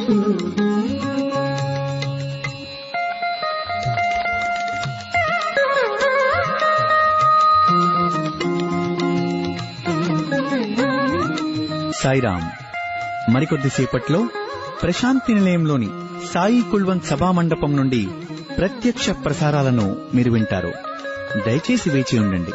సాయిరాం. మరికొద్దిసేపట్లో ప్రశాంతి నిలయంలోని సాయి కుల్వంత్ సభా మండపం నుండి ప్రత్యక్ష ప్రసారాలను మీరు వింటారు. దయచేసి వేచి ఉండండి.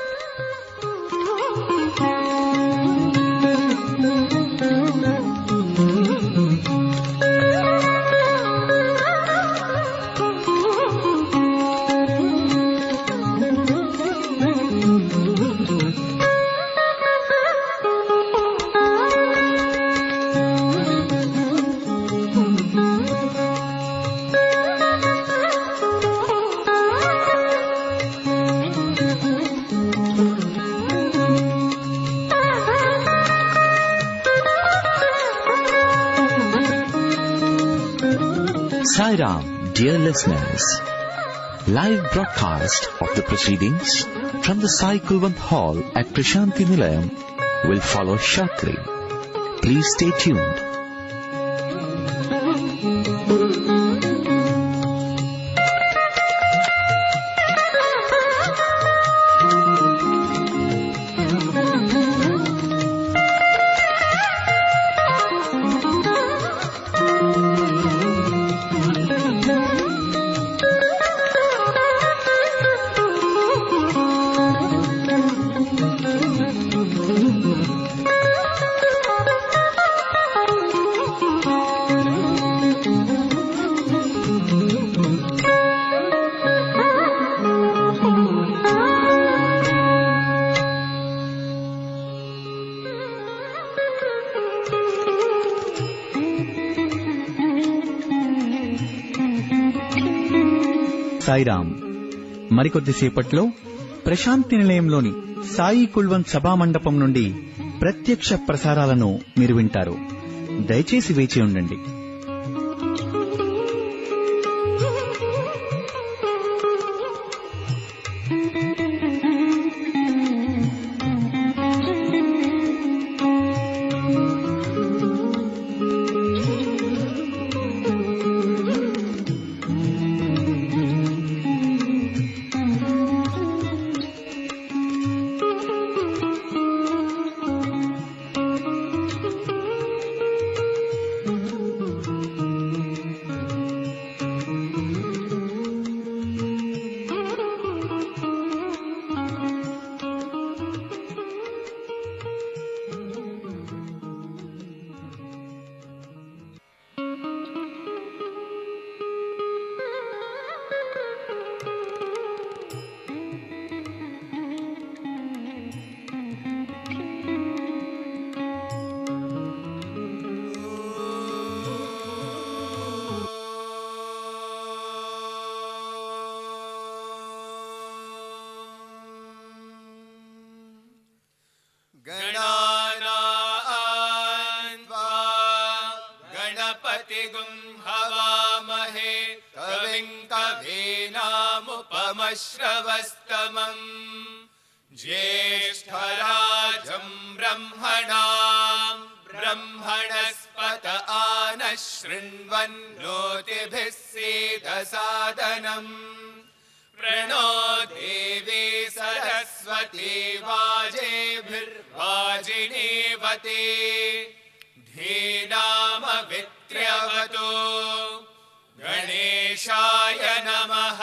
Sairam, dear listeners, live broadcast of the proceedings from the Sai Kulwant Hall at Prasanthi Nilayam will follow shortly. Please stay tuned. Sairam. మరికొద్దిసేపట్లో Prashanti నిలయంలోని Sai Kulwant సభా మండపం నుండి ప్రత్యక్ష ప్రసారాలను మీరు వింటారు. దయచేసి వేచి ఉండండి. श्रवस्तमम् ज्येष्ठराजम् ब्रह्मणाम् ब्रह्मणस्पत आनः शृण्वन् नोतिभिः सीदसादनम् प्रणो देवी सरस्वती वाजेभिर्वाजिनीवती धीनामवित्र्यवतो गणेशाय नमः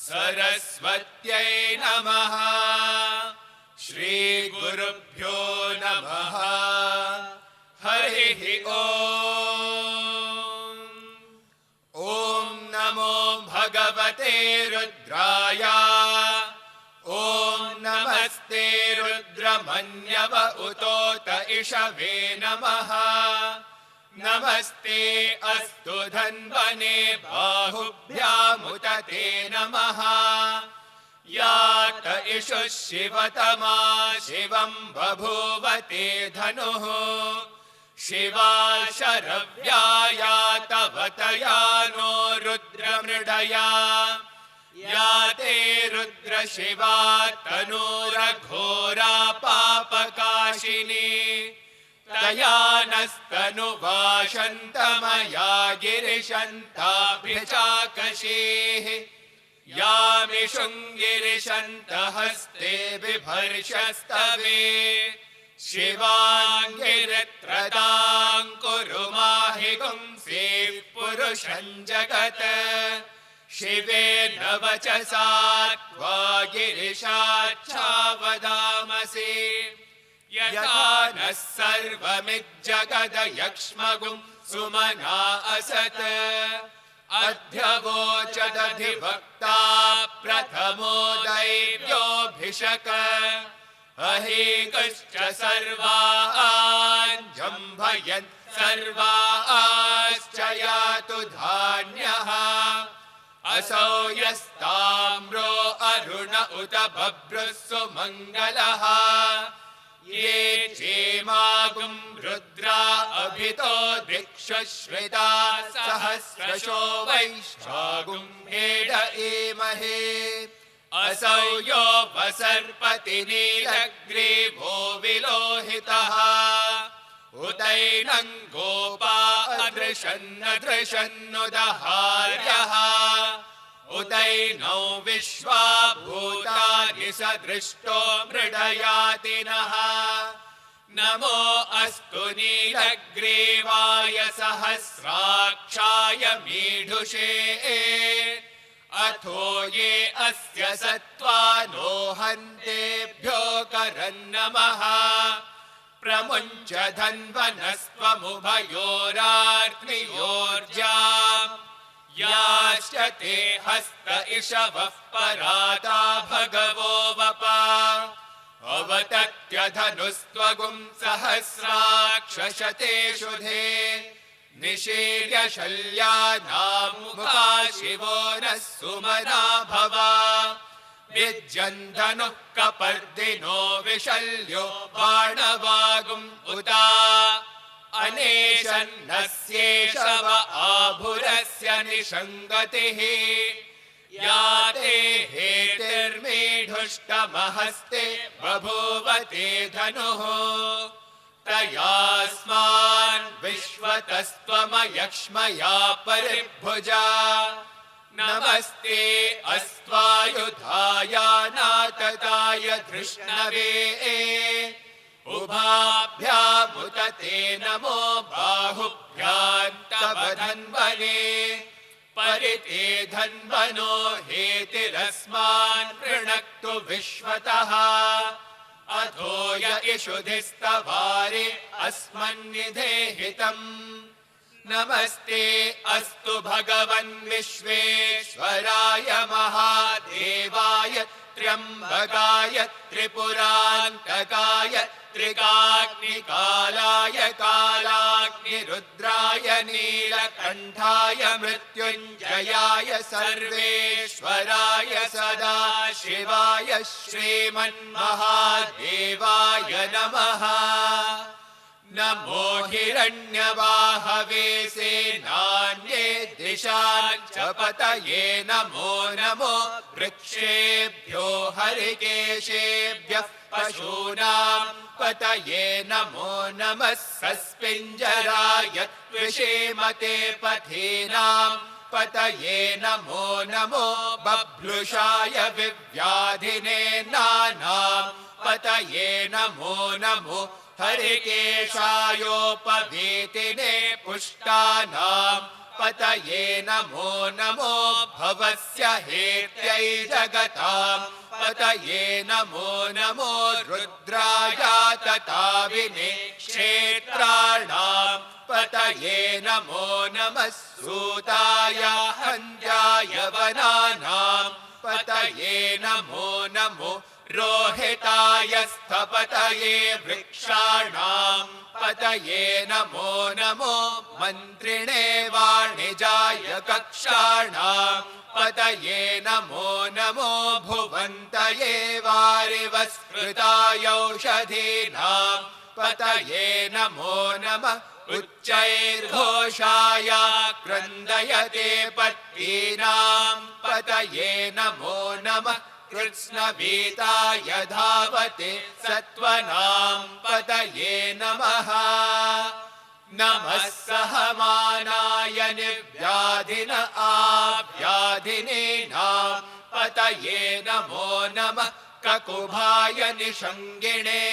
सरस्वत्यै नमः श्रीगुरुभ्यो नमः हरिः ॐ नमो भगवते रुद्राय ॐ नमस्ते रुद्रमन्यव उतोत इषवे नमः नमस्ते अस्तु धन्वने बाहुभ्यामुत ते नमः यात इषुः शिवतमा शिवम् बभूवते धनुः शिवा शरव्या तवतया नो रुद्रमृडया या ते रुद्रशिवा तनूरघोरा पापकाशिनी तयानस्तनुवाशन्तमया गिरिशन्ताभिचाकशीः यामिषुङ्गिरिशन्तहस्ते बिभर्षस्तवे शिवाङ्गिरित्रतां कुरु माहि गुंसीः पुरुषं जगत् शिवेन वचसा त्वा गिरिशाच्छावदामसि यथा नः सर्वमिज्जगदयक्ष्मगुं सुमना असत् अध्यवोचदधिवक्ता प्रथमो दैव्योऽभिषक अहेकश्च सर्वाञ्जम्भयन् सर्वाश्च यातु धान्यः असौ यस्ताम्रो अरुण उत बभ्रुः सुमङ्गलः ये चेमागुं रुद्रा अभितो दिक्षुश्रिता सहस्रशो वैश्वागुं हेड एमहे असौ यो वसर्पति नीलग्रीवो विलोहितः उदैनं गोपा अदृशन्नदृशन्नुदहार्यः उदैनौ विश्वा भूतानि सदृष्टो मृडयातिनः नमो अस्तु नीलग्रीवाय सहस्राक्षाय मीढुषे अथो ये अस्य सत्त्वानो हन्तेभ्यो करन्नमः प्रमुञ्च धन्वनस्त्वमुभयोरार्त्मियोर्जाम् याश्च ते हस्त इषवः पराता भगवो वपा अवतत्यधनुस्त्वगुं सहस्राक्षशते शुधे निशीर्य शल्यानां मुखा शिवो नः सुमना भवा विज्जन्धनुः कपर्दिनो विशल्यो बाणवागुम् उता अनेशन्नस्येषव आभुरस्य निषङ्गतिः या ते हेतिर्मीढुष्टमहस्ते बभूवते धनुः तयास्मान् विश्वतस्त्वमयक्ष्मया परिभुजा नमस्ते अस्त्वायुधाय नातताय धृष्णवे उभाभ्यामुत ते नमो बाहुभ्यां तव धन्वने परिते धन्वनो हेतिरस्मान् पृणक्तु विश्वतः अथो य इषुधिस्तवारे अस्मन्निधेहितम् नमस्ते अस्तु भगवन् विश्वेश्वराय महादेवाय त्र्यम्बकाय त्रिपुरान्तकाय त्रिकाग्निकालाय कालाग्निरुद्राय नीलकण्ठाय मृत्युञ्जयाय सर्वेश्वराय सदाशिवाय श्रीमन्महादेवाय नमः नमो हिरण्यवाहवे सेनान्ये दिशाञ्च पतये नमो नमो वृक्षेभ्यो हरिकेशेभ्यः पशूनां पतये नमो नमः सस्पिञ्जराय विषेमते पथीनां पतये नमो नमो बभ्लुषाय विव्याधिने नानां पतये नमो नमो हरिकेशायोपवीतिने पुष्टानां पतये नमो नमो भवस्य हेत्यै जगतां पतये नमो नमो रुद्रायातताविने क्षेत्राणां पतये नमो नमः सूताय हन्याय वनानां पतये नमो नमो रोहिताय स्थपतये वृक्षाणां पतये नमो नमो मन्त्रिणे वाणिजाय कक्षाणां पतये नमो नमो भुवन्तये वारिवस्कृताय औषधीनां पतये नमो नमः उच्चैर्घोषाय क्रन्दयते पत्नीनां पतये नमो नमः कृत्स्नवीताय धावते सत्त्वनां पतये नमः। नमः सहमानाय निर्व्याधिन आव्याधिनीनां पतये नमो नमः। ककुभाय निषङ्गिणे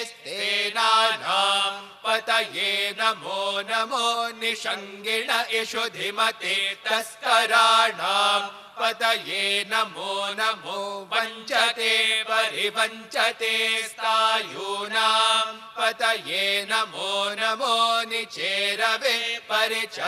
स्तेनानां पतये नमो नमो। निषङ्गिण इषु धिमते तस्कराणां पतये नमो नमो। वञ्चते परिवञ्चते स्तायूनां पतये नमो नमो। निचेरवे परिचरायारण्यानां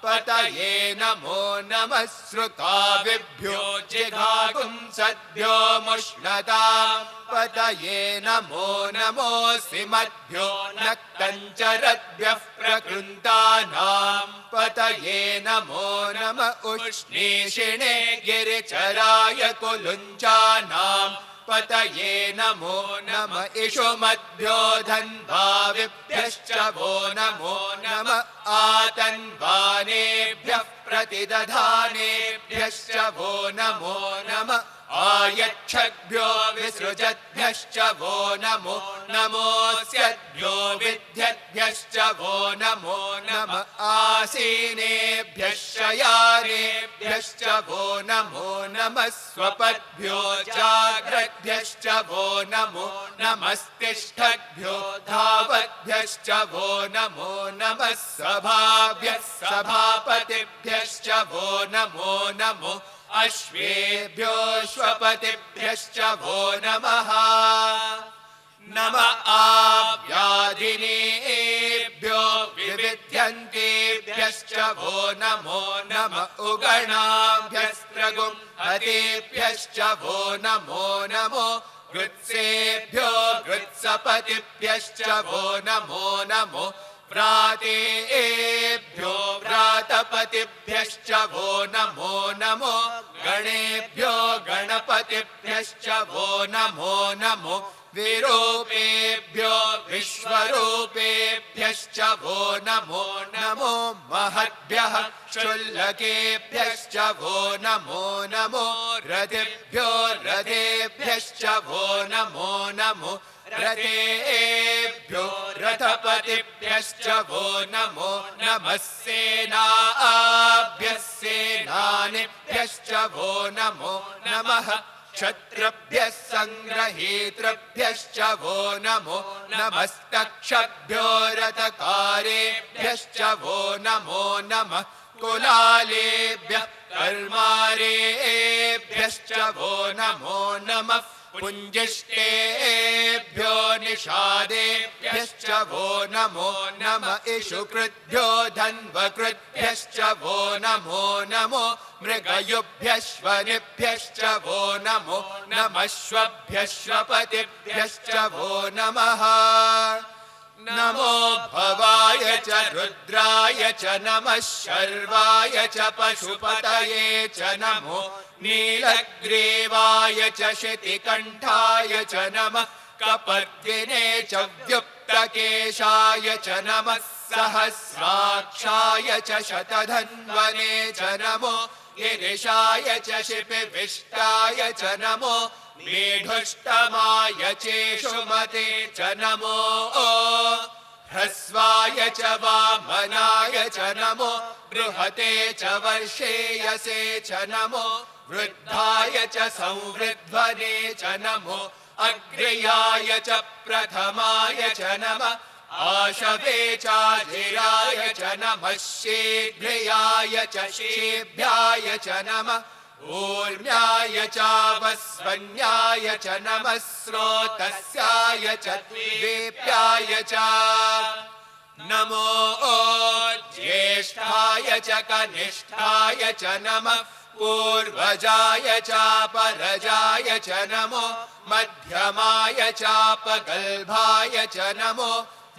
पतये नमो नमः। श्रुकाविभ्यो जिघागुंसद्भ्यो मुष्णतां पतये नमो नमो। सिमद्भ्यो नक्तञ्चरद्भ्यः प्रकृन्तानां पतये नमो नमः। उष्णीषिणे गिरिचराय कुलुञ्चानां पतये नमो नमः। इषुमद्भ्यो धन्वाविभ्यश्च वो नमो नमः। आतन्वानेभ्यः प्रतिदधानेभ्यश्च वो नमो नमः। आयच्छद्भ्यो विसृजद्भ्यश्च वो नमो नमोऽस्यद्भ्यो विद्यद्भ्यश्च वो नमो नमः। आसीनेभ्यः शयानेभ्यश्च वो नमो नमः। स्वपद्भ्यो जाग्रद्भ्यश्च वो नमो नमस्तिष्ठद्भ्यो धावद्भ्यश्च वो नमो नमः। सभाभ्यः सभापतिभ्यश्च वो नमो नमो। अश्वेभ्यो श्वपतिभ्यश्च वो नमः। नम आव्याधिनेभ्यो विविध्यन्तेभ्यश्च वो नमो नमः। उगणाभ्यस्त्रगुं हतेभ्यश्च वो नमो नमो। गृत्सेभ्यो गृत्सपतिभ्यश्च वो नमो नमो। व्रातेभ्यो व्रातपतिभ्यश्च वो नमो नमो। गणेभ्यो गणपतिभ्यश्च वो नमो नमो। विरूपेभ्यो विश्वरूपेभ्यश्च वो नमो नमो। महद्भ्यः क्षुल्लकेभ्यश्च वो नमो नमो। रथेभ्यो रथेभ्यश्च वो नमो नमो। रथेभ्यो रथपतिभ्यश्च वो नमो नमः। सेनाभ्यः सेनानिभ्यश्च वो नमो नमः। क्षत्रभ्यः सङ्ग्रहीतृभ्यश्च वो नमो नमस्तक्षभ्यो रथकारेभ्यश्च वो नमो नमः। कुलालेभ्यः कर्मारेभ्यश्च वो नमो नमः। पुञ्जिष्टेभ्यो निषादेभ्यश्च वो नमो नमः। इषुकृद्भ्यो धन्वकृद्भ्यश्च वो नमो नमो। मृगयुभ्यश्वनिभ्यश्च वो नमो नमः। श्वभ्यश्वपतिभ्यश्च वो नमः। नमो भवाय च रुद्राय च नमः। शर्वाय च पशुपतये च नमो। नीलग्रीवाय च शितिकण्ठाय च नमः। कपर्दिने च व्युक्तकेशाय च नमः। सहस्राक्षाय च शतधन्वने च नमो। गिरिशाय च शिपिविष्टाय च नमो। मेढुष्टमाय चेषुमते च नमो। ह्रस्वाय च वामनाय च नमो। बृहते च वर्षेयसे च नमो। वृद्धाय च संवृध्वने च नमो। अग्र्याय च प्रथमाय च नमः। आशवे चाजिराय च नमः। शीघ्रयाय च शीभ्याय च नमः। ऊर्म्याय चावस्वन्याय च नमः। स्रोतस्याय च द्वीप्याय च नमो। ज्येष्ठाय च कनिष्ठाय च नमः। पूर्वजाय चापरजाय च नमो। मध्यमाय चापगल्भाय च नमो।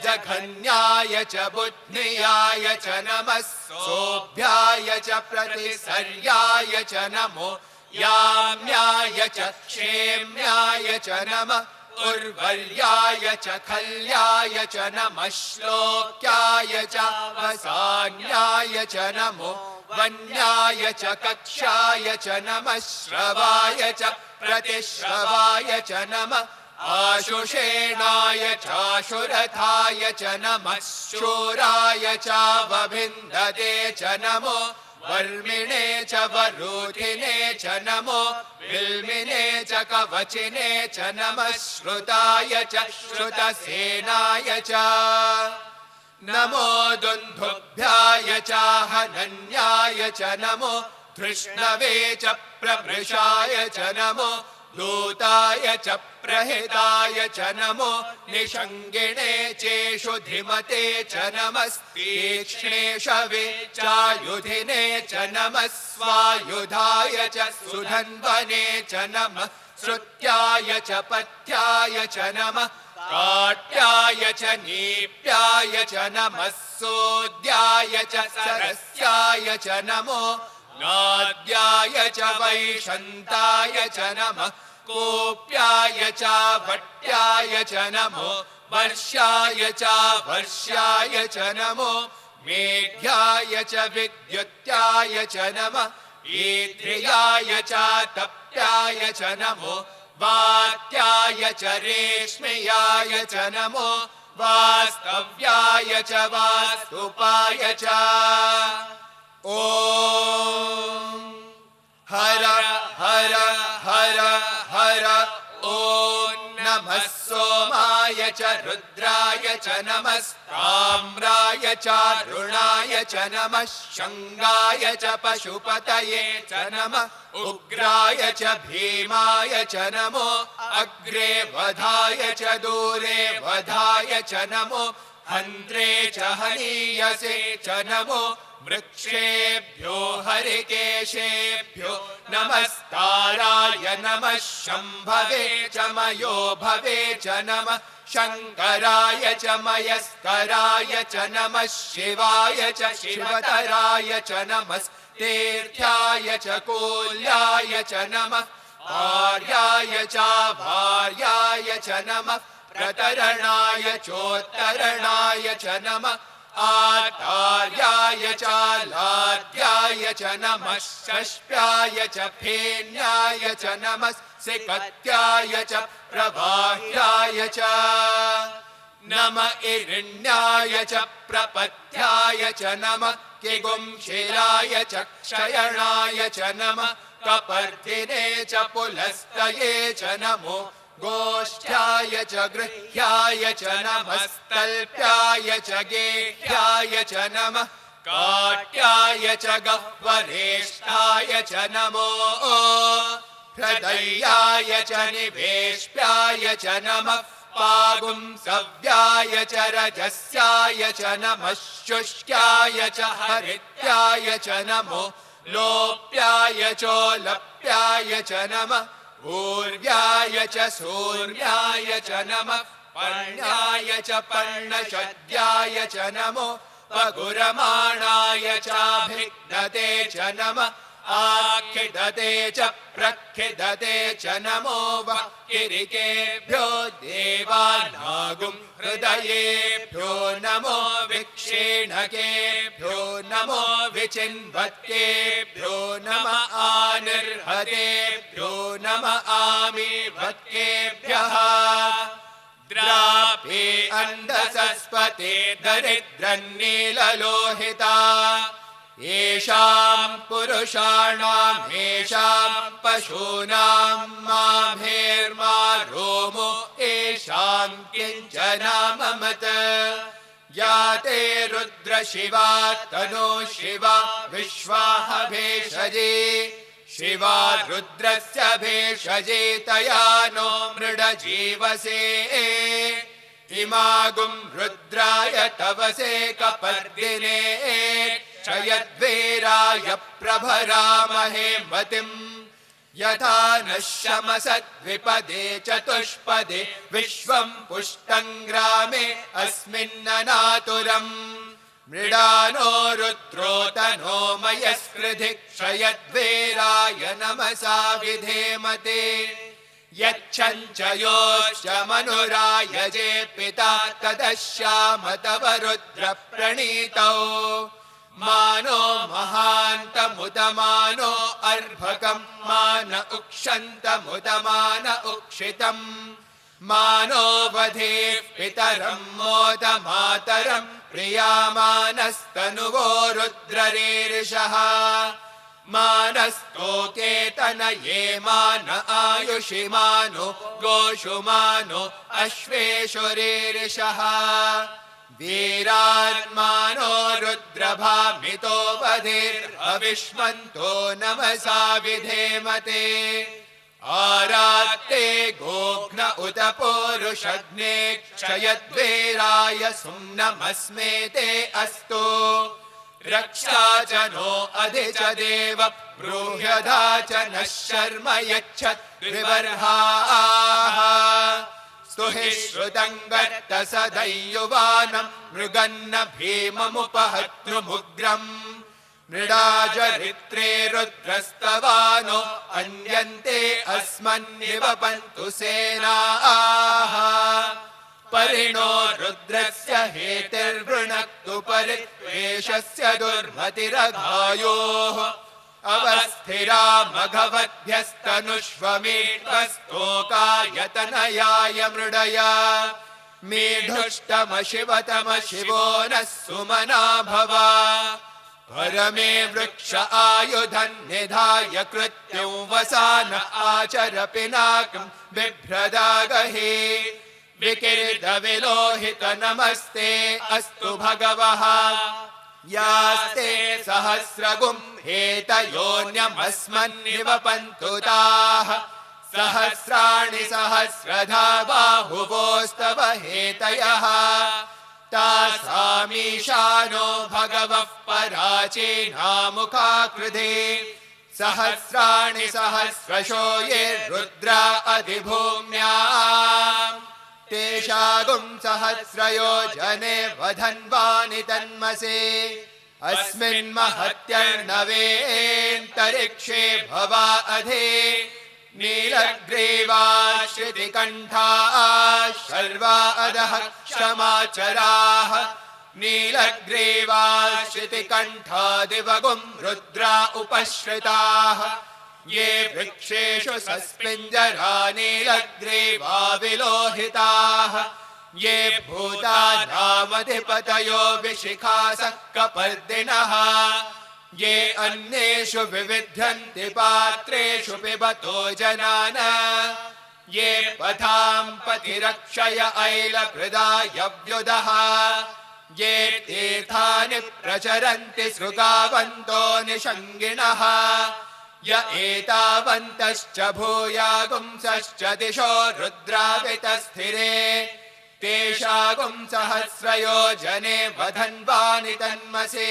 जघन्याय च बुद्ध्याय च नमः। सोऽभ्याय च प्रतिसर्याय च नमो। याम्याय च क्षेम्याय च नमः। उर्वर्याय च खल्याय च नमः श्लोक्याय च वसान्याय च नमो वन्याय च कक्षाय च नमः श्रवाय च प्रतिश्रवाय च नमः आशुषेणाय चाशुरथाय च नमः शूराय चावभिन्दते च नमो वर्मिणे च वरूथिने च नमो विल्मिने च कवचिने च नमः श्रुताय च श्रुतसेनाय च नमो दुन्दुभ्याय च हनन्याय च नमो धृष्णवे च प्रभृशाय च नमो दूताय च प्रहिताय च नमो निषङ्गिणे चेषु धिमते च नमस्तीक्ष्णेषवे चायुधिने च नमः स्वायुधाय च सुधन्वने च नमः श्रुत्याय च पथ्याय च नमः काट्याय च नीप्याय च नमः सोद्याय च सरस्याय च नमो नाद्याय च वैशन्ताय च नमः कोप्याय च वट्याय च नमो वर्ष्याय च वर्ष्याय च नमो मेघ्याय च विद्युत्याय च नमः ईध्र्याय च तप्याय च नमो वात्याय च रेश्म्याय च नमो वास्तव्याय च वास्तुपाय च ॐ हर हर हर हर ॐ नमः सोमाय च रुद्राय च नमः ताम्राय च रुणाय च नमः शङ्गाय च पशुपतये च नमः उग्राय च भीमाय च नमो अग्रे वधाय च दूरे वधाय च नमो हन्त्रे च हनीयसे च नमो वृक्षेभ्यो हरिकेशेभ्यो नमस्ताराय नमः शम्भवे च मयो भवे च नमः शङ्कराय च मयस्कराय च नमः शिवाय च शिवतराय च नमः तीर्थ्याय च कूल्याय च नमः भार्याय च भार्याय च नमः प्रतरणाय चोत्तरणाय च नमः आचार्याय च लाद्याय च नमः षष्प्याय च फेन्याय च नमः सिकत्याय च प्रवाह्याय च नम इरिण्याय च प्रपथ्याय च नमः किगुंशिलाय च क्षयणाय च नमः कपर्दिने च पुलस्तये च नमो गोष्ठ्याय च गृह्याय च नमस्तल्प्याय च गेह्याय च नमः काट्याय च गह्वरेष्ठाय च नमो हृदयाय च निवेश्याय च नमः पागुंसव्याय च रजस्याय च नमः शुष्क्याय च हरित्याय च नमो लोप्याय चोलप्याय च नमः ऊर्व्याय च सूर्याय च नमः पर्ण्याय च पर्णशद्याय च नमो पगुरमाणाय चाभिघ्नते च नमः आखिदते च प्रखिदते च नमो वक्किरिकेभ्यो देवानागुं हृदयेभ्यो नमो विक्षीणकेभ्यो नमो विचिन्वत्केभ्यो नमः आनिर्हतेभ्यो नमः आमीवत्केभ्यः द्रापे अन्धसस्पते दरिद्रन्नीललोहिता येषां पुरुषाणां येषां पशूनां माभेर्मा रोमो येषां किञ्चनाममत या ते रुद्र शिवा तनो शिवा विश्वाह भेषजे शिवा रुद्रस्य भेषजे तया नो मृड जीवसे इमागुं रुद्राय तवसे कपर्दिने क्षयद्वीराय प्रभरामहे मतिम् यथा नः शमसद्विपदे चतुष्पदे विश्वं पुष्टं ग्रामे अस्मिन्ननातुरम् मृडानो रुद्रोतनो मयस्कृधि क्षयद्वीराय नमसा विधेमते यच्छञ्चयोश्च मनुरायजे पिता तदश्याम तव रुद्र प्रणीतौ मानो महान्तमुदमानो अर्भकम् मान उक्षन्तमुदमान उक्षितम् मानो वधेः पितरम् मोदमातरम् प्रियामानस्तनुवो रुद्ररीरिषः मानस्तोकेतनये मान आयुषि मानो गोषु मानो अश्वेषुरीरिषः वीरान्मानो रुद्रभामितो वधिरविष्मन्तो नमसा विधेमते आरात्ते गोघ्न उत पुरुषग्ने क्षयद्वीराय सुम्नमस्मे ते अस्तु रक्षा च नो अधि च देव ब्रूह्यधा च नः शर्म यच्छत् विबर्हाः स्तुहि श्रुतं गत्त सदैयुवानं मृगन्न भीममुपहत्नुमुग्रम् मृडाजरित्रे रुद्रस्तवानो अन्यन्ते अस्मन्निवपन्तु सेनाः परिणो रुद्रस्य हेतिर्वृणक्तु परित्वेषस्य दुर्मतिरघायोः अवस्थिरा मघवद्भ्यस्तनुष्वमेत्वस्तोकायतनयाय मृडया मेढुष्टमशिवतमशिवो नः सुमना भवा परमे वृक्ष आयुधं निधाय कृत्युं वसान आचर पिनाकं बिभ्रदागहे विकीर्तविलोहित नमस्ते अस्तु भगवः यास्ते सहस्रगुं हेतयोऽन्यमस्मन्निवपन्तु ताः सहस्राणि सहस्रधा बाहुवोस्तव हेतयः तासामीशानो भगवः पराचीनामुखाकृधे सहस्राणि सहस्रशो ये रुद्रा अधिभूम्याम् तेषागुं सहस्रयोजने वधन्वानि तन्मसे अस्मिन् महत्यर्णवेऽन्तरिक्षे भवा अधि नीलग्रीवा श्रुतिकण्ठाः शर्वा अधः क्षमाचराः नीलग्रीवा श्रुतिकण्ठा दिवगुं रुद्रा उपश्रिताः ये वृक्षेषु सस्पिञ्जरा नीलग्रीवा विलोहिताः ये भूतानामधिपतयो विशिखासः कपर्दिनः ये अन्येषु विविध्यन्ति पात्रेषु पिबतो जनान ये पथां पतिरक्षय ऐलप्रदायव्युदः ये तीर्थानि प्रचरन्ति सृगावन्तो निषङ्गिणः य एतावन्तश्च भूयागुंसश्च दिशो रुद्रावितस्थिरे तेषागुं सहस्रयोजने वधन्वानि तन्मसे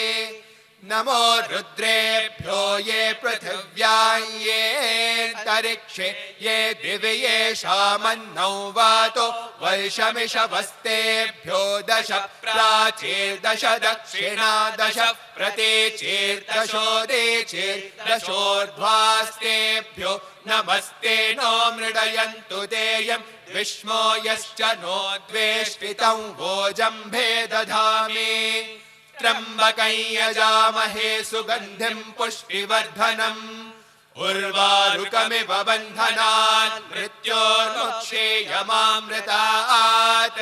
नमो रुद्रेभ्यो ये पृथिव्यां येऽन्तरिक्षे ये दिवि येषामन्नौ वातो वर्षमिषवस्तेभ्यो दश प्राचीर्दश दक्षिणा दश प्रतीचीर्दशोदीचीर्दशोर्ध्वास्तेभ्यो नमस्ते नो मृडयन्तु तेयं विष्मो यश्च नो द्वेष्टितं वोजम्भे दधामि त्र्यम्बकं यजामहे सुगन्धिं पुष्टिवर्धनम् उर्वारुकमिव बन्धनान् मृत्योर्मुक्षेयमामृतात्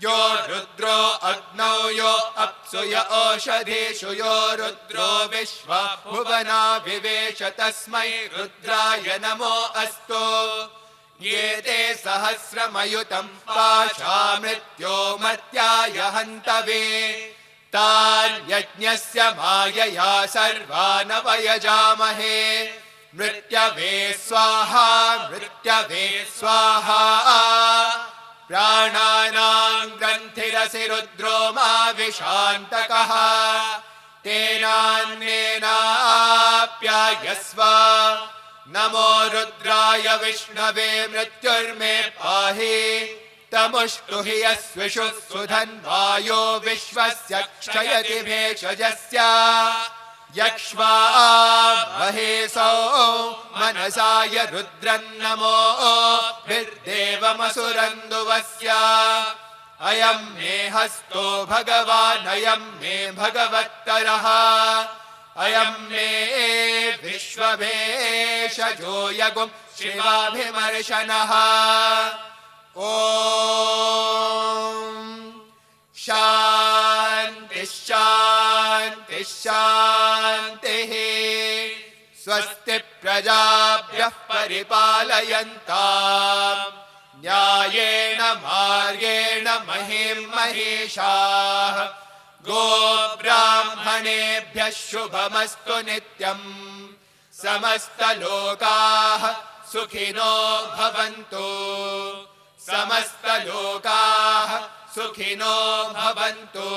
यो रुद्रो अग्नौ यो अप्सु य ओषधीषु यो रुद्रो विश्वा भुवना विवेश तस्मै रुद्राय नमो अस्तु ये ते सहस्रमयुतं पाशा मृत्यो मर्त्याय हन्तवे तान् यज्ञस्य मायया सर्वान् वयजामहे मृत्यवे स्वाहा मृत्यवे स्वाहा प्राणानां ग्रन्थिरसि रुद्रो मा विशान्तकः तेनान्येनाप्यायस्व नमो रुद्राय विष्णवे मृत्युर्मे पाहि तमुष्टु हि यस्विषु सुधन्वायो विश्वस्य क्षयति भेषजस्य यक्ष्वा महेशो मनसाय रुद्रन्नमो भिर्देवमसुरन्दुवस्य अयं मे हस्तो भगवान् अयं मे भगवत्तरः अयं मे विश्वभेषजो यगुं शिवाभिमर्शनः ॐ शान्ति शान्ति शान्तिः स्वस्ति प्रजाभ्यः परिपालयन्ताम् न्यायेन मार्गेण महीं महिषाः गोब्राह्मणेभ्यः शुभमस्तु नित्यम् समस्तलोकाः सुखिनो भवन्तु समस्तलोकाः सुखिनो भवन्तु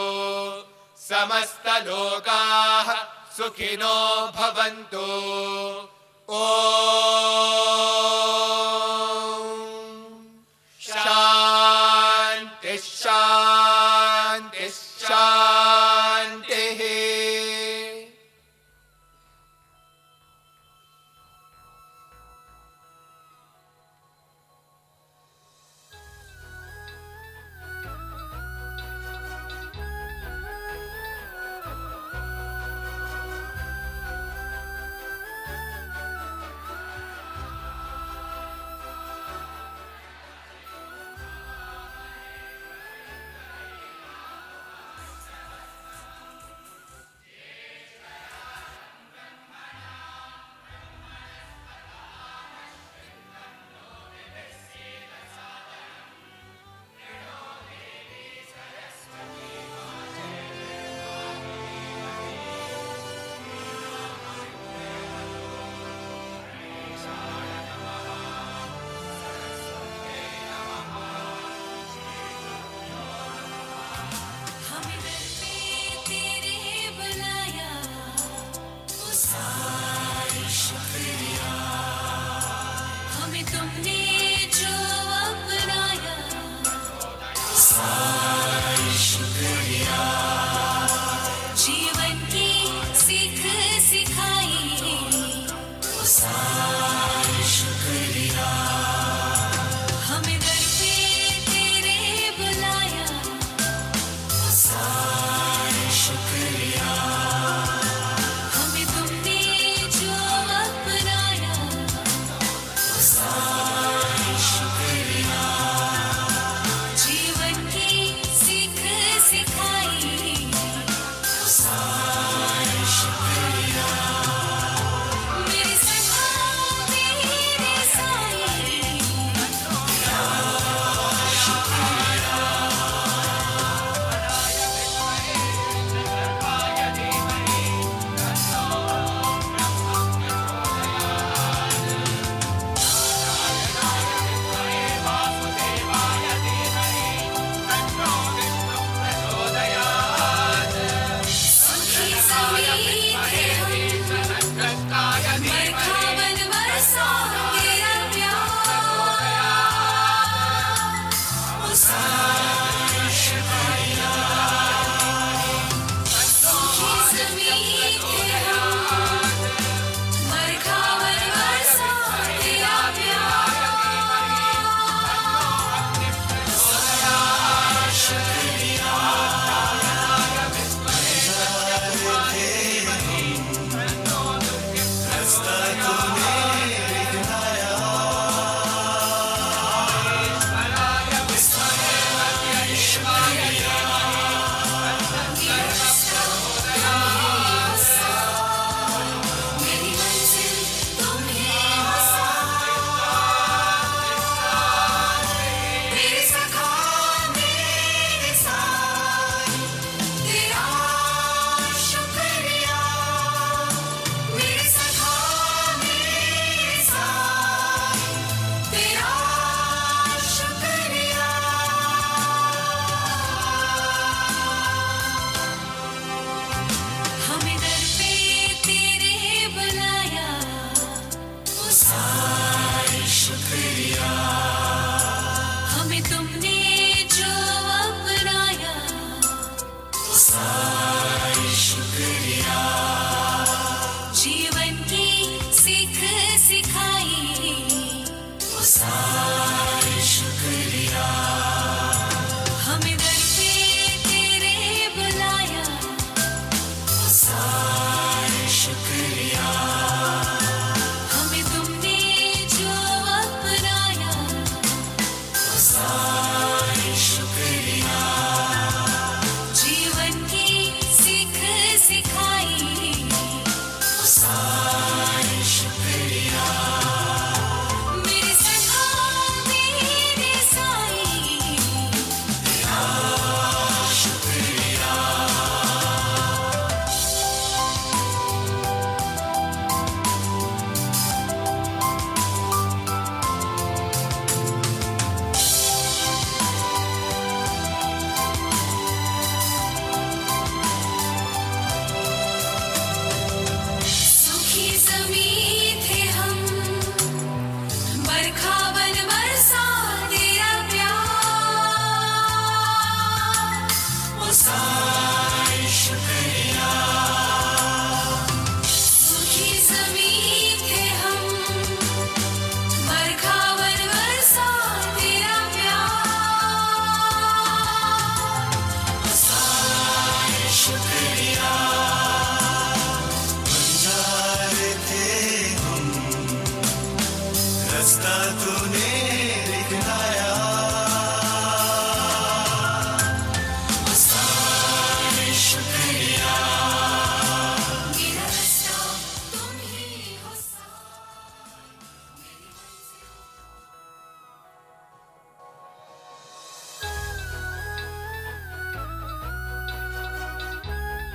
समस्तलोकाः सुखिनो भवन्तु ॐ शान्ति शान्ति शान्तिः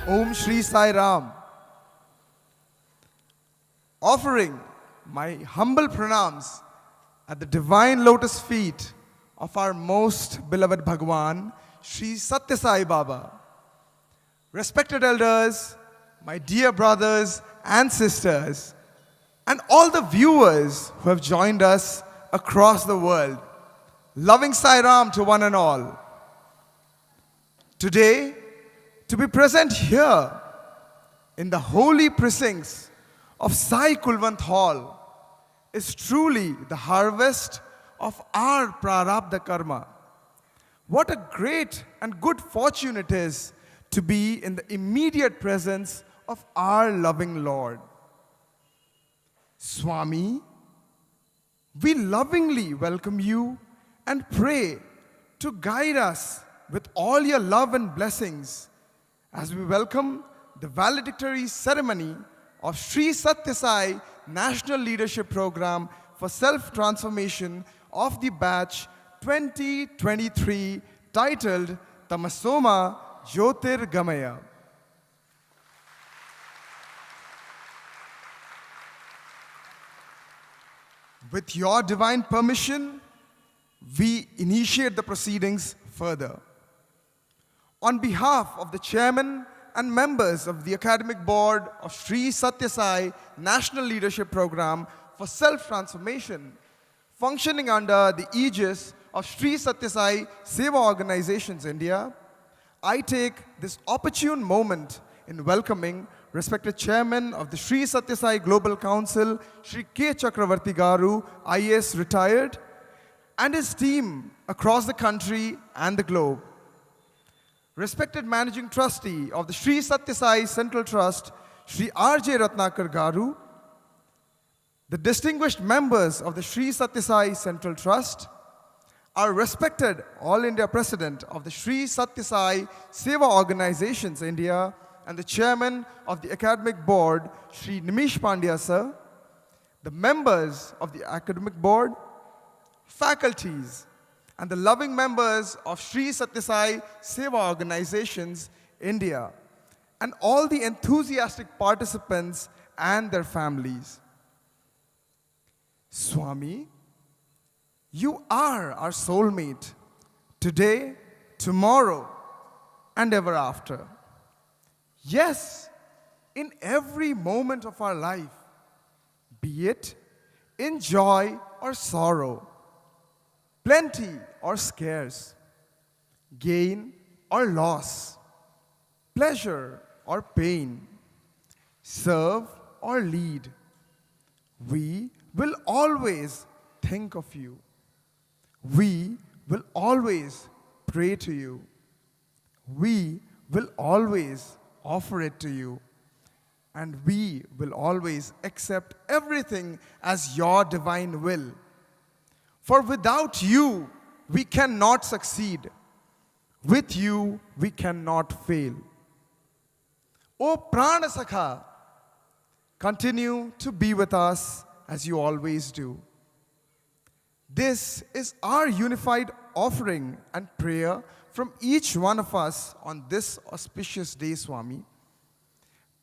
Om Sri Sai Ram. Offering my humble pranams at the divine lotus feet of our most beloved Bhagawan, Sri Sathya Sai Baba. Respected elders, my dear brothers and sisters, and all the viewers who have joined us across the world, loving Sai Ram to one and all. Today, to be present here in the holy precincts of Sai Kulwant Hall is truly the harvest of our prarabdha karma. What a great and good fortune it is to be in the immediate presence of our loving Lord. Swami, we lovingly welcome you and pray to guide us with all your love and blessings as we welcome the valedictory ceremony of Sri Sathya Sai National Leadership Program for Self-Transformation of the batch 2023 titled Tamasoma Jyotirgamaya. With your divine permission, we initiate the proceedings further. On behalf of the chairman and members of the academic board of Sri Sathya Sai National Leadership Program for Self-Transformation, functioning under the aegis of Sri Sathya Sai Seva Organizations India, I take this opportune moment in welcoming respected chairman of the Sri Sathya Sai Global Council, Sri K. Chakravarti Garu, IAS retired, and his team across the country and the globe. Respected Managing Trustee of the Sri Sathya Sai Central Trust, Sri R.J. Ratnakar Garu, the distinguished members of the Sri Sathya Sai Central Trust, our respected All India President of the Sri Sathya Sai Seva Organizations India, and the Chairman of the Academic Board, Sri Nimish Pandya Sir, the members of the Academic Board, faculties, and the loving members of Sri Sathya Sai Seva Organizations India, and all the enthusiastic participants and their families. Swami, you are our soulmate, today, tomorrow, and ever after. Yes, in every moment of our life, be it in joy or sorrow, plenty or scarce, gain or loss, pleasure or pain, serve or lead, we will always think of you. We will always pray to you. We will always offer it to you. And we will always accept everything as your divine will. For without you, we cannot succeed. With you, we cannot fail. O Prana Sakha, continue to be with us as you always do. This is our unified offering and prayer from each one of us on this auspicious day, Swami.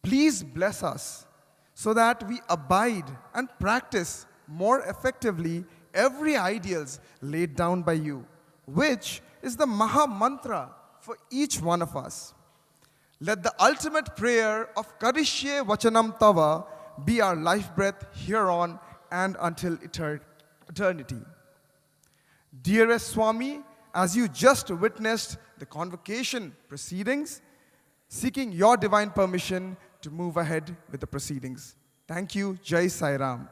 Please bless us so that we abide and practice more effectively every ideals laid down by you, which is the Maha Mantra for each one of us. Let the ultimate prayer of Karishye Vachanam Tava be our life breath here on and until eternity. Dearest Swami, as you just witnessed the convocation proceedings, seeking your divine permission to move ahead with the proceedings. Thank you. Jai Sai Ram.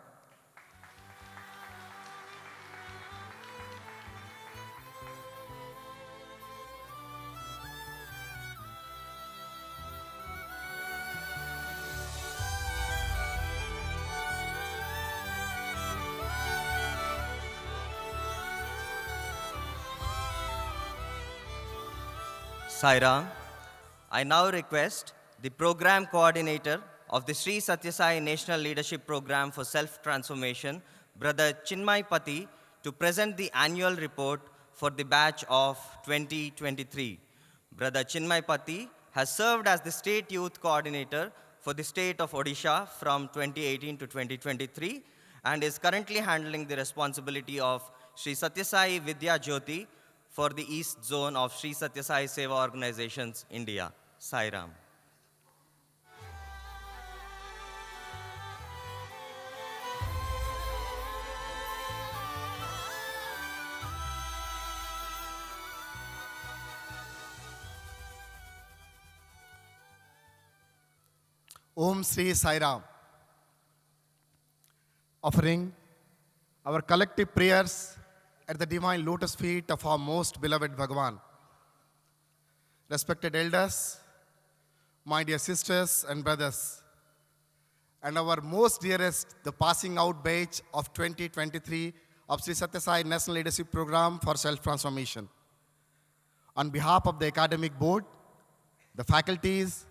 Sai Ram. I now request the Program Coordinator of the Sri Sathya Sai National Leadership Program for Self-Transformation, Brother Chinmay Pati, to present the annual report for the batch of 2023. Brother Chinmay Pati, has served as the State Youth Coordinator for the state of Odisha from 2018 to 2023 and is currently handling the responsibility of Sri Sathya Sai Vidya Jyoti for the East Zone of Sri Sathya Sai Seva Organizations, India. Sai Ram. Om Sri Sai Ram. Offering our collective prayers at the divine lotus feet of our most beloved Bhagawan. Respected elders, my dear sisters and brothers, and our most dearest, the passing out batch of 2023 of Sri Sathya Sai National Leadership Program for Self-Transformation. On behalf of the academic board, the faculties,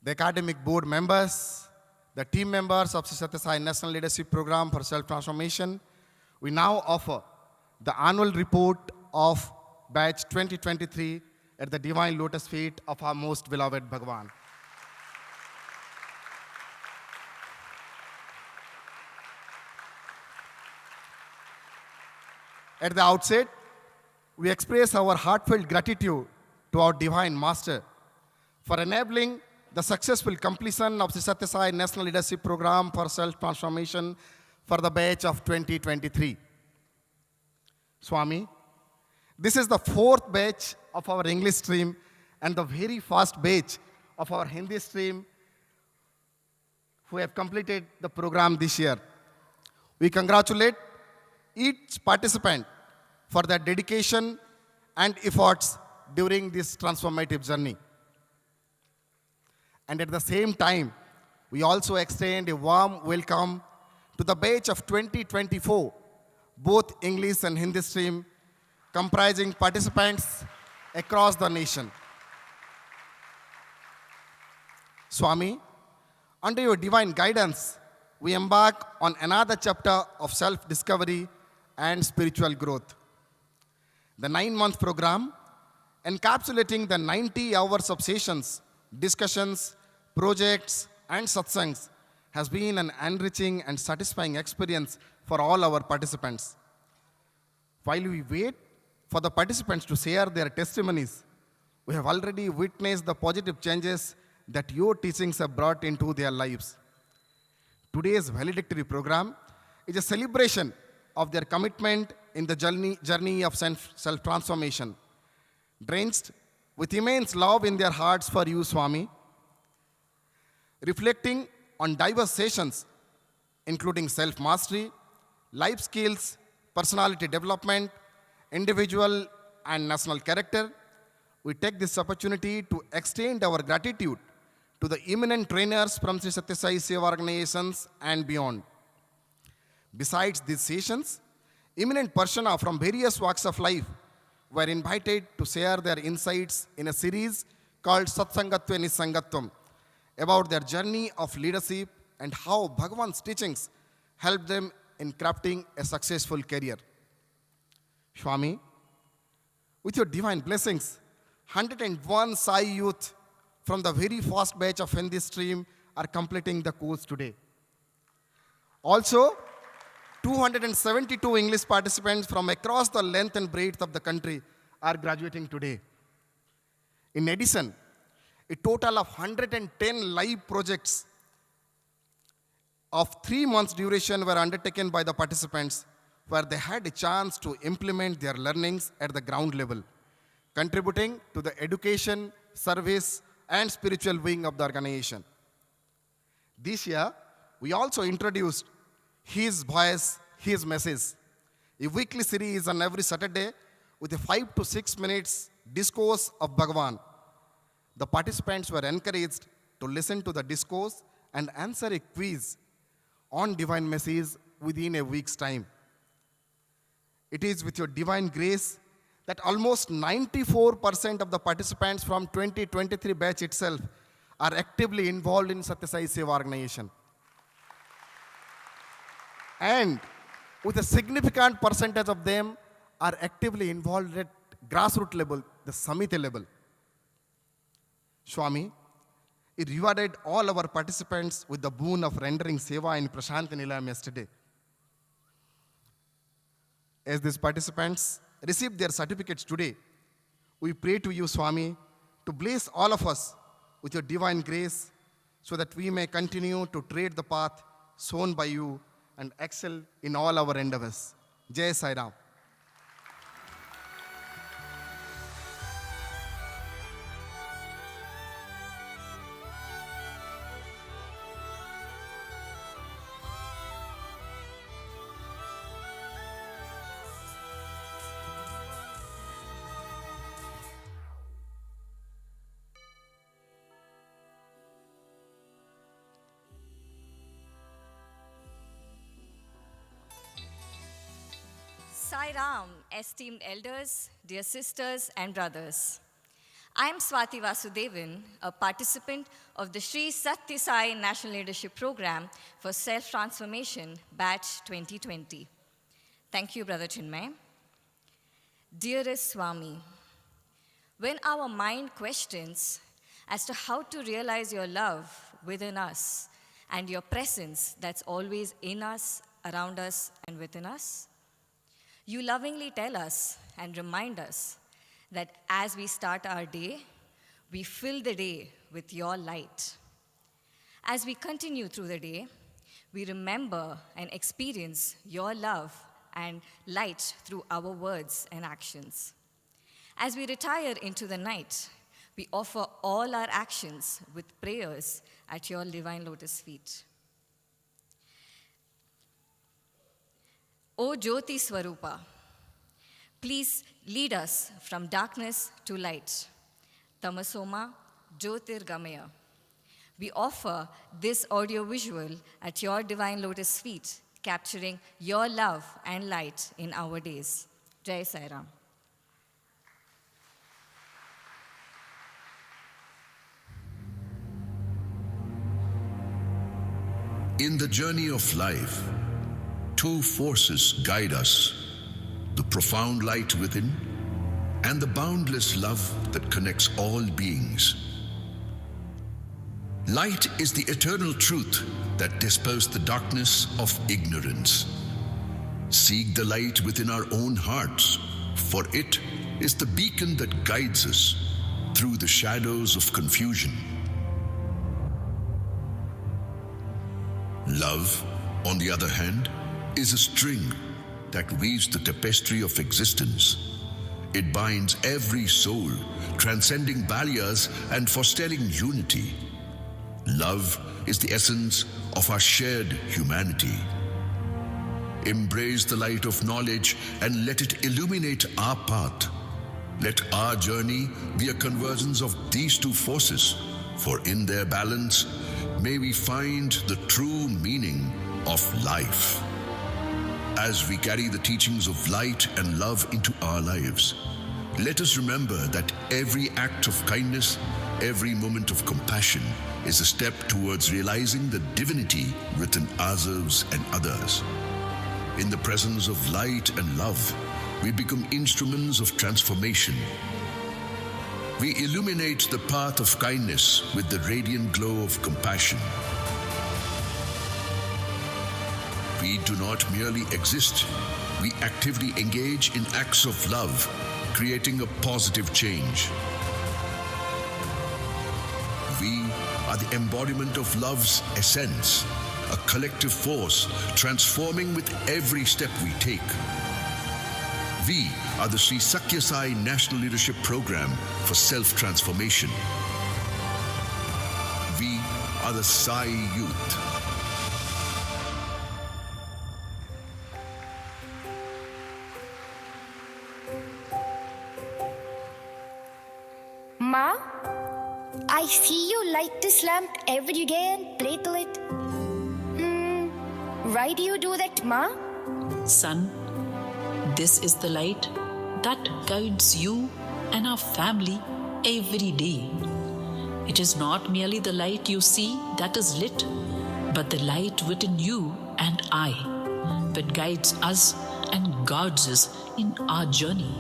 the academic board members, the team members of Sri Sathya Sai National Leadership Program for Self-Transformation, we now offer the annual report of batch 2023 at the divine lotus feet of our most beloved Bhagawan. At the outset, we express our heartfelt gratitude to our Divine Master for enabling the successful completion of the Sathya Sai National Leadership Program for Self-Transformation for the batch of 2023. Swami, this is the fourth batch of our English stream and the very first batch of our Hindi stream who have completed the program this year. We congratulate each participant for their dedication and efforts during this transformative journey. And at the same time, we also extend a warm welcome to the batch of 2024, both English and Hindi stream, comprising participants across the nation. Swami, under your divine guidance, we embark on another chapter of self-discovery and spiritual growth. The 9-month program, encapsulating the 90 hours of sessions, discussions, projects, and satsangs, has been an enriching and satisfying experience for all our participants. While we wait for the participants to share their testimonies, we have already witnessed the positive changes that your teachings have brought into their lives. Today's valedictory program is a celebration of their commitment in the journey of self-transformation, drenched with immense love in their hearts for you, Swami. Reflecting on diverse sessions, including self-mastery, life skills, personality development, individual and national character, we take this opportunity to extend our gratitude to the eminent trainers from Sri Sathya Sai Seva Organizations and beyond. Besides these sessions, eminent persona from various walks of life were invited to share their insights in a series called Satsangatve Nisangatvam about their journey of leadership and how Bhagavan's teachings helped them in crafting a successful career. Swami, with your divine blessings, 101 Sai youth from the very first batch of Hindi stream are completing the course today. Also, 272 English participants from across the length and breadth of the country are graduating today. In addition, a total of 110 live projects of 3 months duration were undertaken by the participants, where they had a chance to implement their learnings at the ground level, contributing to the education, service, and spiritual wing of the organization. This year, we also introduced His Voice, His Message, a weekly series on every Saturday with a 5 to 6 minutes discourse of Bhagavan. The participants were encouraged to listen to the discourse and answer a quiz on divine message within a week's time. It is with your divine grace that almost 94% of the participants from 2023 batch itself are actively involved in Sathya Sai Seva Organization. And with a significant percentage of them are actively involved at grassroots level, the Samiti level. Swami, he rewarded all our participants with the boon of rendering seva in Prasanthi Nilayam yesterday. As these participants received their certificates today, we pray to you, Swami, to bless all of us with your divine grace so that we may continue to tread the path sown by you and excel in all our endeavors. Jai Sai Ram. Sai Ram, esteemed elders, dear sisters and brothers. I am Swati Vasudevan, a participant of the Sri Sathya Sai National Leadership Program for Self-Transformation, Batch 2020. Thank you, Brother Chinmay. Dearest Swami, when our mind questions as to how to realize your love within us and your presence that's always in us, around us, and within us, you lovingly tell us and remind us that as we start our day, we fill the day with your light. As we continue through the day, we remember and experience your love and light through our words and actions. As we retire into the night, we offer all our actions with prayers at your divine lotus feet. O Jyoti Swarupa, please lead us from darkness to light. Tamasoma Jyotirgamaya. We offer this audio-visual at your divine lotus feet, capturing your love and light in our days. Jai Sai Ram. In the journey of life, two forces guide us: the profound light within and the boundless love that connects all beings. Light is the eternal truth that dispels the darkness of ignorance. Seek the light within our own hearts, for it is the beacon that guides us through the shadows of confusion. Love, on the other hand, is a string that weaves the tapestry of existence. It binds every soul, transcending barriers and fostering unity. Love is the essence of our shared humanity. Embrace the light of knowledge and let it illuminate our path. Let our journey be a convergence of these two forces, for in their balance, may we find the true meaning of life. As we carry the teachings of light and love into our lives, let us remember that every act of kindness, every moment of compassion is a step towards realizing the divinity within ourselves and others. In the presence of light and love, we become instruments of transformation. We illuminate the path of kindness with the radiant glow of compassion. We do not merely exist, we actively engage in acts of love, creating a positive change. We are the embodiment of love's essence, a collective force transforming with every step we take. We are the Sri Sathya Sai National Leadership Program for Self-Transformation. We are the Sai Youth. Ma, I see you light this lamp every day and pray to it. Why do you do that, Ma? Son, this is the light that guides you and our family every day. It is not merely the light you see that is lit, but the light within you and I that guides us and guards us in our journey.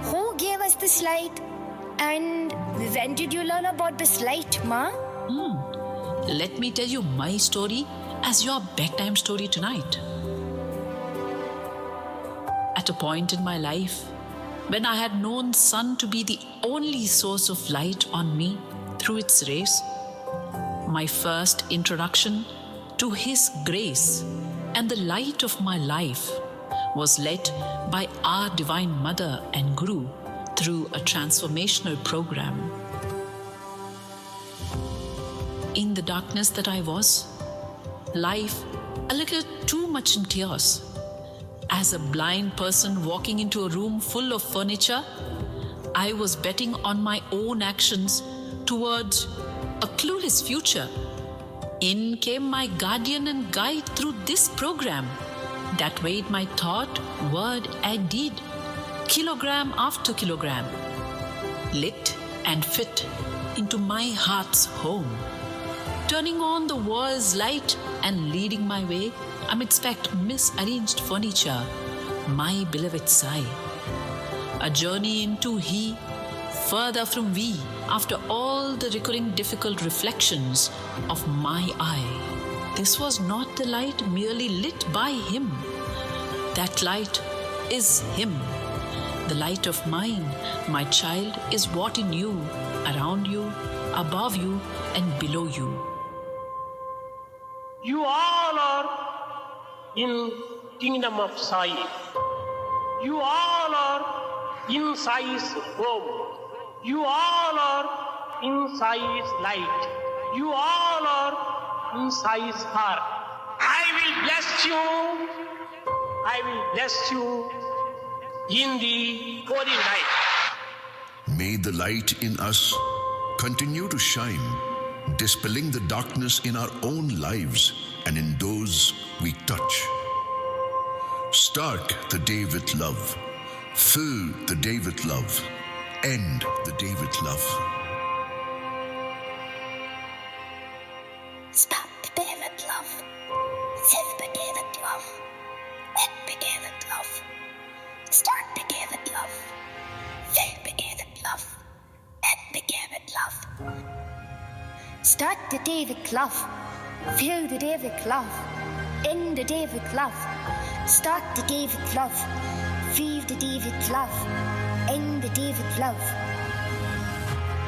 Who gave us this light? And when did you learn about this light, Ma? Let me tell you my story as your bedtime story tonight. At a point in my life, when I had known sun to be the only source of light on me through its rays, my first introduction to His grace and the light of my life was led by our Divine Mother and Guru through a transformational program. In the darkness that I was, life a little too much in tears. As a blind person walking into a room full of furniture, I was betting on my own actions towards a clueless future. In came my guardian and guide through this program that weighed my thought, word and deed, kilogram after kilogram, lit and fit into my heart's home, turning on the world's light and leading my way amidst misarranged furniture, my beloved Sai. A journey into He, further from we, after all the recurring difficult reflections of my eye. This was not the light merely lit by Him. That light is Him. The light of mine, my child, is what in you, around you, above you, and below you. You all are in kingdom of Sai. You all are in Sai's home. You all are in Sai's light. You all are in Sai's heart. I will bless you. I will bless you in the holy light. May the light in us continue to shine, dispelling the darkness in our own lives and in those we touch. Start the day with love. Fill the day with love. End the day with love. Start the day with love. Fill the day with love. End the day with love. Start the day with love. Fill the day with love. End the day with love. Start the day with love. Fill the day with love. End the day with love. Start the day with love. Fill the day with love. End the day with love.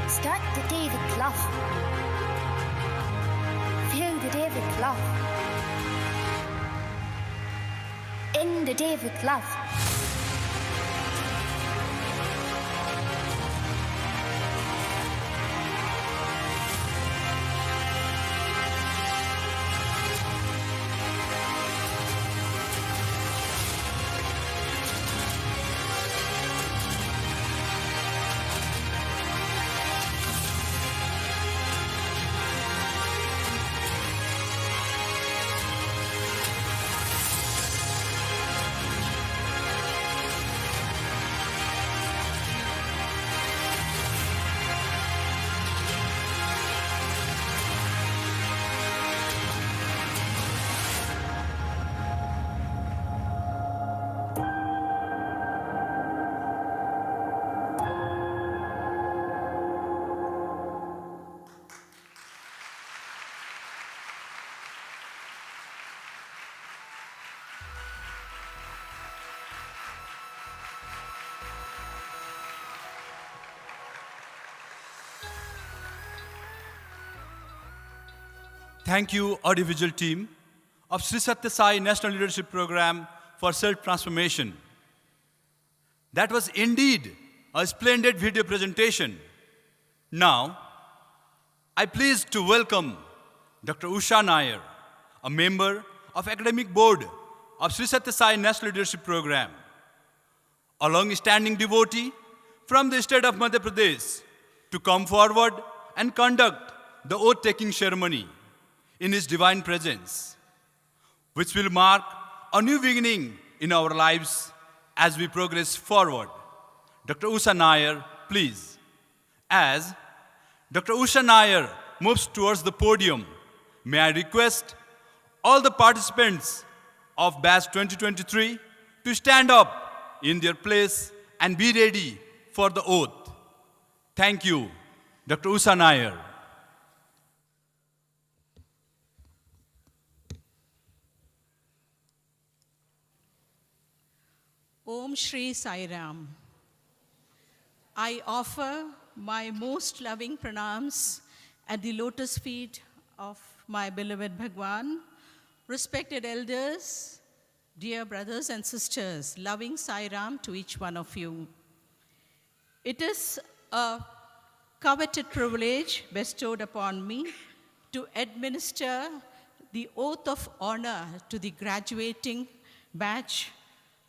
Start the day with love. Fill the day with love. End the day with love. Thank you, audiovisual team of Sri Sathya Sai National Leadership Program for Self-Transformation. That was indeed a splendid video presentation. Now, I'm pleased to welcome Dr. Usha Nair, a member of Academic Board of Sri Sathya Sai National Leadership Program, a long-standing devotee from the state of Madhya Pradesh, to come forward and conduct the oath-taking ceremony in His divine presence, which will mark a new beginning in our lives as we progress forward. Dr. Usha Nair, please. As Dr. Usha Nair moves towards the podium, may I request all the participants of Batch 2023 to stand up in their place and be ready for the oath. Thank you, Dr. Usha Nair. Om Shri Sai Ram. I offer my most loving pranams at the lotus feet of my beloved Bhagawan, respected elders, dear brothers and sisters, loving Sai Ram to each one of you. It is a coveted privilege bestowed upon me to administer the oath of honor to the graduating batch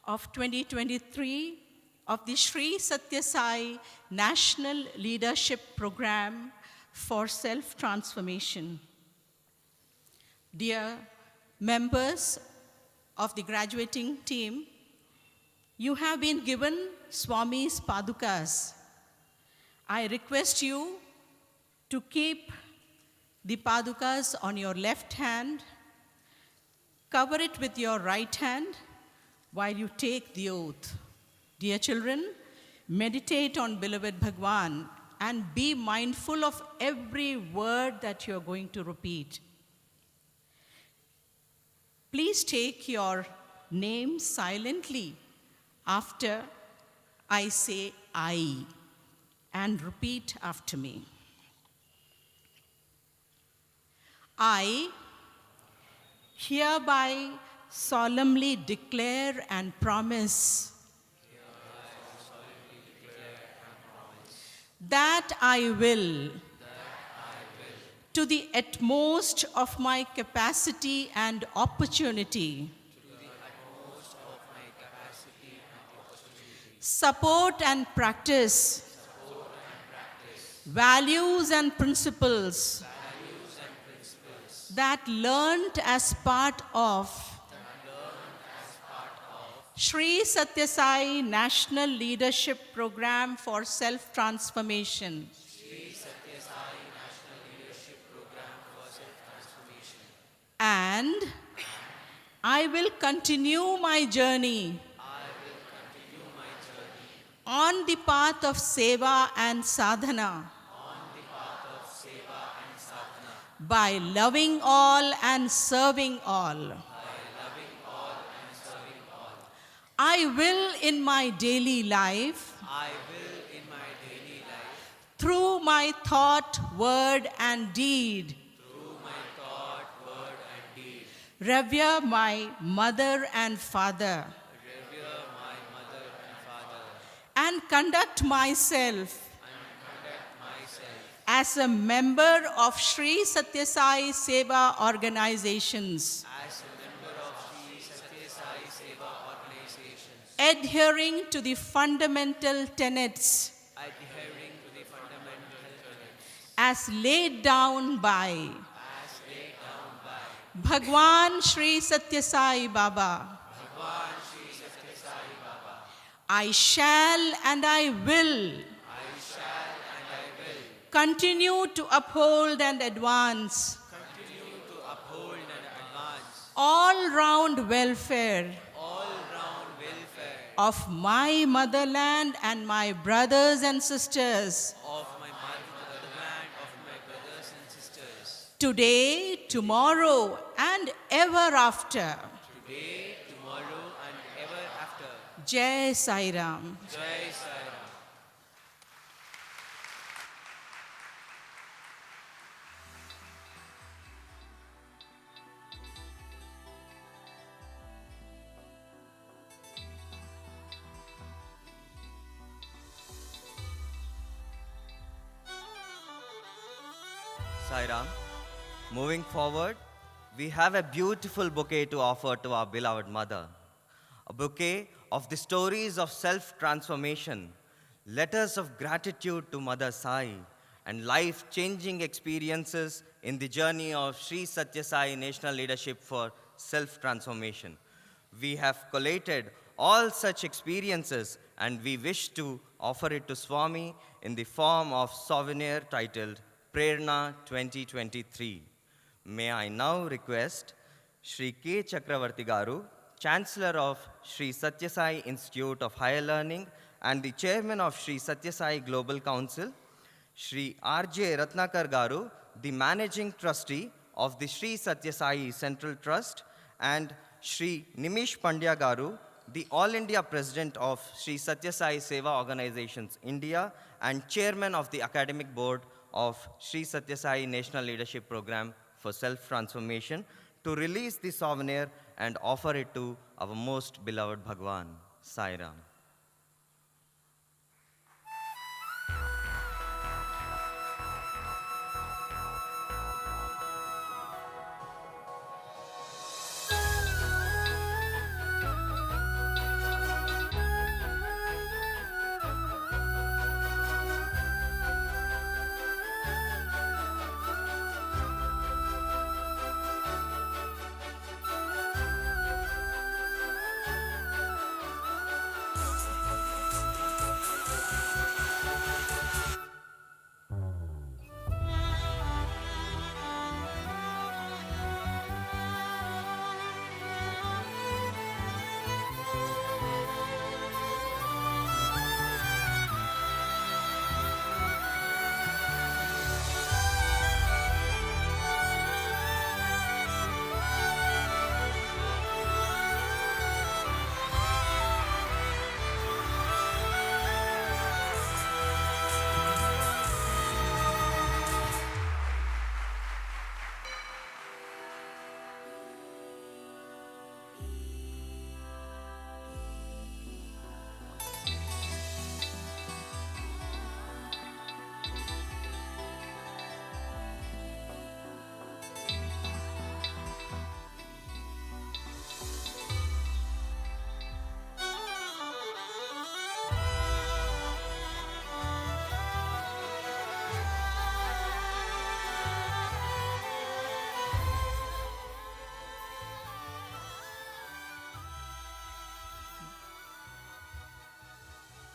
of 2023 of the Sri Sathya Sai National Leadership Program for Self-Transformation. Dear members of the graduating team, you have been given Swami's Padukas. I request you to keep the Padukas on your left hand, cover it with your right hand while you take the oath. Dear children, meditate on beloved Bhagawan and be mindful of every word that you're going to repeat. Please take your name silently after I say I and repeat after me. I hereby solemnly declare and promise that I will, to the utmost of my capacity and opportunity, support and practice values and principles that learned as part of Sri Sathya Sai National Leadership Program for Self-Transformation. And I will continue my journey on the path of seva and sadhana by loving all and serving all. I will in my daily life, through my thought, word, and deed, revere my mother and father, and conduct myself as a member of Sri Sathya Sai Seva organizations, adhering to the fundamental tenets as laid down by Bhagawan Sri Sathya Sai Baba. I shall and I will continue to uphold and advance all-round welfare of my motherland and my brothers and sisters. Today, tomorrow, and ever after. Jai Sai Ram. Jai Sai Ram. Sai Ram. Moving forward, we have a beautiful bouquet to offer to our beloved mother. A bouquet of the stories of self-transformation, letters of gratitude to Mother Sai, and life-changing experiences in the journey of Sri Sathya Sai National Leadership for Self-Transformation. We have collated all such experiences and we wish to offer it to Swami in the form of souvenir titled Prardhana 2023. May I now request Sri K. Chakravarti Garu, Chancellor of Sri Sathya Sai Institute of Higher Learning and the Chairman of Sri Sathya Sai Global Council, Shri R.J. Ratnakar Garu, the Managing Trustee of the Sri Sathya Sai Central Trust, and Shri Nimish Pandya Garu, the All India President of Sri Sathya Sai Seva Organizations India and Chairman of the Academic Board of Sri Sathya Sai National Leadership Program for Self-Transformation, to release the souvenir and offer it to our most beloved Bhagawan, Sai Ram.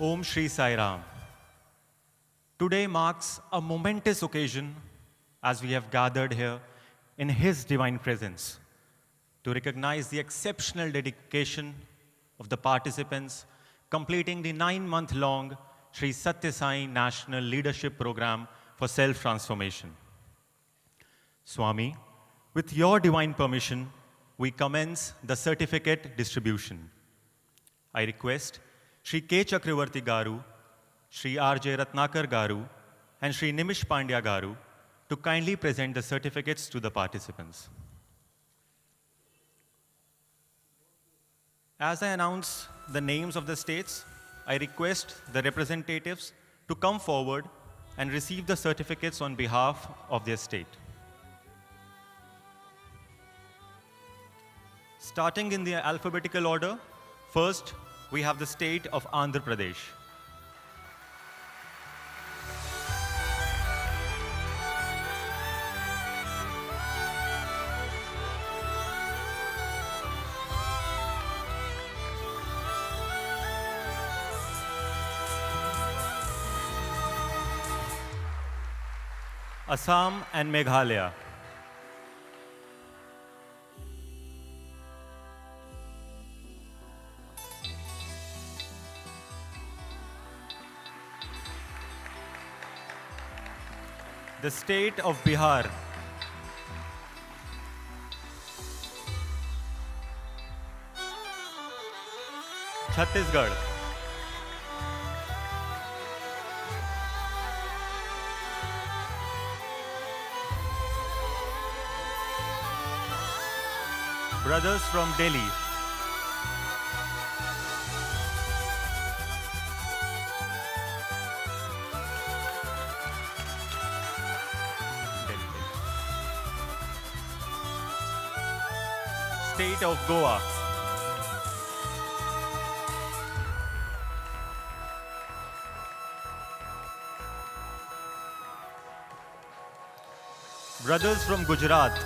Om Shri Sai Ram. Today marks a momentous occasion as we have gathered here in His divine presence to recognize the exceptional dedication of the participants completing the 9-month-long Sri Sathya Sai National Leadership Program for Self-Transformation. Swami, with your divine permission, we commence the certificate distribution. I request Shri K. Chakravarti Garu, Shri R.J. Ratnakar Garu, and Shri Nimish Pandya Garu to kindly present the certificates to the participants. As I announce the names of the states, I request the representatives to come forward and receive the certificates on behalf of their state. Starting in the alphabetical order, first, we have the state of Andhra Pradesh. Assam and Meghalaya. The state of Bihar. Chhattisgarh. Brothers from Delhi. State of Goa. Brothers from Gujarat.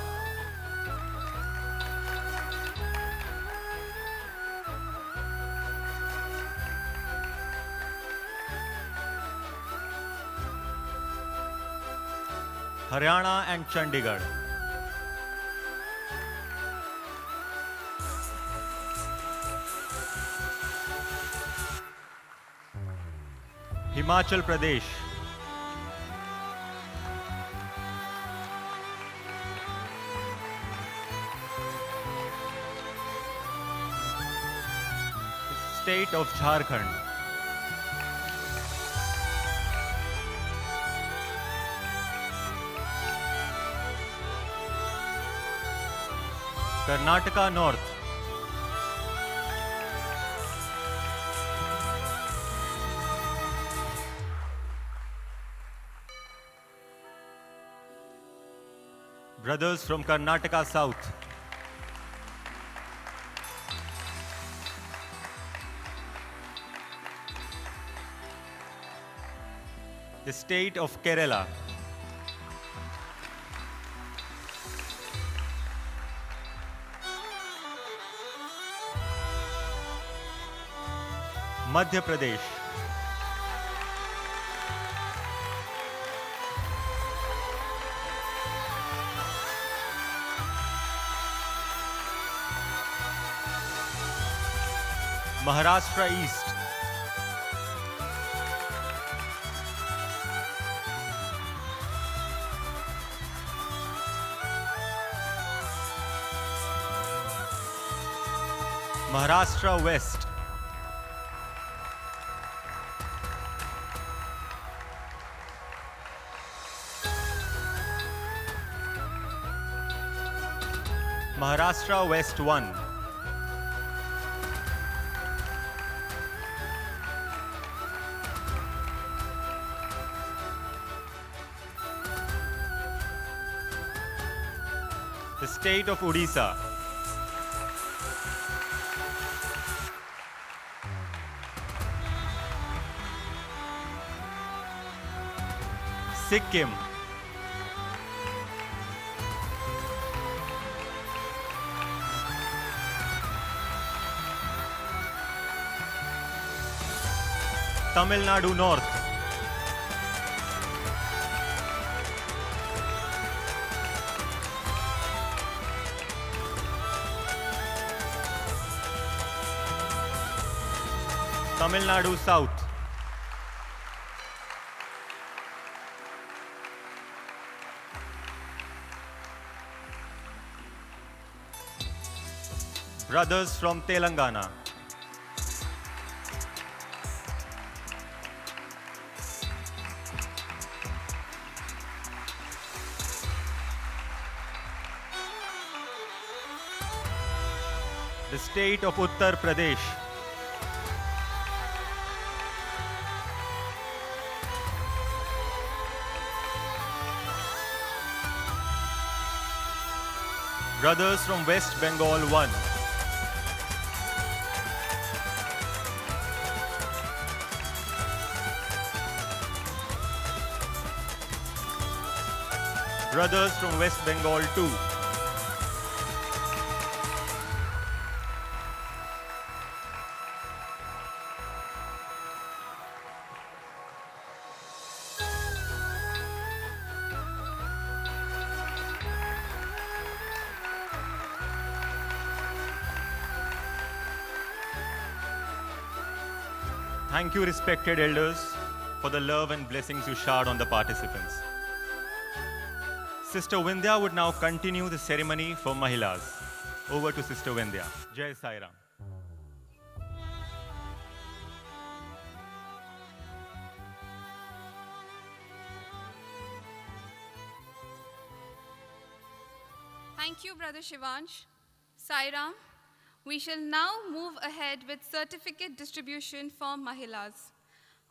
Haryana and Chandigarh. Himachal Pradesh. state of Jharkhand, Karnataka North, brothers from Karnataka South, the state of Kerala, Madhya Pradesh, Maharashtra East, Maharashtra West, Maharashtra West 1, the state of Odisha, Sikkim, Tamil Nadu North, Tamil Nadu South, brothers from Telangana, the state of Uttar Pradesh, brothers from West Bengal 1, brothers from West Bengal 2, Thank you, respected elders, for the love and blessings you showered on the participants. Sister Vindhya would now continue the ceremony for Mahilas. Over to Sister Vindhya. Jai Sai Ram. Thank you, Brother Shivansh. Sai Ram. We shall now move ahead with certificate distribution for Mahilas.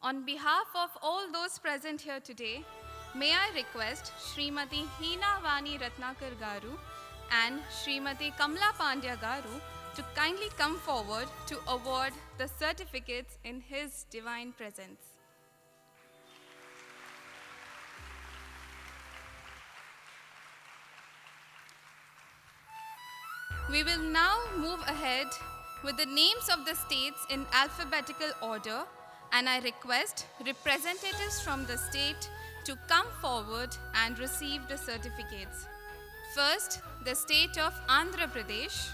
On behalf of all those present here today, may I request Srimati Hina Vani Ratnakar Garu and Srimati Kamla Pandya Garu to kindly come forward to award the certificates in His divine presence. We will now move ahead with the names of the states in alphabetical order, and I request representatives from the state to come forward and receive the certificates. First, the state of Andhra Pradesh,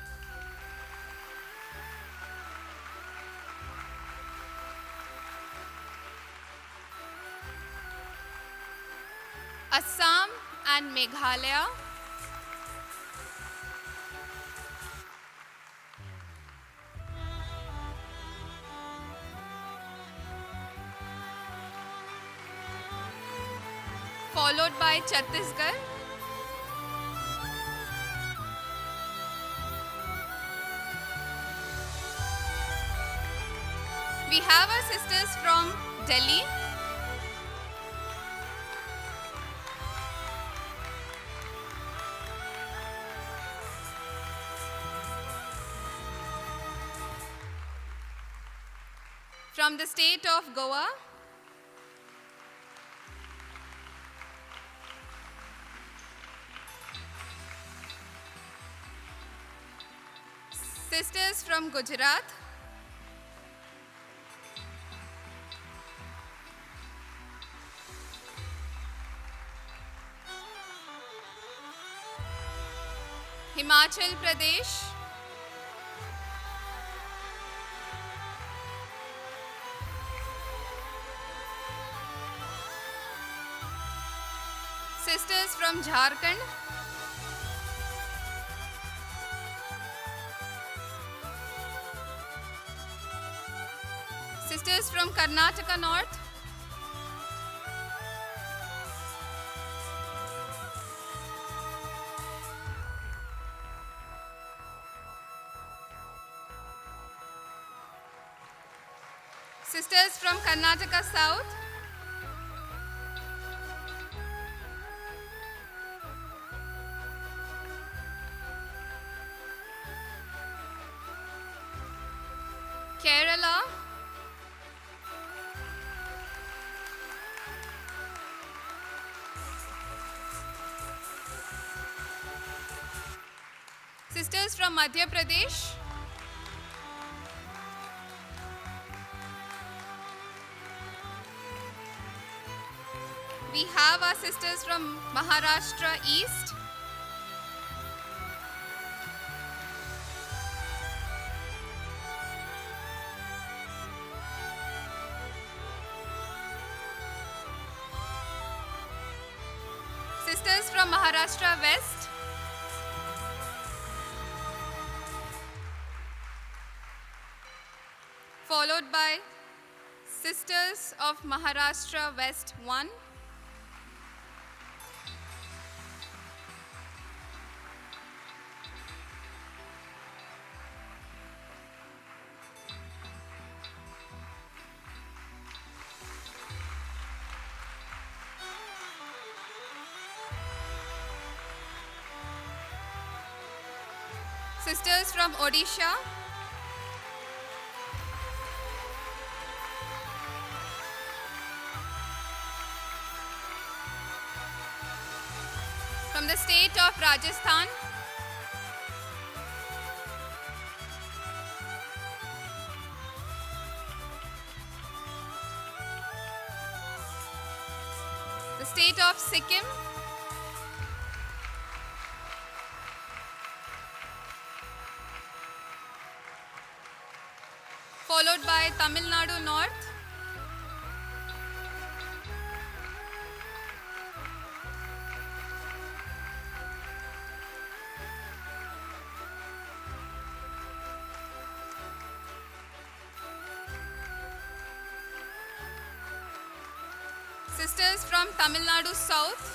Assam and Meghalaya, Sai, Chhattisgarh. We have our sisters from Delhi. From the state of Goa. Sisters from Gujarat. Himachal Pradesh. Sisters from Jharkhand. Sisters from Karnataka North. Sisters from Karnataka South. Kerala. Sisters from Madhya Pradesh. We have our sisters from Maharashtra East. Sisters from Maharashtra West. Followed by Sisters of Maharashtra West 1. Sisters from Odisha. From the state of Rajasthan. The state of Sikkim. Followed by Tamil Nadu North. Sisters from Tamil Nadu South.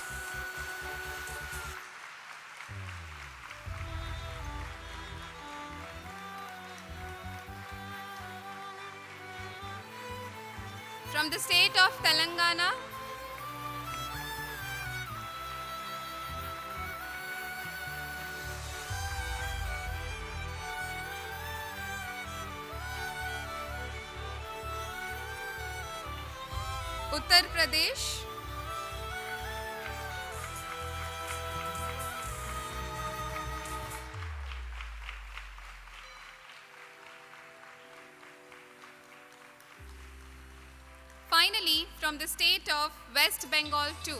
From the state of Telangana. Uttar Pradesh. Finally, from the state of West Bengal too.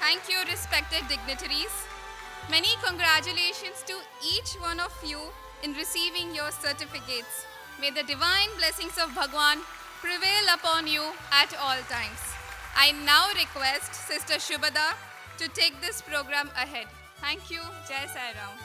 Thank you, respected dignitaries. Many congratulations to each one of you in receiving your certificates. May the divine blessings of Bhagawan prevail upon you at all times. I now request Sister Shubhada to take this program ahead. Thank you. Jai Sai Ram.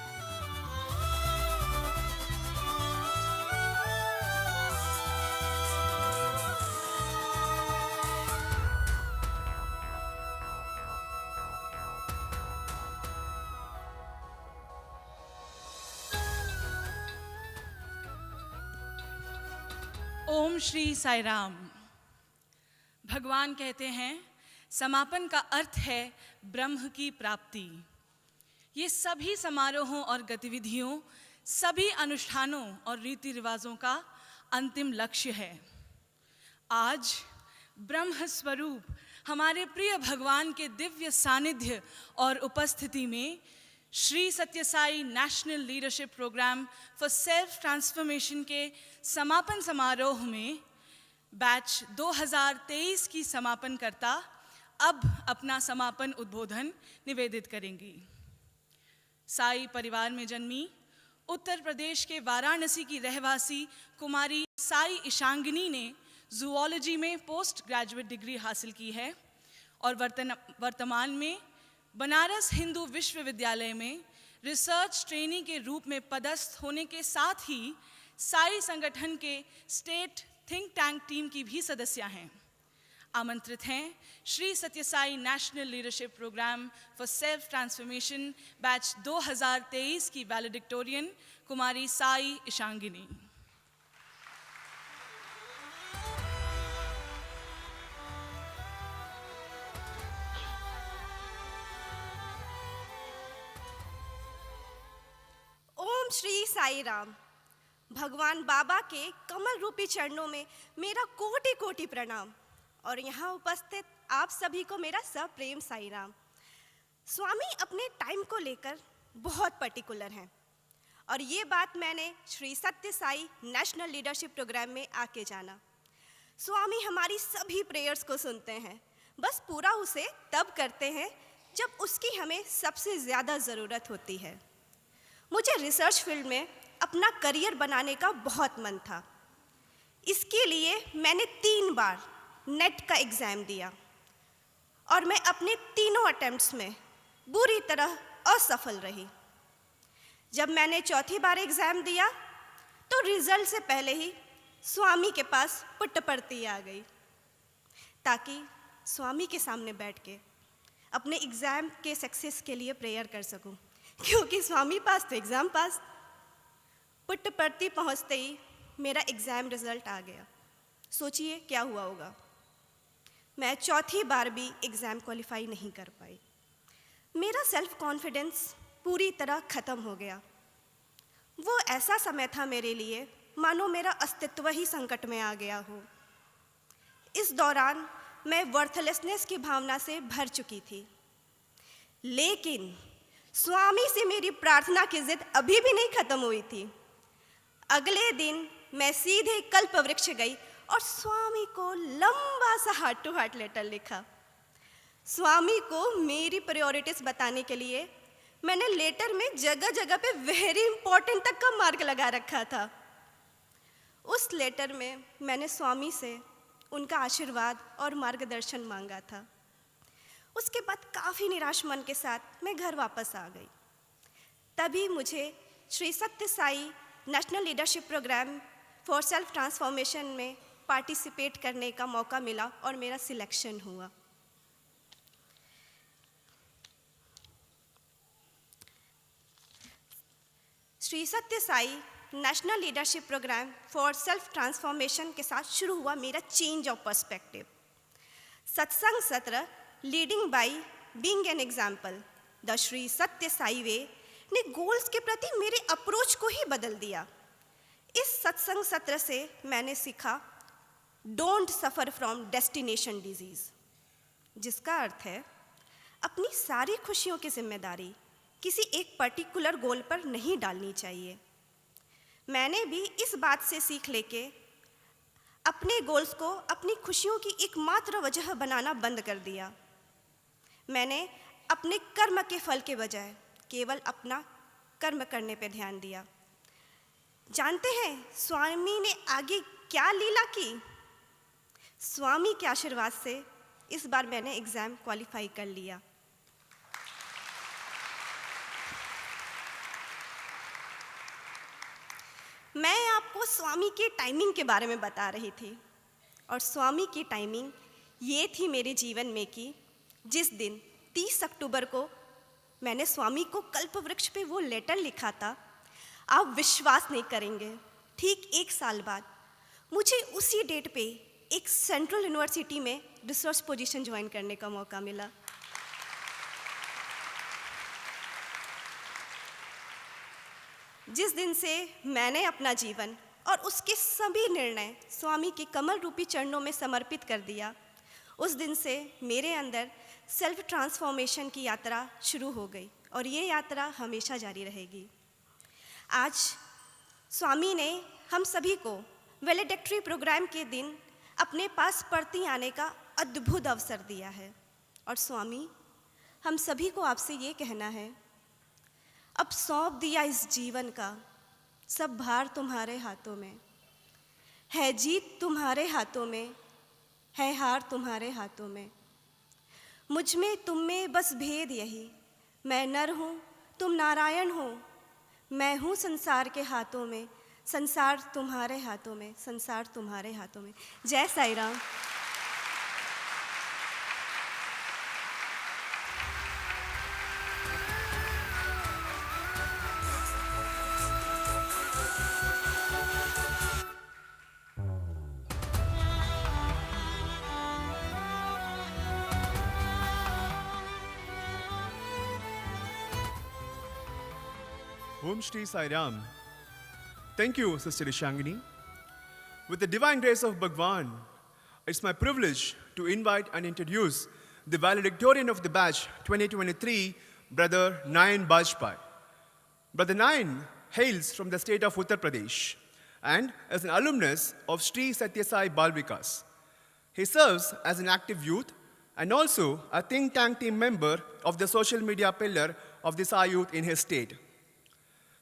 ओम श्री साई राम। भगवान कहते हैं समापन का अर्थ है ब्रह्म की प्राप्ति। ये सभी समारोहों और गतिविधियों, सभी अनुष्ठानों और रीति रिवाजों का अंतिम लक्ष्य है। आज ब्रह्म स्वरूप हमारे प्रिय भगवान के दिव्य सानिध्य और उपस्थिति में Shri Sathya Sai national leadership programme for self transformation के समापन समारोह में बैच 2023 की समापनकर्ता अब अपना समापन उद्बोधन निवेदित करेंगी। साई परिवार में जन्मी उत्तर प्रदेश के वाराणसी की रहवासी कुमारी साई ईशांगिनी ने जूलॉजी में पोस्ट ग्रेजुएट डिग्री हासिल की है और वर्तमान में बनारस हिंदू विश्वविद्यालय में रिसर्च ट्रेनी के रूप में पदस्थ होने के साथ ही साई संगठन के स्टेट थिंक टैंक टीम की भी सदस्य हैं। आमंत्रित हैं Shri Sathya Sai national leadership programme for self transformation batch 2023 की वैलेडिक्टोरियन कुमारी साई ईशांगिनी। ओम श्री साई राम। भगवान बाबा के कमल रूपी चरणों में मेरा कोटि कोटि प्रणाम और यहाँ उपस्थित आप सभी को मेरा सप्रेम साई राम। स्वामी अपने टाइम को लेकर बहुत पर्टिकुलर हैं और ये बात मैंने Shri Sathya Sai national leadership programme में आके जाना। स्वामी हमारी सभी प्रेयर्स को सुनते हैं, बस पूरा उसे तब करते हैं जब उसकी हमें सबसे ज़्यादा ज़रूरत होती है। मुझे रिसर्च फील्ड में अपना करियर बनाने का बहुत मन था। इसके लिए मैंने 3 बार नेट का एग्ज़ाम दिया और मैं अपने तीनों अटेम्प्ट्स में बुरी तरह असफल रही। जब मैंने चौथी बार एग्ज़ाम दिया तो रिजल्ट से पहले ही स्वामी के पास पुट्टपर्ती आ गई ताकि स्वामी के सामने बैठ के अपने एग्ज़ाम के सक्सेस के लिए प्रेयर कर सकूं, क्योंकि स्वामी पास तो एग्ज़ाम पास। पुट्टपर्ती पहुंचते ही मेरा एग्ज़ाम रिजल्ट आ गया। सोचिए क्या हुआ होगा। मैं चौथी बार भी एग्ज़ाम क्वालिफाई नहीं कर पाई। मेरा सेल्फ कॉन्फिडेंस पूरी तरह ख़त्म हो गया। वो ऐसा समय था मेरे लिए मानो मेरा अस्तित्व ही संकट में आ गया हो। इस दौरान मैं वर्थलेसनेस की भावना से भर चुकी थी, लेकिन स्वामी से मेरी प्रार्थना की जिद अभी भी नहीं खत्म हुई थी। अगले दिन मैं सीधे कल्प वृक्ष गई और स्वामी को लंबा सा हार्ट टू हार्ट लेटर लिखा। स्वामी को मेरी प्रायोरिटीज बताने के लिए मैंने लेटर में जगह जगह पे वेरी इंपॉर्टेंट तक का मार्क लगा रखा था। उस लेटर में मैंने स्वामी से उनका आशीर्वाद और मार्गदर्शन मांगा था। उसके बाद काफ़ी निराश मन के साथ मैं घर वापस आ गई। तभी मुझे Shri Sathya Sai national leadership programme for self transformation में पार्टिसिपेट करने का मौका मिला और मेरा सिलेक्शन हुआ। Shri Sathya Sai national leadership programme for self transformation के साथ शुरू हुआ मेरा चेंज ऑफ पर्सपेक्टिव। सत्संग सत्र leading by being an example the Shri Sathya Sai वे ने गोल्स के प्रति मेरे अप्रोच को ही बदल दिया। इस सत्संग सत्र से मैंने सीखा don't suffer from destination disease, जिसका अर्थ है अपनी सारी खुशियों की जिम्मेदारी किसी एक पर्टिकुलर गोल पर नहीं डालनी चाहिए। मैंने भी इस बात से सीख लेके अपने गोल्स को अपनी खुशियों की एकमात्र वजह बनाना बंद कर दिया। मैंने अपने कर्म के फल के बजाय केवल अपना कर्म करने पे ध्यान दिया। जानते हैं स्वामी ने आगे क्या लीला की? स्वामी के आशीर्वाद से इस बार मैंने एग्ज़ाम क्वालिफाई कर लिया। मैं आपको स्वामी की टाइमिंग के बारे में बता रही थी, और स्वामी की टाइमिंग ये थी मेरे जीवन में कि जिस दिन 30 अक्टूबर को मैंने स्वामी को कल्प वृक्ष पे वो लेटर लिखा था, आप विश्वास नहीं करेंगे, ठीक 1 साल बाद मुझे उसी डेट पे एक सेंट्रल यूनिवर्सिटी में रिसर्च पोजीशन ज्वाइन करने का मौका मिला। जिस दिन से मैंने अपना जीवन और उसके सभी निर्णय स्वामी के कमल रूपी चरणों में समर्पित कर दिया, उस दिन से मेरे अंदर सेल्फ ट्रांसफॉर्मेशन की यात्रा शुरू हो गई, और ये यात्रा हमेशा जारी रहेगी। आज स्वामी ने हम सभी को वेलेडिक्टरी प्रोग्राम के दिन अपने पास पढ़ती आने का अद्भुत अवसर दिया है, और स्वामी हम सभी को आपसे ये कहना है, अब सौंप दिया इस जीवन का सब भार तुम्हारे हाथों में, है जीत तुम्हारे हाथों में, है हार तुम्हारे हाथों में। मुझ में तुम में बस भेद यही, मैं नर हूँ तुम नारायण हो, मैं हूँ संसार के हाथों में, संसार तुम्हारे हाथों में, संसार तुम्हारे हाथों में। जय Sai Ram. Om Shri Sai Ram. Thank you, Sister Ishangini. With the divine grace of Bhagawan, it's my privilege to invite and introduce the valedictorian of the batch 2023, Brother Nayan Bajpai. Brother Nayan hails from the state of Uttar Pradesh and is an alumnus of Sri Sathya Sai Balvikas. He serves as an active youth and also a think tank team member of the social media pillar of the Sai youth in his state.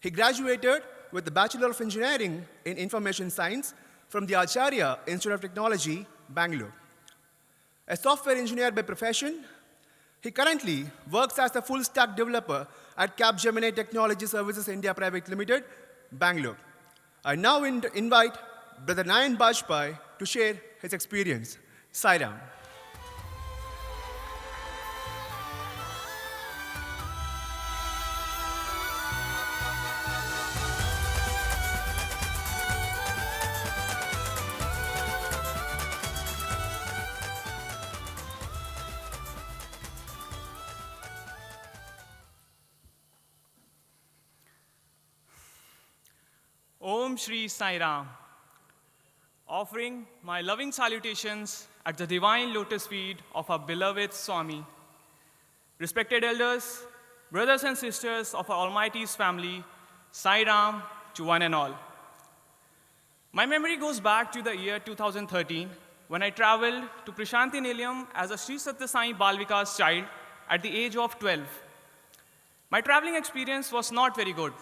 He graduated with the Bachelor of Engineering in Information Science from the Acharya Institute of Technology, Bangalore. A software engineer by profession, he currently works as a full-stack developer at Capgemini Technology Services India Private Limited, Bangalore. I now invite Brother Nayan Bajpai to share his experience. Sai Ram. Om Shri Sai Ram. Offering my loving salutations at the divine lotus feet of our beloved Swami. Respected elders, brothers and sisters of our Almighty's family, Sai Ram to one and all. My memory goes back to the year 2013 when I traveled to Prasanthi Nilayam as a Sri Sathya Sai Balvikas child at the age of 12. My traveling experience was not very good.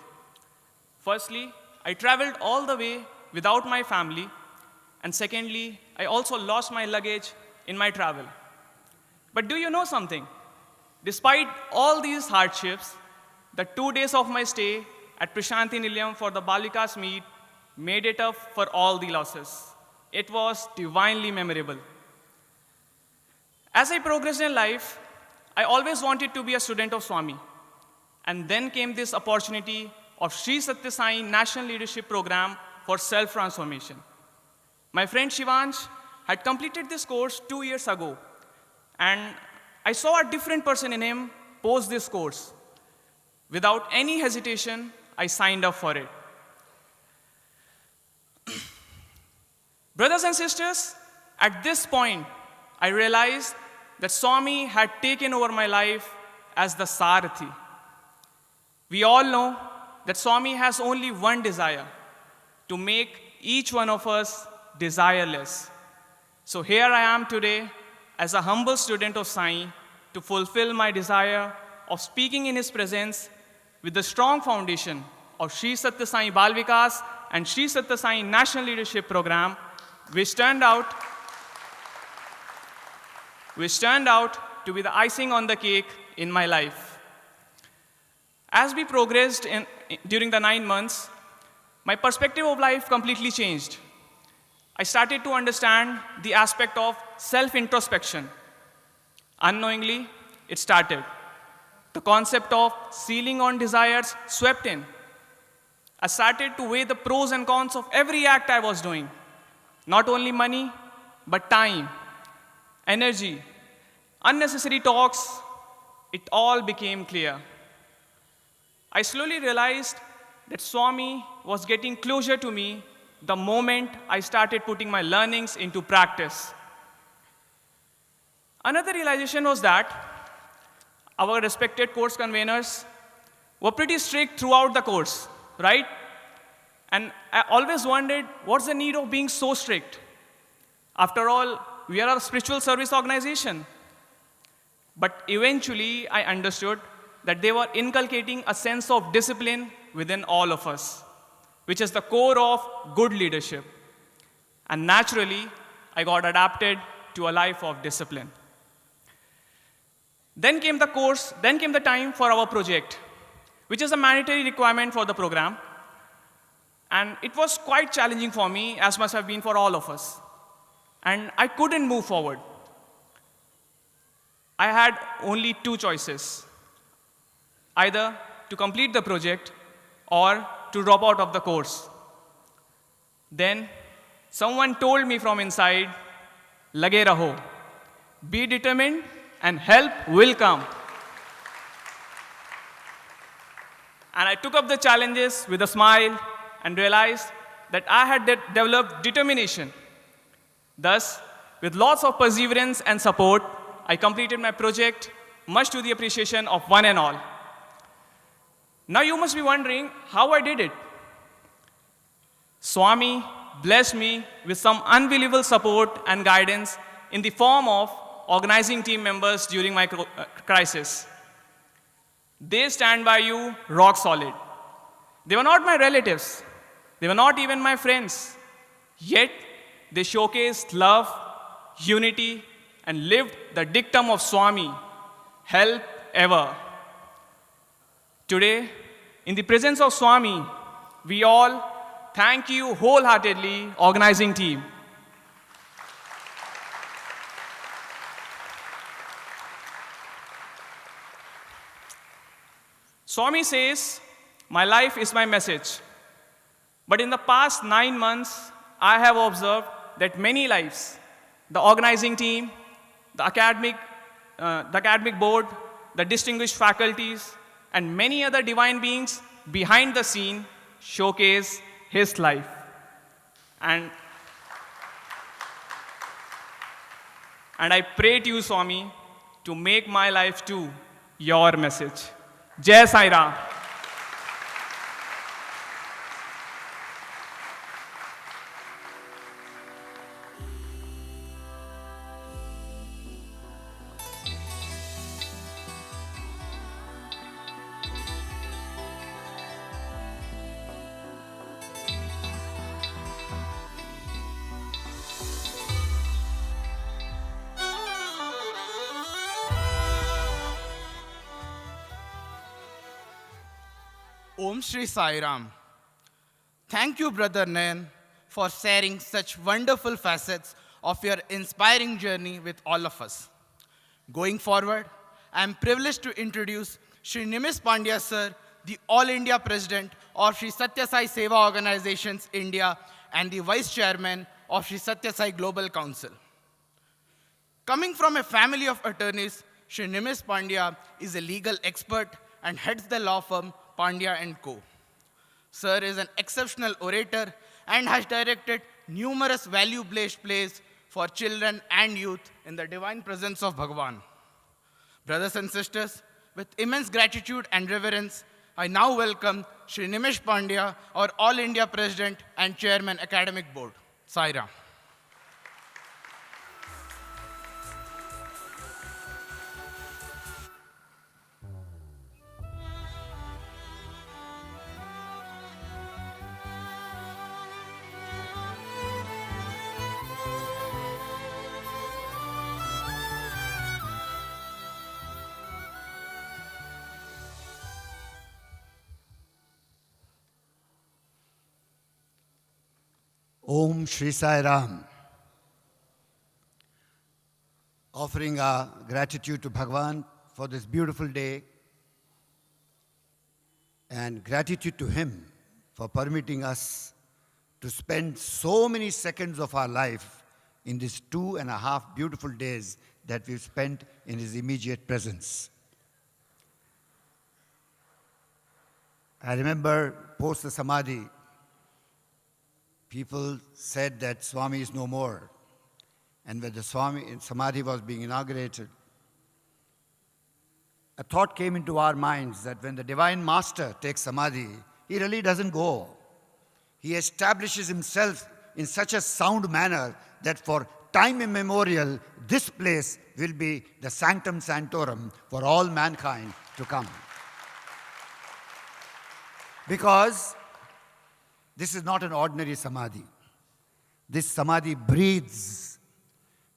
Firstly, I traveled all the way without my family, and secondly, I also lost my luggage in my travel. But do you know something? Despite all these hardships, the 2 days of my stay at Prasanthi Nilayam for the Balvikas meet made it up for all the losses. It was divinely memorable. As I progressed in life, I always wanted to be a student of Swami. And then came this opportunity of Sri Sathya Sai National Leadership Program for Self-Transformation. My friend Shivansh had completed this course 2 years ago, and I saw a different person in him post this course. Without any hesitation, I signed up for it. Brothers and sisters, at this point, I realized that Swami had taken over my life as the Saraswati. We all know that Swami has only one desire, to make each one of us desireless. So here I am today as a humble student of Sai to fulfill my desire of speaking in his presence with the strong foundation of Sri Sathya Sai Balvikas and Sri Sathya Sai National Leadership Program, which turned out which turned out to be the icing on the cake in my life. As we progressed during the 9 months, my perspective of life completely changed. I started to understand the aspect of self-introspection. Unknowingly, it started. The concept of ceiling on desires swept in. I started to weigh the pros and cons of every act I was doing. Not only money, but time, energy, unnecessary talks, it all became clear. I slowly realized that Swami was getting closer to me the moment I started putting my learnings into practice. Another realization was that our respected course conveners were pretty strict throughout the course, right? And I always wondered, what's the need of being so strict? After all, we are a spiritual service organization. But eventually, I understood that they were inculcating a sense of discipline within all of us, which is the core of good leadership. And naturally, I got adapted to a life of discipline. Then came the time for our project, which is a mandatory requirement for the program. And it was quite challenging for me, as must have been for all of us. And I couldn't move forward. I had only two choices, either to complete the project or to drop out of the course. Then someone told me from inside, "Lage raho, be determined and help will come." And I took up the challenges with a smile and realized that I had developed determination. Thus, with lots of perseverance and support, I completed my project, much to the appreciation of one and all. Now you must be wondering how I did it. Swami blessed me with some unbelievable support and guidance in the form of organizing team members during my crisis. They stand by you rock solid. They were not my relatives. They were not even my friends. Yet, they showcased love, unity, and lived the dictum of Swami, help ever. Today, in the presence of Swami, we all thank you wholeheartedly, organizing team. Swami says, "My life is my message." But in the past 9 months, I have observed that many lives, the organizing team, the academic board, the distinguished faculties, and many other divine beings behind the scene showcase his life. And I pray to you, Swami, to make my life too your message. Jai Sai Ram. Om Sri Sai Ram. Thank you, Brother Nayan, for sharing such wonderful facets of your inspiring journey with all of us. Going forward, I am privileged to introduce Sri Nimesh Pandya Sir, the All India President of Sri Sathya Sai Seva Organizations India and the Vice Chairman of Sri Sathya Sai Global Council. Coming from a family of attorneys, Sri Nimesh Pandya is a legal expert and heads the law firm Pandya & Co. Sir is an exceptional orator and has directed numerous value-based plays for children and youth in the divine presence of Bhagawan. Brothers and sisters, with immense gratitude and reverence, I now welcome Sri Nimesh Pandya, our All India President and Chairman Academic Board. Sai Ram. Om Sri Sai Ram. Offering our gratitude to Bhagawan for this beautiful day and gratitude to him for permitting us to spend so many seconds of our life in these 2.5 beautiful days that we've spent in his immediate presence. I remember post the Samadhi, people said that Swami is no more. And when the Samadhi was being inaugurated, a thought came into our minds that when the Divine Master takes Samadhi, he really doesn't go. He establishes himself in such a sound manner that for time immemorial, this place will be the sanctum sanctorum for all mankind to come. Because this is not an ordinary Samadhi. This Samadhi breathes.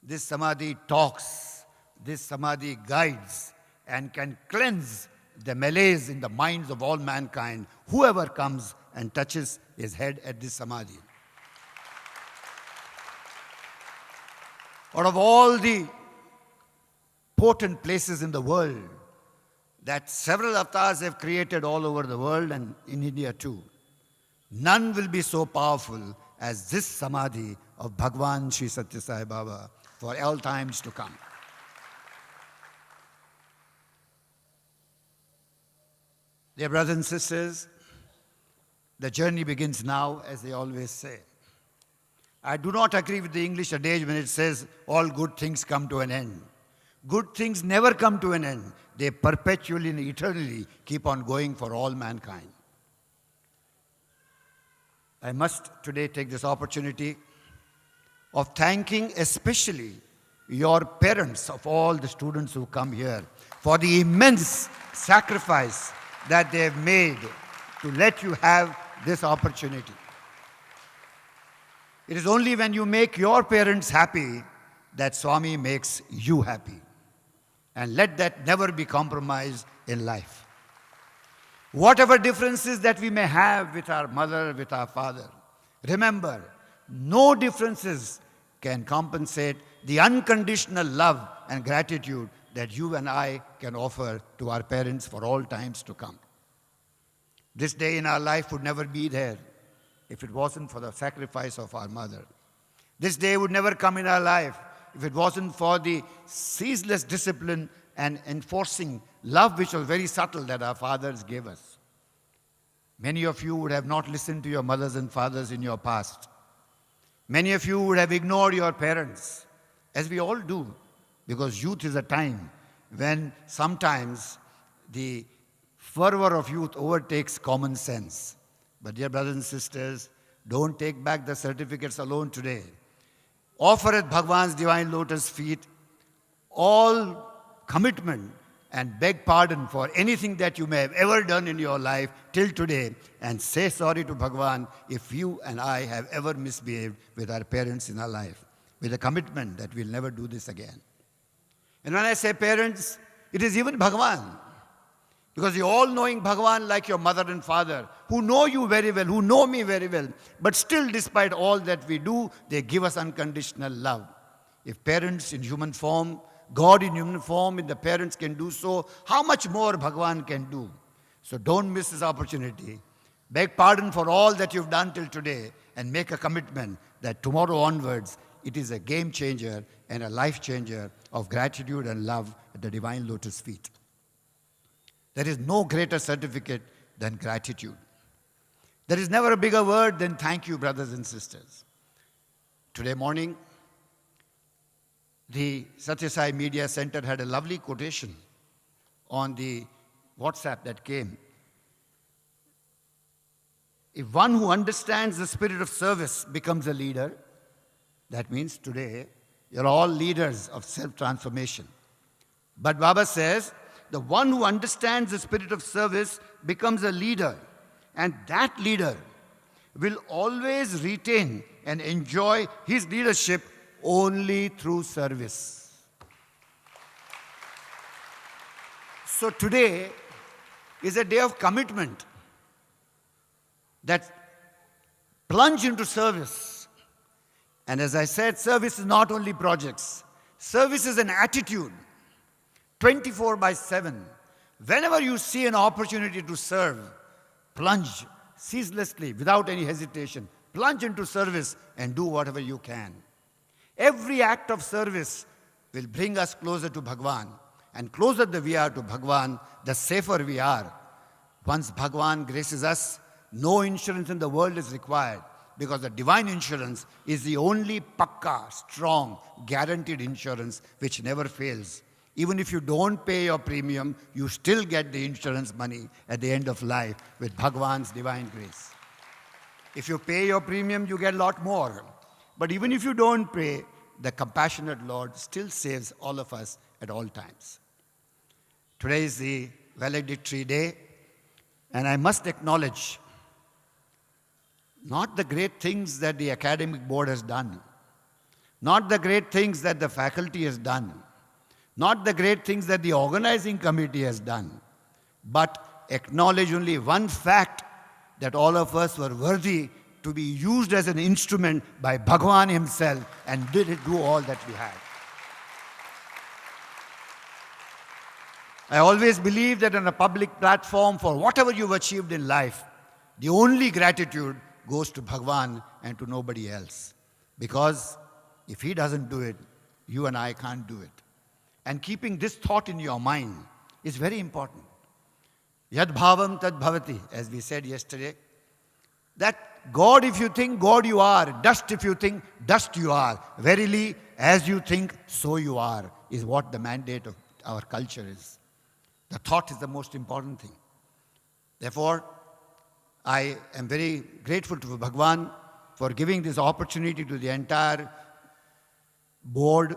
This Samadhi talks. This Samadhi guides and can cleanse the malaise in the minds of all mankind, whoever comes and touches his head at this Samadhi. Out of all the potent places in the world that several avatars have created all over the world and in India too, none will be so powerful as this Samadhi of Bhagawan Sri Sathya Sai Baba for all times to come. Dear brothers and sisters, the journey begins now, as they always say. I do not agree with the English adage when it says all good things come to an end. Good things never come to an end. They perpetually and eternally keep on going for all mankind. I must today take this opportunity of thanking especially your parents of all the students who come here for the immense sacrifice that they have made to let you have this opportunity. It is only when you make your parents happy that Swami makes you happy. And let that never be compromised in life. Whatever differences that we may have with our mother, with our father, remember, no differences can compensate the unconditional love and gratitude that you and I can offer to our parents for all times to come. This day in our life would never be there if it wasn't for the sacrifice of our mother. This day would never come in our life if it wasn't for the ceaseless discipline and enforcing love which was very subtle that our fathers gave us. Many of you would have not listened to your mothers and fathers in your past. Many of you would have ignored your parents, as we all do, because youth is a time when sometimes the fervor of youth overtakes common sense. But dear brothers and sisters, don't take back the certificates alone today. Offer at Bhagavan's divine lotus feet all commitment and beg pardon for anything that you may have ever done in your life till today, and say sorry to Bhagavan if you and I have ever misbehaved with our parents in our life, with a commitment that we'll never do this again. And when I say parents, it is even Bhagavan. Because you're all knowing Bhagavan like your mother and father, who know you very well, who know me very well, but still despite all that we do, they give us unconditional love. If parents in human form, God in human form, if the parents can do so, how much more Bhagavan can do? So don't miss this opportunity. Beg pardon for all that you've done till today and make a commitment that tomorrow onwards, it is a game changer and a life changer of gratitude and love at the divine lotus feet. There is no greater certificate than gratitude. There is never a bigger word than thank you, brothers and sisters. Today morning, the Sathya Sai Media Center had a lovely quotation on the WhatsApp that came. If one who understands the spirit of service becomes a leader, that means today you're all leaders of self-transformation. But Baba says, the one who understands the spirit of service becomes a leader, and that leader will always retain and enjoy his leadership only through service. So today is a day of commitment that plunge into service And as I said, service is not only projects. Service is an attitude, 24/7. Whenever you see an opportunity to serve, plunge ceaselessly, without any hesitation. Plunge into service and do whatever you can. Every act of service will bring us closer to Bhagawan. And closer that we are to Bhagawan, the safer we are. Once Bhagawan graces us, no insurance in the world is required, because the divine insurance is the only pakka, strong, guaranteed insurance which never fails. Even if you don't pay your premium, you still get the insurance money at the end of life with Bhagavan's divine grace. If you pay your premium, you get a lot more. But even if you don't pay, the compassionate Lord still saves all of us at all times. Today is the valedictory day, and I must acknowledge not the great things that the academic board has done, not the great things that the faculty has done, not the great things that the organizing committee has done, but acknowledge only one fact, that all of us were worthy to be used as an instrument by Bhagawan himself and did do all that we had. I always believe that on a public platform, for whatever you've achieved in life, the only gratitude goes to Bhagawan and to nobody else. Because if he doesn't do it, you and I can't do it. And keeping this thought in your mind is very important. Yad bhavam tad bhavati, as we said yesterday, that God if you think, God you are. Dust if you think, dust you are. Verily, as you think, so you are, is what the mandate of our culture is. The thought is the most important thing. Therefore, I am very grateful to Bhagawan for giving this opportunity to the entire board,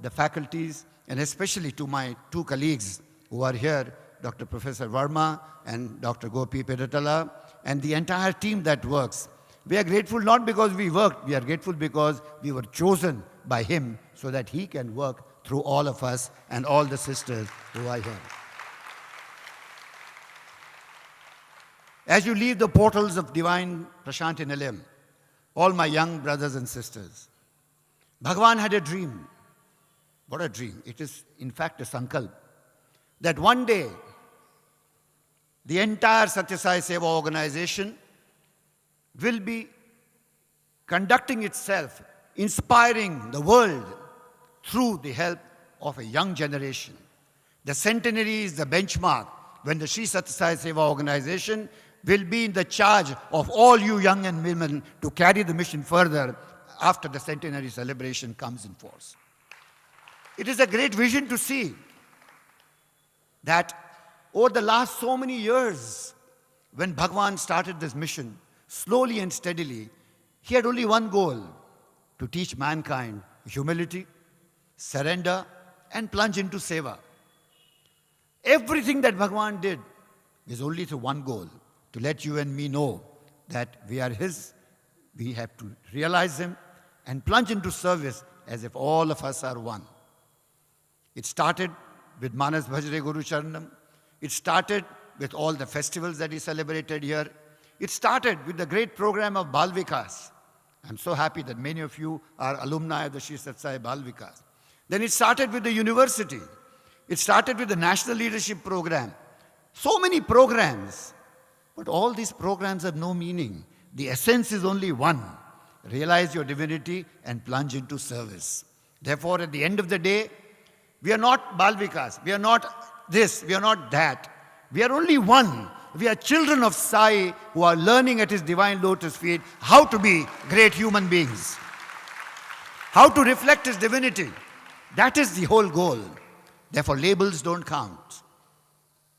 the faculties, and especially to my two colleagues who are here, Dr. Professor Verma and Dr. Gopi Pedatala, and the entire team that works. We are grateful not because we worked, we are grateful because we were chosen by him so that he can work through all of us and all the sisters who are here. As you leave the portals of divine Prasanthi Nilayam, all my young brothers and sisters, Bhagawan had a dream. What a dream. It is, in fact, a sankalp. That one day, the entire Sathya Sai Seva organization will be conducting itself, inspiring the world through the help of a young generation. The centenary is the benchmark when the Sri Sathya Sai Seva organization will be in the charge of all you young and women to carry the mission further after the centenary celebration comes in force. It is a great vision to see that over the last so many years, when Bhagawan started this mission, slowly and steadily, he had only one goal: to teach mankind humility, surrender, and plunge into seva. Everything that Bhagawan did is only through one goal: to let you and me know that we are his, we have to realize him, and plunge into service as if all of us are one. It started with Manas Bhajre Guru Charanam. It started with all the festivals that he celebrated here. It started with the great program of Bal Vikas. I'm so happy that many of you are alumni of the Sri Sathya Sai Bal Vikas. Then it started with the university. It started with the National Leadership Program. So many programs, but all these programs have no meaning. The essence is only one: realize your divinity and plunge into service. Therefore, at the end of the day, we are not Bal Vikas, we are not this, we are not that. We are only one. We are children of Sai who are learning at his divine lotus feet how to be great human beings, how to reflect his divinity. That is the whole goal. Therefore, labels don't count.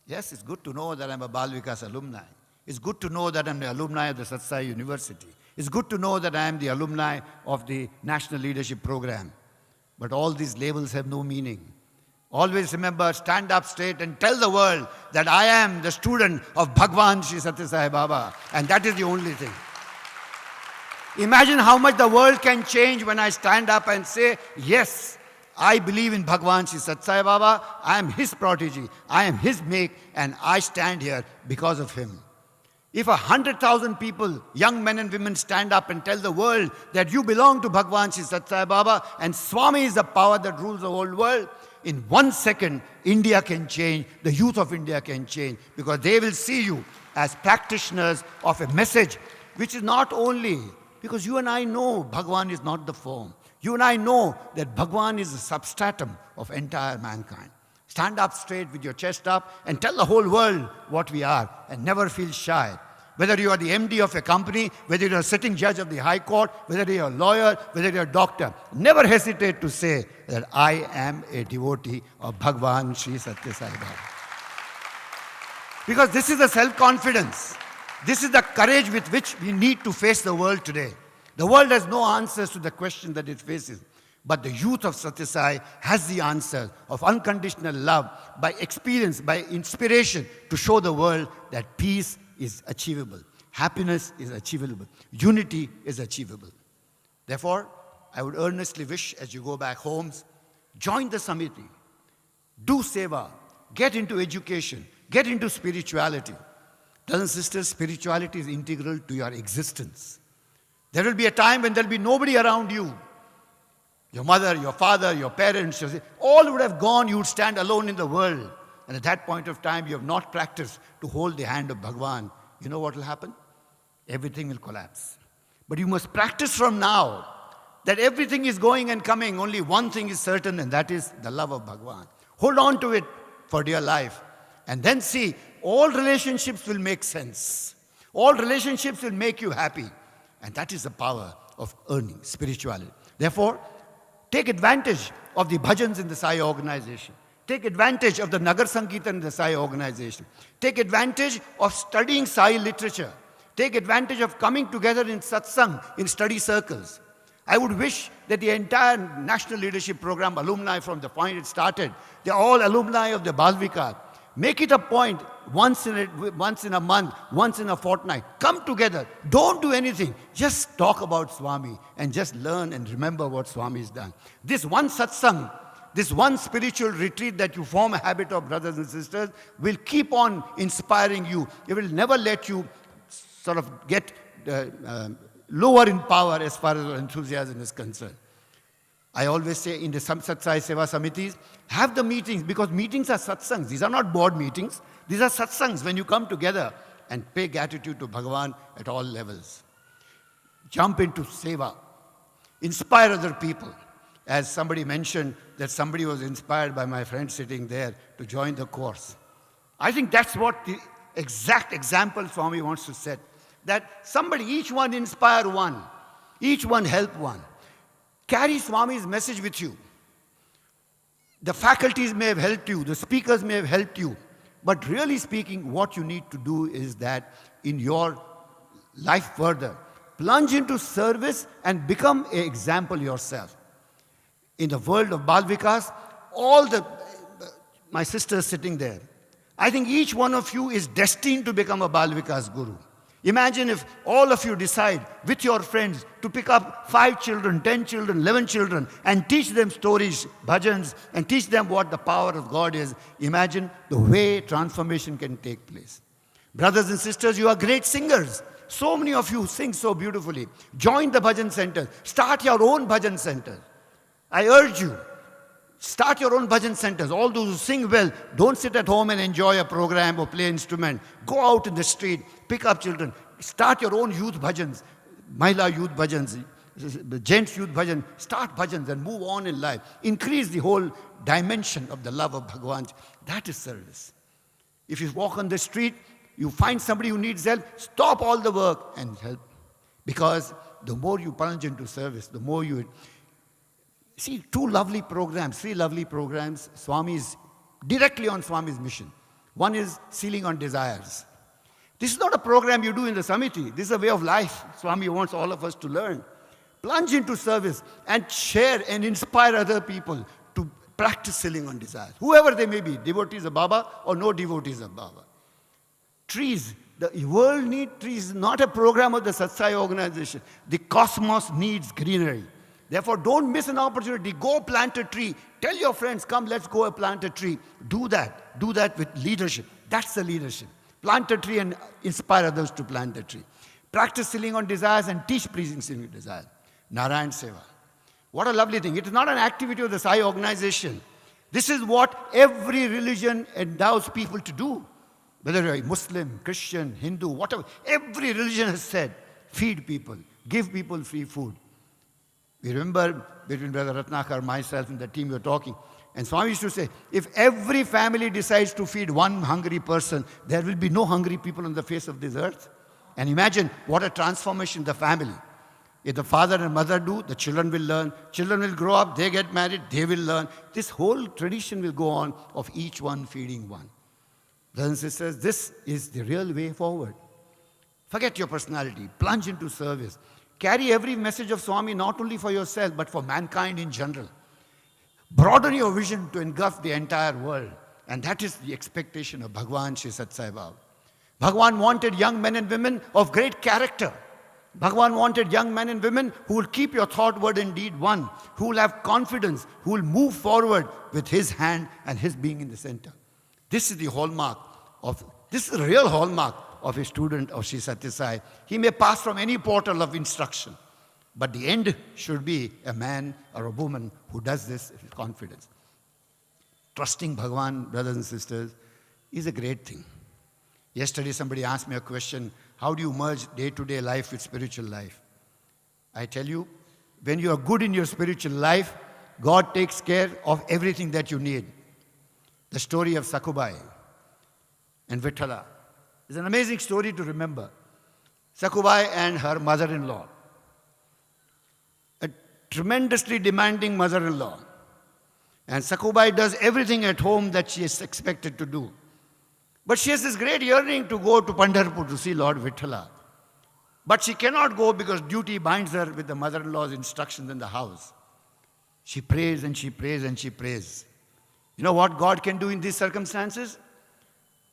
Yes, it's good to know that I'm a Bal Vikas alumni. It's good to know that I'm the alumni of the Sathya Sai University. It's good to know that I am the alumni of the National Leadership Program. But all these labels have no meaning. Always remember, stand up straight and tell the world that I am the student of Bhagawan Sri Sathya Sai Baba, and that is the only thing. Imagine how much the world can change when I stand up and say, yes, I believe in Bhagawan Sri Sathya Sai Baba, I am his prodigy, I am his make, and I stand here because of him. If 100,000 people, young men and women, stand up and tell the world that you belong to Bhagawan Sri Sathya Sai Baba and Swami is the power that rules the whole world, in 1 second, India can change, the youth of India can change, because they will see you as practitioners of a message which is not only, because you and I know Bhagawan is not the form. You and I know that Bhagawan is the substratum of entire mankind. Stand up straight with your chest up and tell the whole world what we are, and never feel shy. Whether you are the MD of a company, whether you are a sitting judge of the High Court, whether you are a lawyer, whether you are a doctor, never hesitate to say that I am a devotee of Bhagawan Sri Sathya Sai Baba. Because this is the self-confidence. This is the courage with which we need to face the world today. The world has no answers to the question that it faces. But the youth of Sathya Sai has the answer of unconditional love by experience, by inspiration, to show the world that peace is achievable, happiness is achievable, unity is achievable. Therefore, I would earnestly wish, as you go back homes, join the Samiti, do seva, get into education, get into spirituality. Brothers and sisters, spirituality is integral to your existence. There will be a time when there will be nobody around you. Your mother, your father, your parents, all would have gone, you would stand alone in the world. And at that point of time, you have not practiced to hold the hand of Bhagawan. You know what will happen? Everything will collapse. But you must practice from now that everything is going and coming. Only one thing is certain, and that is the love of Bhagawan. Hold on to it for dear life. And then see, all relationships will make sense. All relationships will make you happy. And that is the power of earning spirituality. Therefore, take advantage of the Bhajans in the Sai organization. Take advantage of the Nagar Sankirtan in the Sai organization. Take advantage of studying Sai literature. Take advantage of coming together in satsang, in study circles. I would wish that the entire National Leadership Program alumni from the point it started, they're all alumni of the Balvika. Make it a point, once in a month, once in a fortnight, come together. Don't do anything. Just talk about Swami and just learn and remember what Swami has done. This one satsang, this one spiritual retreat that you form a habit of, brothers and sisters, will keep on inspiring you. It will never let you sort of get lower in power as far as your enthusiasm is concerned. I always say in the Satsai Seva Samitis, have the meetings, because meetings are satsangs. These are not board meetings. These are satsangs when you come together and pay gratitude to Bhagawan at all levels. Jump into seva. Inspire other people. As somebody mentioned that somebody was inspired by my friend sitting there to join the course. I think that's what the exact example Swami wants to set. That somebody, each one inspire one. Each one help one. Carry Swami's message with you. The faculties may have helped you, the speakers may have helped you, but really speaking, what you need to do is that in your life further, plunge into service and become an example yourself. In the world of Balvikas, my sisters sitting there, I think each one of you is destined to become a Balvikas guru. Imagine if all of you decide with your friends to pick up 5 children, 10 children, 11 children and teach them stories, bhajans, and teach them what the power of God is. Imagine the way transformation can take place. Brothers and sisters, you are great singers. So many of you sing so beautifully. Join the bhajan center. Start your own bhajan center. I urge you, start your own bhajan centers. All those who sing well, don't sit at home and enjoy a program or play instrument. Go out in the street, pick up children. Start your own youth bhajans, Maula youth bhajans, gents youth bhajan. Start bhajans and move on in life. Increase the whole dimension of the love of Bhagawan. That is service. If you walk on the street, you find somebody who needs help, stop all the work and help. Because the more you plunge into service, the more you... See, 2 lovely programs, 3 lovely programs, Swami's, directly on Swami's mission. One is Sealing on Desires. This is not a program you do in the Samiti. This is a way of life Swami wants all of us to learn. Plunge into service and share and inspire other people to practice sealing on desires. Whoever they may be, devotees of Baba or no devotees of Baba. Trees. The world needs trees, not a program of the Satsai organization. The cosmos needs greenery. Therefore, don't miss an opportunity. Go plant a tree. Tell your friends, come, let's go plant a tree. Do that. Do that with leadership. That's the leadership. Plant a tree and inspire others to plant a tree. Practice sealing on desires and teach pleasing sealing desires. Narayana Seva. What a lovely thing. It is not an activity of the Sai organization. This is what every religion endows people to do. Whether you're a Muslim, Christian, Hindu, whatever. Every religion has said, feed people, give people free food. We remember between Brother Ratnakar, myself, and the team we were talking. And Swami used to say, if every family decides to feed one hungry person, there will be no hungry people on the face of this earth. And imagine what a transformation in the family. If the father and mother do, the children will learn. Children will grow up, they get married, they will learn. This whole tradition will go on of each one feeding one. Brothers and sisters, this is the real way forward. Forget your personality, plunge into service. Carry every message of Swami not only for yourself, but for mankind in general. Broaden your vision to engulf the entire world. And that is the expectation of Bhagawan Sri Sathya Sai Baba. Bhagawan wanted young men and women of great character. Bhagawan wanted young men and women who will keep your thought, word and deed one, who will have confidence, who will move forward with his hand and his being in the center. This is the hallmark this is the real hallmark of a student of Sri Sathya Sai. He may pass from any portal of instruction, but the end should be a man or a woman who does this with confidence. Trusting Bhagavan, brothers and sisters, is a great thing. Yesterday somebody asked me a question, how do you merge day-to-day life with spiritual life? I tell you, when you are good in your spiritual life, God takes care of everything that you need. The story of Sakubai and Vithala is an amazing story to remember. Sakubai and her mother-in-law, a tremendously demanding mother-in-law. And Sakubai does everything at home that she is expected to do. But she has this great yearning to go to Pandharpur to see Lord Vithala. But she cannot go because duty binds her with the mother-in-law's instructions in the house. She prays and she prays and she prays. You know what God can do in these circumstances?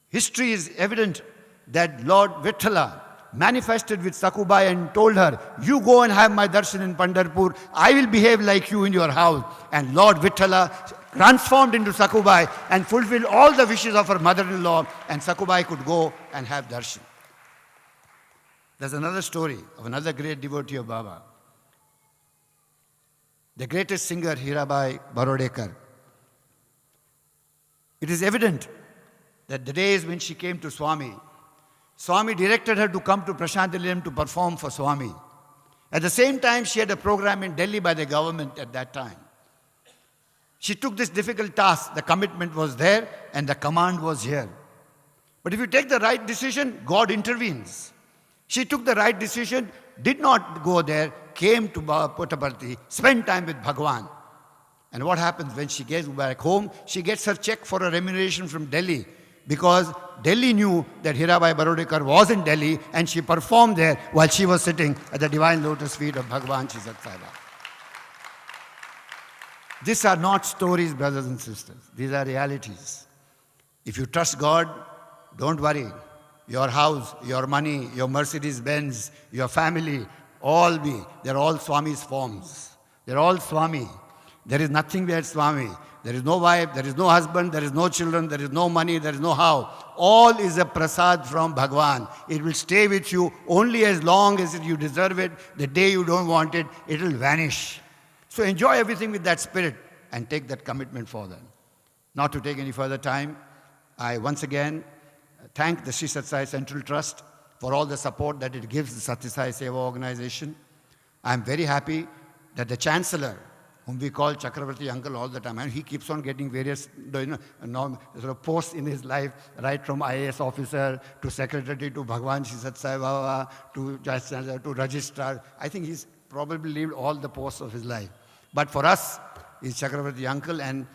History is evident that Lord Vithala manifested with Sakubai and told her, you go and have my darshan in Pandharpur, I will behave like you in your house. And Lord Vithala transformed into Sakubai and fulfilled all the wishes of her mother-in-law, and Sakubai could go and have darshan. There's another story of another great devotee of Baba. The greatest singer, Hirabai Barodekar. It is evident that the days when she came to Swami, Swami directed her to come to Prasanthi Nilayam to perform for Swami. At the same time, she had a program in Delhi by the government at that time. She took this difficult task. The commitment was there and the command was here. But if you take the right decision, God intervenes. She took the right decision, did not go there, came to Puttaparthi, spent time with Bhagawan. And what happens when she gets back home? She gets her check for a remuneration from Delhi, because Delhi knew that Hirabai Barodekar was in Delhi and she performed there while she was sitting at the divine lotus feet of Bhagawan Sri Sathya Sai Baba. These are not stories, brothers and sisters. These are realities. If you trust God, don't worry. Your house, your money, your Mercedes-Benz, your family, they're all Swami's forms. They're all Swami. There is nothing but Swami. There is no wife, there is no husband, there is no children, there is no money, there is no how. All is a prasad from Bhagavan. It will stay with you only as long as you deserve it. The day you don't want it, it will vanish. So enjoy everything with that spirit and take that commitment for them. Not to take any further time, I once again thank the Sri Sathya Sai Central Trust for all the support that it gives the Sathya Sai Seva organization. I am very happy that the Chancellor, whom we call Chakravarti uncle all the time, and he keeps on getting various posts in his life, right from IAS officer to secretary to Bhagawan Sri Sathya Sai Baba to Chancellor to registrar. I think he's probably lived all the posts of his life. But for us, he's Chakravarti uncle, and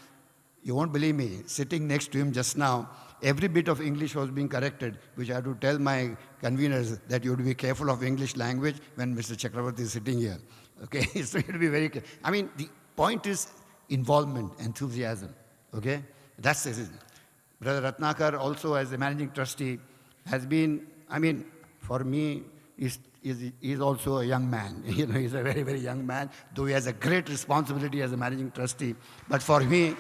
you won't believe me, sitting next to him just now, every bit of English was being corrected, which I had to tell my conveners that you would be careful of English language when Mr. Chakravarti is sitting here. Okay, so you will be very careful. I mean, the point is involvement, enthusiasm. Okay, that's the reason. Brother Ratnakar also, as the managing trustee, has been, I mean, for me, is also a young man. You know, he's a very, very young man, though he has a great responsibility as a managing trustee. But for me,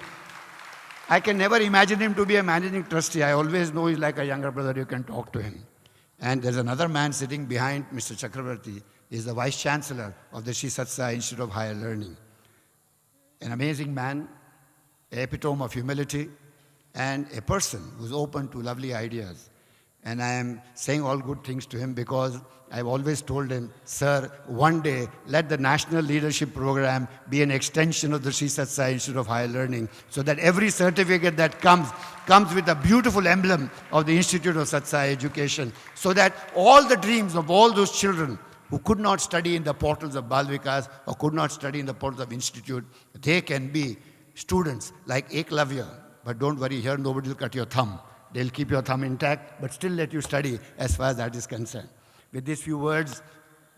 I can never imagine him to be a managing trustee. I always know he's like a younger brother, you can talk to him. And there's another man sitting behind Mr. Chakravarti. He's the Vice Chancellor of the Sri Sathya Sai Institute of Higher Learning. An amazing man, an epitome of humility, and a person who's open to lovely ideas. And I am saying all good things to him because I've always told him, sir, one day let the National Leadership Program be an extension of the Sri Sathya Sai Institute of Higher Learning, so that every certificate that comes with a beautiful emblem of the Institute of Sathya Sai Education, so that all the dreams of all those children who could not study in the portals of Bal Vikas or could not study in the portals of Institute, they can be students like Eklavya. But don't worry, here nobody will cut your thumb. They'll keep your thumb intact, but still let you study as far as that is concerned. With these few words,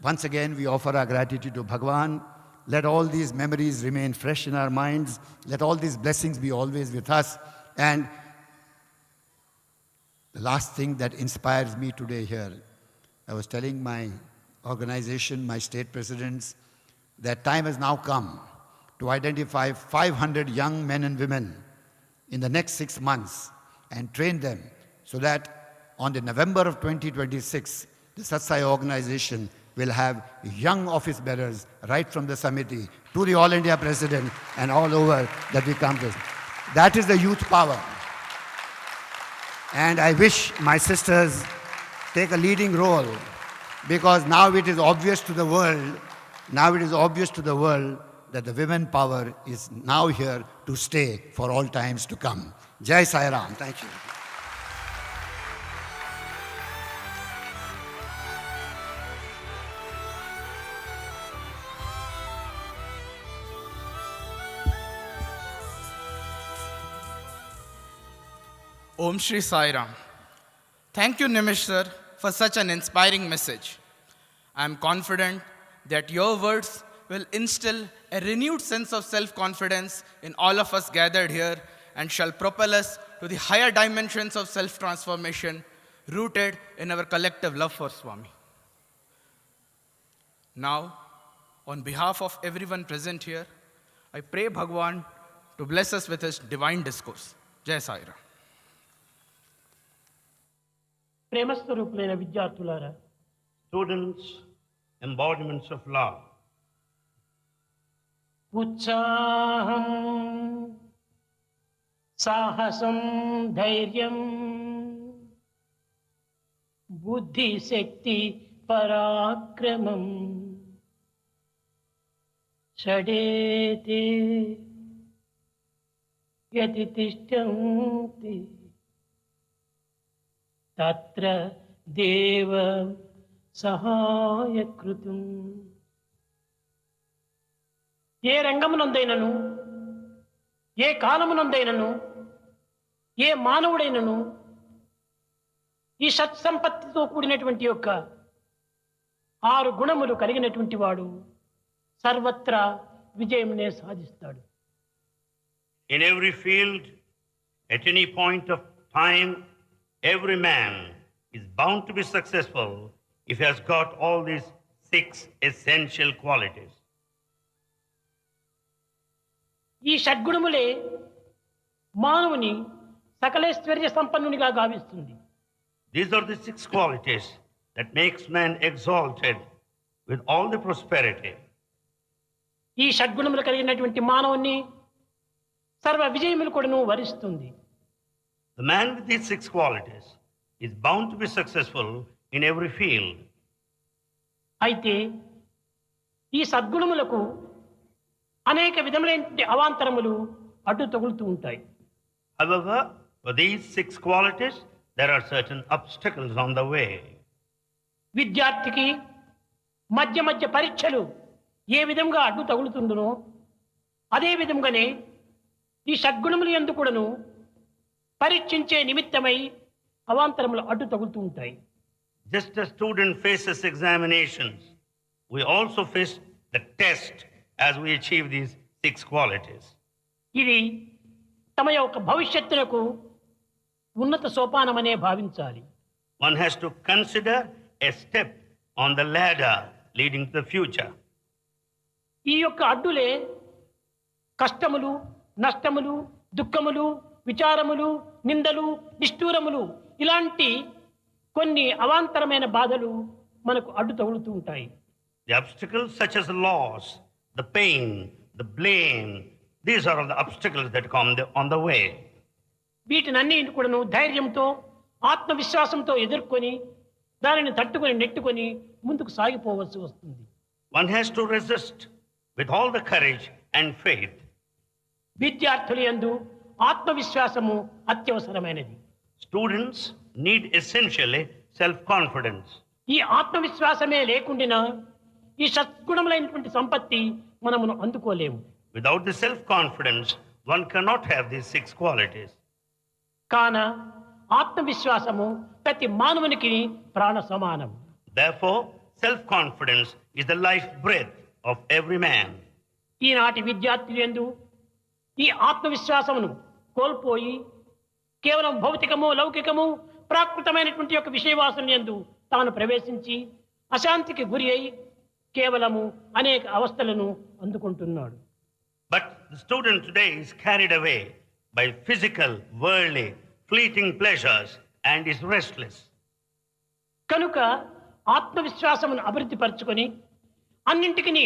once again, we offer our gratitude to Bhagawan. Let all these memories remain fresh in our minds. Let all these blessings be always with us. And the last thing that inspires me today here, I was telling my organization, my state presidents, that time has now come to identify 500 young men and women in the next 6 months and train them so that on the November of 2026, the Sathya Sai organization will have young office bearers right from the Samiti to the All India President and all over that we come to. That is the youth power. And I wish my sisters take a leading role, because now it is obvious to the world, that the women power is now here to stay for all times to come. Jai Sai Ram. Thank you. Om Shri Sai Ram. Thank you, Nimish sir, for such an inspiring message. I am confident that your words will instill a renewed sense of self-confidence in all of us gathered here and shall propel us to the higher dimensions of self-transformation rooted in our collective love for Swami. Now, on behalf of everyone present here, I pray Bhagawan to bless us with his divine discourse. Jai Sai Ram. ప్రేమస్వరూపులైన విద్యార్థులారా, Students, embodiments of love. ఉత్సాహం సాహసం ధైర్యం బుద్ధిశక్తి పరాక్రమం షడేతే యతి తిష్టంతి తత్ర దేవ సహాయకృతం. ఏ రంగమునందైనను, ఏ కాలమునందైనను, ఏ మానవుడైనను ఈ సత్సంపత్తితో కూడినటువంటి యొక్క 6 గుణములు కలిగినటువంటి వాడు సర్వత్రా విజయమునే సాధిస్తాడు. In every field, at any point of time, every man is bound to be successful if he has got all these 6 essential qualities. ఈ షడ్గుణములే మానవుని సకలైశ్వర్య సంపన్నునిగా గావిస్తుంది. These are the 6 qualities that makes man exalted with all the prosperity. ఈ షడ్గుణములు కలిగినటువంటి మానవుని సర్వ విజయములు కూడాను వరిస్తుంది. The man with these 6 qualities is bound to be successful in every field. అయితే ఈ సద్గుణములకు అనేక విధములైన అవాంతరములు అడ్డు తగులుతూ ఉంటాయి. However, for these 6 qualities, there are certain obstacles on the way. విద్యార్థికి మధ్య మధ్య పరీక్షలు ఏ విధంగా అడ్డు తగులుతుందో అదే విధంగానే ఈ షడ్గుణములు యందు కూడాను పరీక్షించే నిమిత్తమై అవాంతరములు అడ్డు తగులుతూ ఉంటాయి. Just as student faces examinations, we also face the test as we achieve these 6 qualities. ఇది తమ యొక్క భవిష్యత్తునకు ఉన్నత సోపానమనే భావించాలి. One has to consider a step on the ladder leading to the future. ఈ యొక్క అడ్డులే కష్టములు, నష్టములు, దుఃఖములు, విచారములు, నిందలు, నిష్ఠూరములు ఇలాంటి కొన్ని అవాంతరమైన బాధలు మనకు అడ్డు తగులుతూ ఉంటాయి. The obstacles such as loss, the pain, the blame, these are all the obstacles that come on the way. వీటినన్నీ కూడాను ధైర్యంతో, ఆత్మవిశ్వాసంతో ఎదుర్కొని దానిని తట్టుకొని నెట్టుకొని ముందుకు సాగిపోవలసి వస్తుంది. One has to resist with all the courage and faith. విద్యార్థుల యందు ఆత్మవిశ్వాసము అత్యవసరమైనది. Students need essentially self-confidence. ఈ ఆత్మవిశ్వాసమే లేకుండా ఈ సద్గుణములైనటువంటి సంపత్తి మనమును అందుకోలేము. Without the self-confidence, one cannot have these 6 qualities. కాన ఆత్మవిశ్వాసము ప్రతి మానవునికి ప్రాణ సమానం. Therefore, self-confidence is the life breath of every man. ఈనాటి విద్యార్థులు యందు ఈ ఆత్మవిశ్వాసమును కోల్పోయి కేవలం భౌతికము, లౌకికము, ప్రాకృతమైనటువంటి యొక్క విషయవాసన యందు తాను ప్రవేశించి అశాంతికి గురి అయి కేవలము అనేక అవస్థలను అందుకుంటున్నాడు. But the student today is carried away by physical, worldly, fleeting pleasures and is restless. కనుక ఆత్మవిశ్వాసమును అభివృద్ధి పరచుకొని అన్నింటికి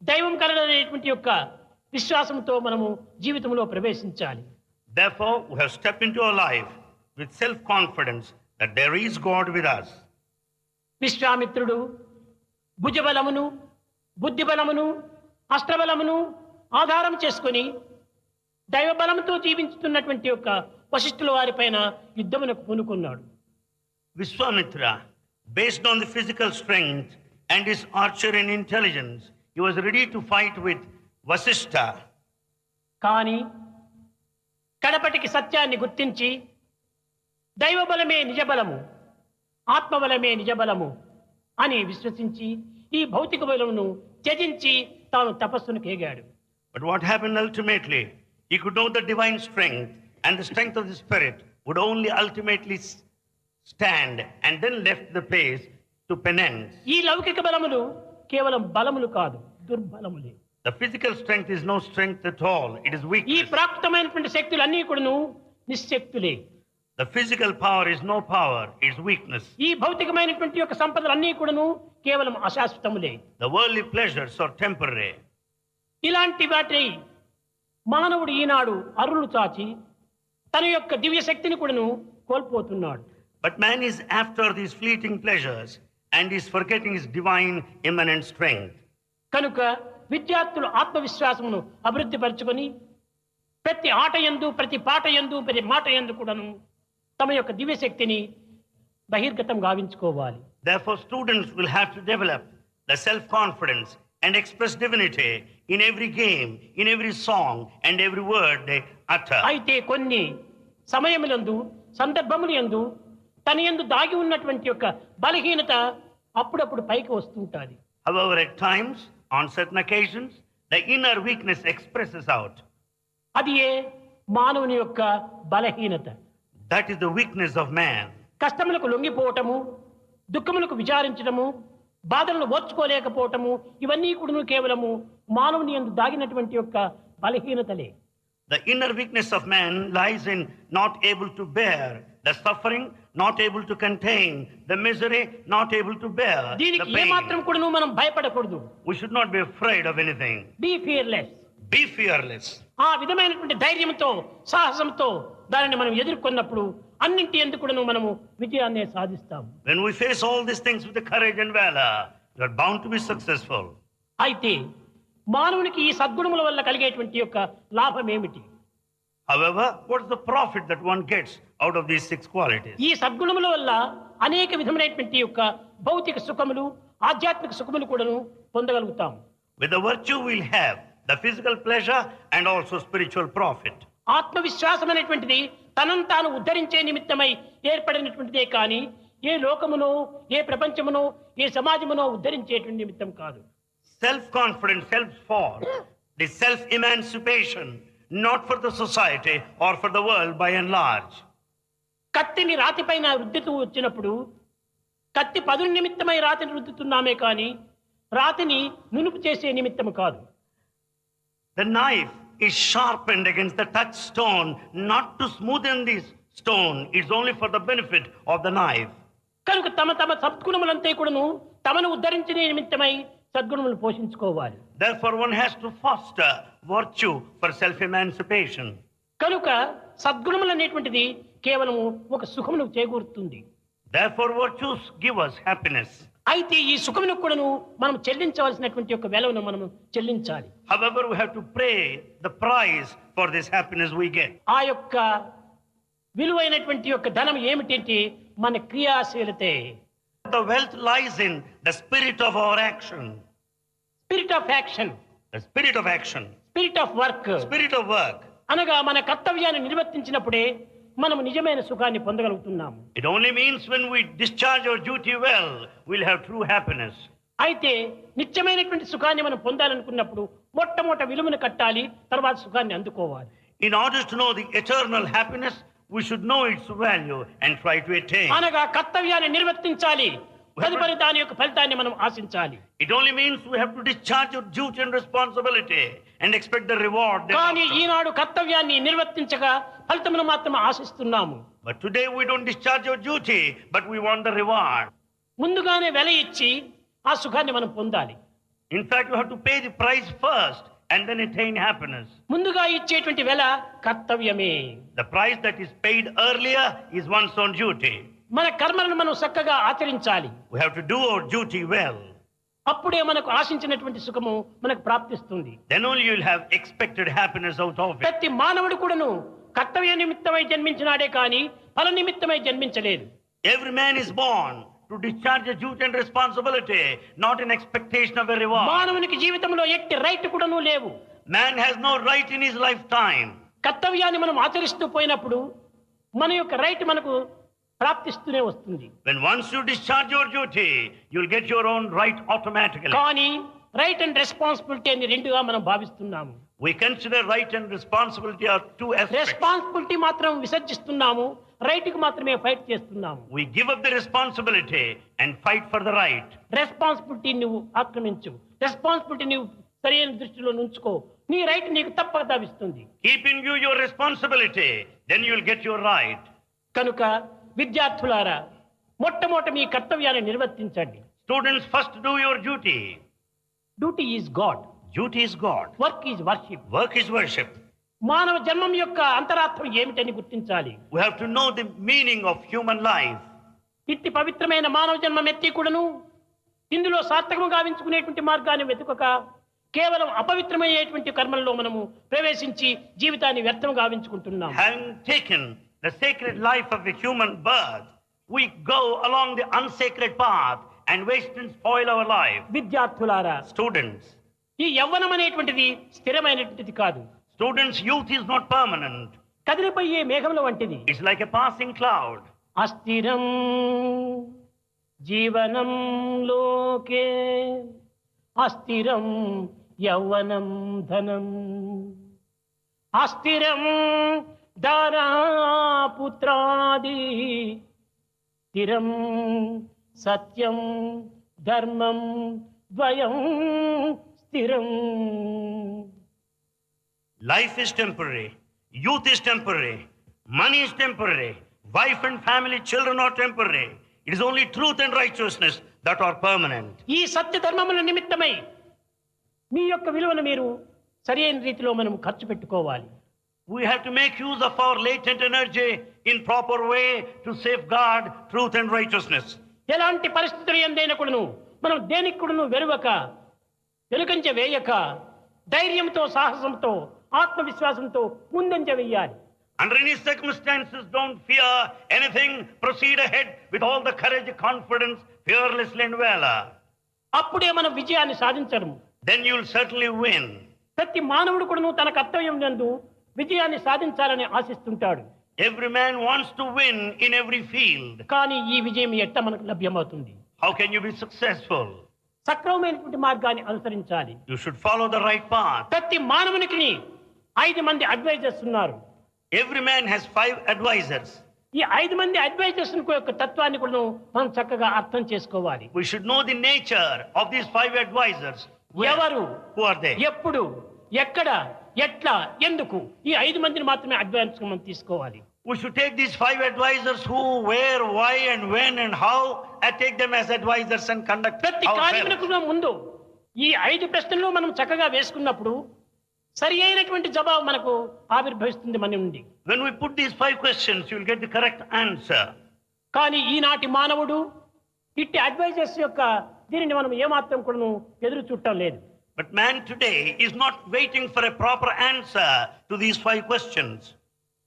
దైవం కలగనేటువంటి యొక్క విశ్వాసంతో మనము జీవితంలో ప్రవేశించాలి. Therefore, we have stepped into our life with self-confidence that there is God with us. విశ్వామిత్రుడు భుజబలమును, బుద్ధిబలమును, అస్త్రబలమును ఆధారం చేసుకొని దైవబలంతో జీవించుతున్నటువంటి యొక్క వశిష్ఠుల వారిపైన యుద్ధమునకు పూనుకున్నాడు. Vishwamitra, based on the physical strength and his archery and intelligence, he was ready to fight with Vasishtha. కానీ కడపటికి సత్యాన్ని గుర్తించి దైవబలమే నిజబలము, ఆత్మబలమే నిజబలము అని విశ్వసించి ఈ భౌతిక బలమును త్యజించి తాను తపస్సును కేగాడు. But what happened ultimately? He could know the divine strength and the strength of the spirit would only ultimately stand and then left the place to penance. ఈ లౌకిక బలములు కేవలం బలములు కాదు, దుర్బలములే. The physical strength is no strength at all. It is ఈ weakness. ప్రాకృతమైనటువంటి శక్తులన్నీ కూడాను నిశ్శక్తులే. The physical power is no power. It is weakness. ఈ భౌతికమైనటువంటి యొక్క సంపదలన్నీ కూడాను కేవలం అశాశ్వతములే. The worldly pleasures are temporary. ఇలాంటి వాటి మానవుడు ఈనాడు అరులు చాచి తన యొక్క దివ్య శక్తిని కూడాను కోల్పోతున్నాడు. But man is after these fleeting pleasures and is forgetting his divine immanent strength. కనుక విద్యార్థులు ఆత్మవిశ్వాసమును అభివృద్ధి పరచుకొని ప్రతి ఆట యందు, ప్రతి పాట యందు, ప్రతి మాట యందు కూడాను తమ యొక్క దివ్య శక్తిని బహిర్గతం గావించుకోవాలి. Therefore, students will have to develop the self-confidence and express divinity in every game, in every song, and every word they utter. అయితే కొన్ని సమయములందు, సందర్భములందు తన యందు దాగి ఉన్నటువంటి యొక్క బలహీనత అప్పుడప్పుడు పైకి వస్తుంటుంది. However, at times, on certain occasions, the inner weakness expresses out. అది ఏ మానవుని యొక్క బలహీనత. That is the weakness of man. కష్టములకు లొంగిపోవటము, దుఃఖములకు విచారించడము, బాధలను ఓర్చుకోలేకపోవటము, ఇవన్నీ కూడా కేవలము మానవుని యందు దాగినటువంటి యొక్క బలహీనతలే. The inner weakness of man lies in not able to bear the suffering, not able to contain the misery, not able to bear the దీనికి pain. ఏమాత్రం కూడా మనం భయపడకూడదు. We should not be afraid of anything. Be fearless. Be fearless. ఆ విధమైనటువంటి ధైర్యంతో, సాహసంతో దానిని మనం ఎదుర్కొన్నప్పుడు అన్నింటి ఎందుకు కూడా మనము విజయాన్ని సాధిస్తాం. When we face all these things with the courage and valor, you are bound to be successful. అయితే మానవునికి ఈ సద్గుణముల వల్ల కలిగేటువంటి యొక్క లాభం ఏమిటి? However, what is the profit that one gets out of these 6 qualities? ఈ సద్గుణముల వల్ల అనేక విధమైనటువంటి యొక్క భౌతిక సుఖములు, ఆధ్యాత్మిక సుఖములు కూడాను పొందగలుగుతాం. With the virtue we'll have the physical pleasure and also spiritual profit. ఆత్మవిశ్వాసం అనేటువంటిది తనను తాను ఉద్ధరించే నిమిత్తమై ఏర్పడినటువంటిదే కానీ ఏ లోకమునో, ఏ ప్రపంచమునో, ఏ సమాజమునో ఉద్ధరించేటువంటి నిమిత్తం కాదు. Self-confidence helps for the self-emancipation, not for the society or for the world by and large. కత్తిని రాతిపైన రుద్దుతూ వచ్చినప్పుడు కత్తి పదును నిమిత్తమై రాతిని రుద్దుతున్నామే కానీ రాతిని నునుపు చేసే నిమిత్తము కాదు. The knife is sharpened against the touchstone, not to smoothen this stone. It's only for the benefit of the knife. కనుక తమ తమ సద్గుణములంతా కూడాను తమను ఉద్ధరించే నిమిత్తమై సద్గుణములను పోషించుకోవాలి. Therefore, one has to foster virtue for self-emancipation. కనుక సద్గుణములు అనేటువంటిది కేవలము ఒక సుఖమును చేకూరుతుంది. Therefore, virtues give us happiness. అయితే ఈ సుఖమును కూడాను మనం చెల్లించవలసినటువంటి ఒక వెలవును మనం చెల్లించాలి. However, we have to pay the price for this happiness we get. ఆ యొక్క విలువైనటువంటి యొక్క ధనం ఏమిటంటే మన క్రియాశీలతే. The wealth lies in the spirit of our action. Spirit of action. The spirit of action. Spirit of work. Spirit of work. అనగా మన కర్తవ్యాన్ని నిర్వర్తించినప్పుడే మనం నిజమైన సుఖాన్ని పొందగలుగుతున్నాము. It only means when we discharge our duty well, we'll have true happiness. అయితే నిత్యమైనటువంటి సుఖాన్ని మనం పొందాలనుకున్నప్పుడు మొట్టమొదట విలువను కట్టాలి, తర్వాత సుఖాన్ని అందుకోవాలి. In order to know the eternal happiness, we should know its value and try to attain. అనగా కర్తవ్యాన్ని నిర్వర్తించాలి, తదుపరి దాని యొక్క ఫలితాన్ని మనం ఆశించాలి. It only means we have to discharge our duty and responsibility and expect the reward. కానీ ఈనాడు కర్తవ్యాన్ని నిర్వర్తించగా ఫలితమును మాత్రం ఆశిస్తున్నాము. But today we don't discharge our duty, but we want the reward. ముందుగానే వెల ఇచ్చి ఆ సుఖాన్ని మనం పొందాలి. In fact, we have to pay the price first and then attain happiness. ముందుగా ఇచ్చేటువంటి వెల కర్తవ్యమే. The price that is paid earlier is one's own duty. మన కర్మలను మనం చక్కగా ఆచరించాలి. We have to do our duty well. అప్పుడే మనకు ఆశించినటువంటి సుఖము మనకు ప్రాప్తిస్తుంది. Then only you will have expected happiness out of it. ప్రతి మానవుడు కూడాను కర్తవ్య నిమిత్తమై జన్మించినాడే కానీ ఫల నిమిత్తమై జన్మించలేదు. Every man is born to discharge a duty and responsibility, not in expectation of a reward. మానవునికి జీవితంలో ఎట్టి రైట్ కూడాను లేవు. Man has no right in his lifetime. కర్తవ్యాన్ని మనం ఆచరిస్తూ పోయినప్పుడు మన యొక్క రైట్ మనకు ప్రాప్తిస్తూనే వస్తుంది. When once you discharge your duty, you'll get your own right automatically. కానీ రైట్ అండ్ రెస్పాన్సిబిలిటీ అని రెండుగా మనం భావిస్తున్నాము. We consider right and responsibility are two aspects. Responsibility మాత్రం విసర్జిస్తున్నాము, రైట్ కి మాత్రమే ఫైట్ చేస్తున్నాము. We give up the responsibility and fight for the right. Responsibility నువ్వు ఆక్రమించు, రెస్పాన్సిబిలిటీ నువ్వు సరైన దృష్టిలో ఉంచుకో, నీ రైట్ నీకు తప్పక లభిస్తుంది. Keep in view your responsibility, then you'll get your right. కనుక విద్యార్థులారా మొట్టమొదట మీ కర్తవ్యాన్ని నిర్వర్తించండి. Students, first do your duty. Duty is God. Duty is God. Work is worship. Work is worship. మానవ జన్మం యొక్క అంతరార్థం ఏమిటని గుర్తించాలి. We have to know the meaning of human life. ఇట్టి పవిత్రమైన మానవ జన్మం ఎత్తి కూడాను ఇందులో సార్థకము గావించుకునేటువంటి మార్గాన్ని వెతుకక కేవలం అపవిత్రమయ్యేటువంటి కర్మల్లో మనము ప్రవేశించి జీవితాన్ని వ్యర్థం గావించుకుంటున్నాం. Having taken the sacred life of a human birth, we go along the unsacred path and waste and spoil our life. విద్యార్థులారా, Students, ఈ యవ్వనం అనేటువంటిది స్థిరమైనటువంటిది కాదు. Students, youth is not permanent. కదిలిపోయే మేఘముల వంటిది. It's like a passing cloud. అస్థిరం జీవనం లోకే అస్థిరం యౌవనం ధనం అస్థిరం దారా పుత్రాది స్థిరం సత్యం ధర్మం ద్వయం స్థిరం. Life is temporary. Youth is temporary. Money is temporary. Wife and family, children are temporary. It is only truth and righteousness that are permanent. ఈ సత్య ధర్మముల నిమిత్తమై మీ యొక్క విలువను మీరు సరైన రీతిలో మనం ఖర్చు పెట్టుకోవాలి. We have to make use of our latent energy in proper way to safeguard truth and righteousness. ఎలాంటి పరిస్థితులు ఎందైనా కూడాను మనం దేనికి కూడాను వెరువక వెనుకంజ వేయక ధైర్యంతో సాహసంతో ఆత్మవిశ్వాసంతో ముందంజ వేయాలి. Under any circumstances, don't fear anything. Proceed ahead with all the courage, confidence, fearlessly and valor. అప్పుడే మనం విజయాన్ని సాధించడం. Then you'll certainly win. ప్రతి మానవుడు కూడాను తన కర్తవ్యం నందు విజయాన్ని సాధించాలని ఆశిస్తుంటాడు. Every man wants to win in every field. కానీ ఈ విజయం ఎట్ట మనకు లభ్యమవుతుంది? How can you be successful? సక్రమమైనటువంటి మార్గాన్ని అనుసరించాలి. You should follow the right path. ప్రతి మానవునికి 5 మంది అడ్వైజర్స్ ఉన్నారు. Every man has 5 advisors. ఈ 5 మంది అడ్వైజర్స్ యొక్క తత్వాన్ని కూడా మనం చక్కగా అర్థం చేసుకోవాలి. We should know the nature of these 5 advisors. ఎవరు, who are they? ఎప్పుడు, ఎక్కడ, ఎట్లా ఎందుకు ఈ 5 మందిని మాత్రమే అడ్వాన్స్ మనం తీసుకోవాలి. We should take these 5 advisors who, where, why and when and how, and take them as advisors and conduct ప్రతి our కార్యమునకు affairs. ముందు ఈ 5 ప్రశ్నలు మనం చక్కగా వేసుకున్నప్పుడు సరి అయినటువంటి జవాబు మనకు ఆవిర్భవిస్తుంది మన నుండి. When we put these 5 questions, you will get the correct answer. కానీ ఈనాటి మానవుడు ఇట్టి అడ్వైజర్స్ యొక్క దీనిని మనం ఏమాత్రం కూడా ఎదురు చూడటం లేదు. But man today is not waiting for a proper answer to these 5 questions.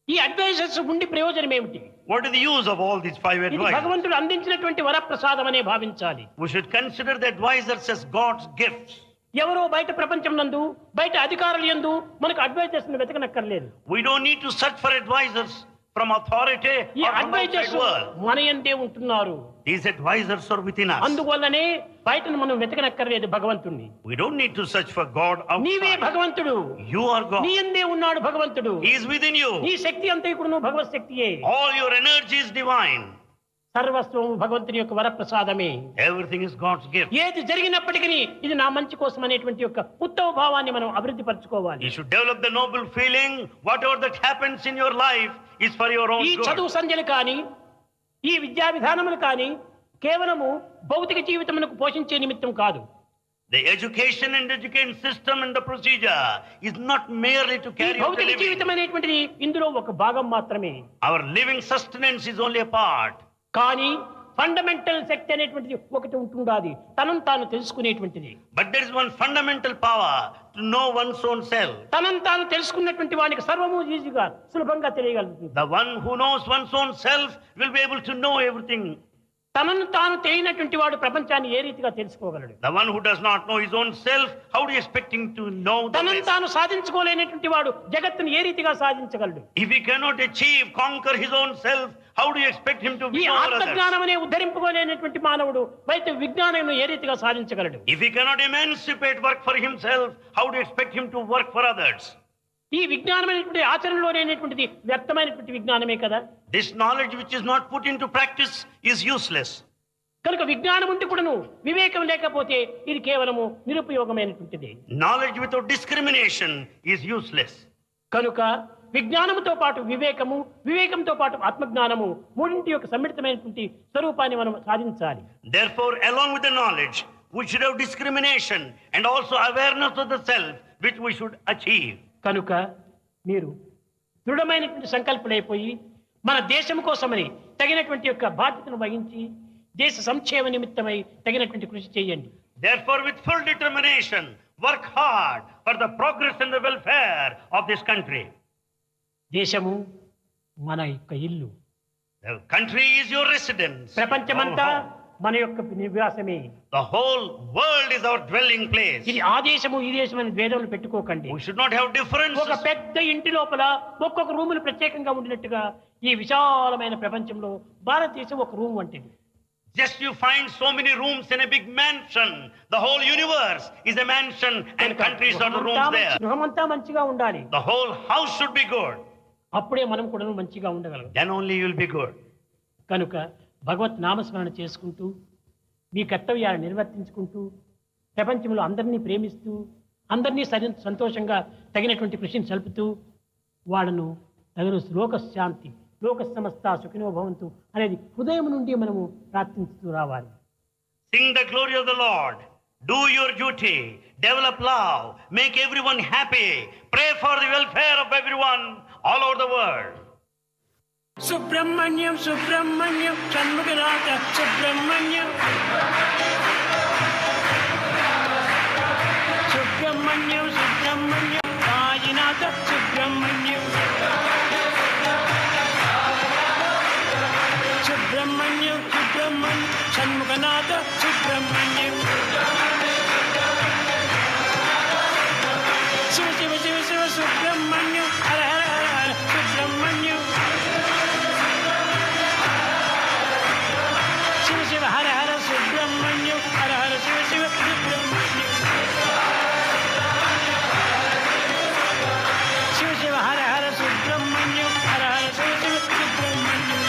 ఈ అడ్వైజర్స్ ఉండి ప్రయోజనం ఏమిటి? What is the use of all these 5 ఇది advisors? భగవంతుడు అందించినటువంటి వరప్రసాదం అనే భావించాలి. We should consider the advisors as God's gifts. ఎవరో బయట ప్రపంచం నందు బయట అధికారులు యందు మనకు అడ్వైజర్స్ ని వెతకనక్కర్లేదు. We don't need to search for advisors from authority ఈ or from advisers outside world. మన యందే ఉంటున్నారు. These advisors are within us. అందువల్లనే బయటను మనం వెతకనక్కర్లేదు భగవంతుణ్ణి. We don't need to search for God నీవే outside. భగవంతుడు. You are God. నీ యందే ఉన్నాడు భగవంతుడు. He is within you. నీ శక్తి అంతా కూడా భగవత్ శక్తియే. All your energy is divine. సర్వస్వం భగవంతుని యొక్క వరప్రసాదమే. Everything is God's gift. ఏది జరిగినప్పటికీ ఇది నా మంచి కోసం అనేటువంటి యొక్క ఉత్తమ భావాన్ని మనం అభివృద్ధి పరచుకోవాలి. You should develop the noble feeling, whatever that happens in your life is for your own ఈ good. చదువు సంధ్యలు కానీ ఈ విద్యా విధానములు కానీ కేవలము భౌతిక జీవితమునకు పోషించే నిమిత్తం కాదు. The education and education system and the procedure is not merely to carry out the భౌతిక living. జీవితం అనేటువంటిది ఇందులో ఒక భాగం మాత్రమే. Our living sustenance is only a part. కానీ ఫండమెంటల్ శక్తి అనేటువంటిది ఒకటి ఉంటుండాది, తనను తాను తెలుసుకునేటువంటిది. But there is one fundamental power to know one's own self. తనను తాను తెలుసుకున్నటువంటి వానికి సర్వము ఈజీగా సులభంగా తెలియగలుగుతుంది. The one who knows one's own self will be able to know everything. తనను తాను తెలియనటువంటి వాడు ప్రపంచాన్ని ఏ రీతిగా తెలుసుకోగలడు? The one who does not know his own self, how do you expect him to know the తనను rest? తాను సాధించుకోలేనటువంటి వాడు జగత్తును ఏ రీతిగా సాధించగలడు? If he cannot achieve, conquer his own self, how do you expect him to ఈ be over others? ఆత్మజ్ఞానం అనే ఉద్ధరింపుకోలేనటువంటి మానవుడు బయట విజ్ఞానం ఏ రీతిగా సాధించగలడు? If he cannot emancipate work for himself, how do you expect him to work for others? ఈ విజ్ఞానం అనేటువంటి ఆచరణలోనేటువంటిది వ్యర్థమైనటువంటి విజ్ఞానమే కదా. This knowledge which is not put into practice is useless. కనుక విజ్ఞానం ఉంటే కూడాను వివేకం లేకపోతే ఇది కేవలము నిరుపయోగమైనటువంటిది. Knowledge without discrimination is useless. కనుక విజ్ఞానముతో పాటు వివేకము, వివేకంతో పాటు ఆత్మజ్ఞానము మూడింటి యొక్క సమ్మిళితమైనటువంటి స్వరూపాన్ని మనం సాధించాలి. Therefore, along with the knowledge, we should have discrimination and also awareness of the self, which we should achieve. కనుక మీరు దృఢమైనటువంటి సంకల్పమైపోయి మన దేశం కోసమని తగినటువంటి యొక్క బాధ్యతను వహించి దేశ సంక్షేమ నిమిత్తమై తగినటువంటి కృషి చేయండి. Therefore, with full determination, work hard for the progress and the welfare of this country. దేశము మన యొక్క ఇల్లు. The country is your residence. ప్రపంచమంతా మన యొక్క నివాసమే. The whole world is our dwelling place. ఇది ఆ దేశము ఈ దేశం అని భేదాలు పెట్టుకోకండి. We should not have differences. ఒక పెద్ద ఇంటి లోపల ఒక్కొక్క రూములు ప్రత్యేకంగా ఉండినట్టుగా ఈ విశాలమైన ప్రపంచంలో భారతదేశం ఒక రూమ్ వంటిది. Just you find so many rooms in a big mansion. The whole universe is a mansion and countries are the rooms there. గృహమంతా మంచిగా ఉండాలి. The whole house should be good. అప్పుడే మనం కూడా మంచిగా ఉండగలం. Then only you will be good. కనుక భగవత్ నామస్మరణ చేసుకుంటూ మీ కర్తవ్యాలను నిర్వర్తించుకుంటూ ప్రపంచంలో అందరినీ ప్రేమిస్తూ అందరినీ సంతోషంగా తగినటువంటి కృషిని సలుపుతూ వాళ్ళను తగిన లోక శాంతి లోక సమస్త సుఖినో భవంతు అనేది హృదయం నుండి మనము ప్రార్థిస్తూ రావాలి. Sing the glory of the Lord. Do your duty. Develop love. Make everyone happy. Pray for the welfare of everyone all over the world. Subrahmanyam Subrahmanyam Shanmukhanatha Subrahmanyam Subrahmanyam Subrahmanyam Sainath Subrahmanyam Subrahmanyam Subrahmanyam Shanmukhanatha Subrahmanyam Shiva Shiva Shiva Shiva Subrahmanyam హర హర హర హర సుబ్రహ్మణ్యం శివ శివ హర హర సుబ్రహ్మణ్యం హర హర శివ శివ సుబ్రహ్మణ్యం శివ శివ హర హర సుబ్రహ్మణ్యం హర హర శివ శివ సుబ్రహ్మణ్యం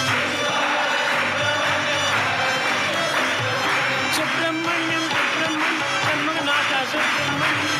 సుబ్రహ్మణ్యం సుబ్రహ్మణ్యం షణ్ముఖనాథ సుబ్రహ్మణ్యం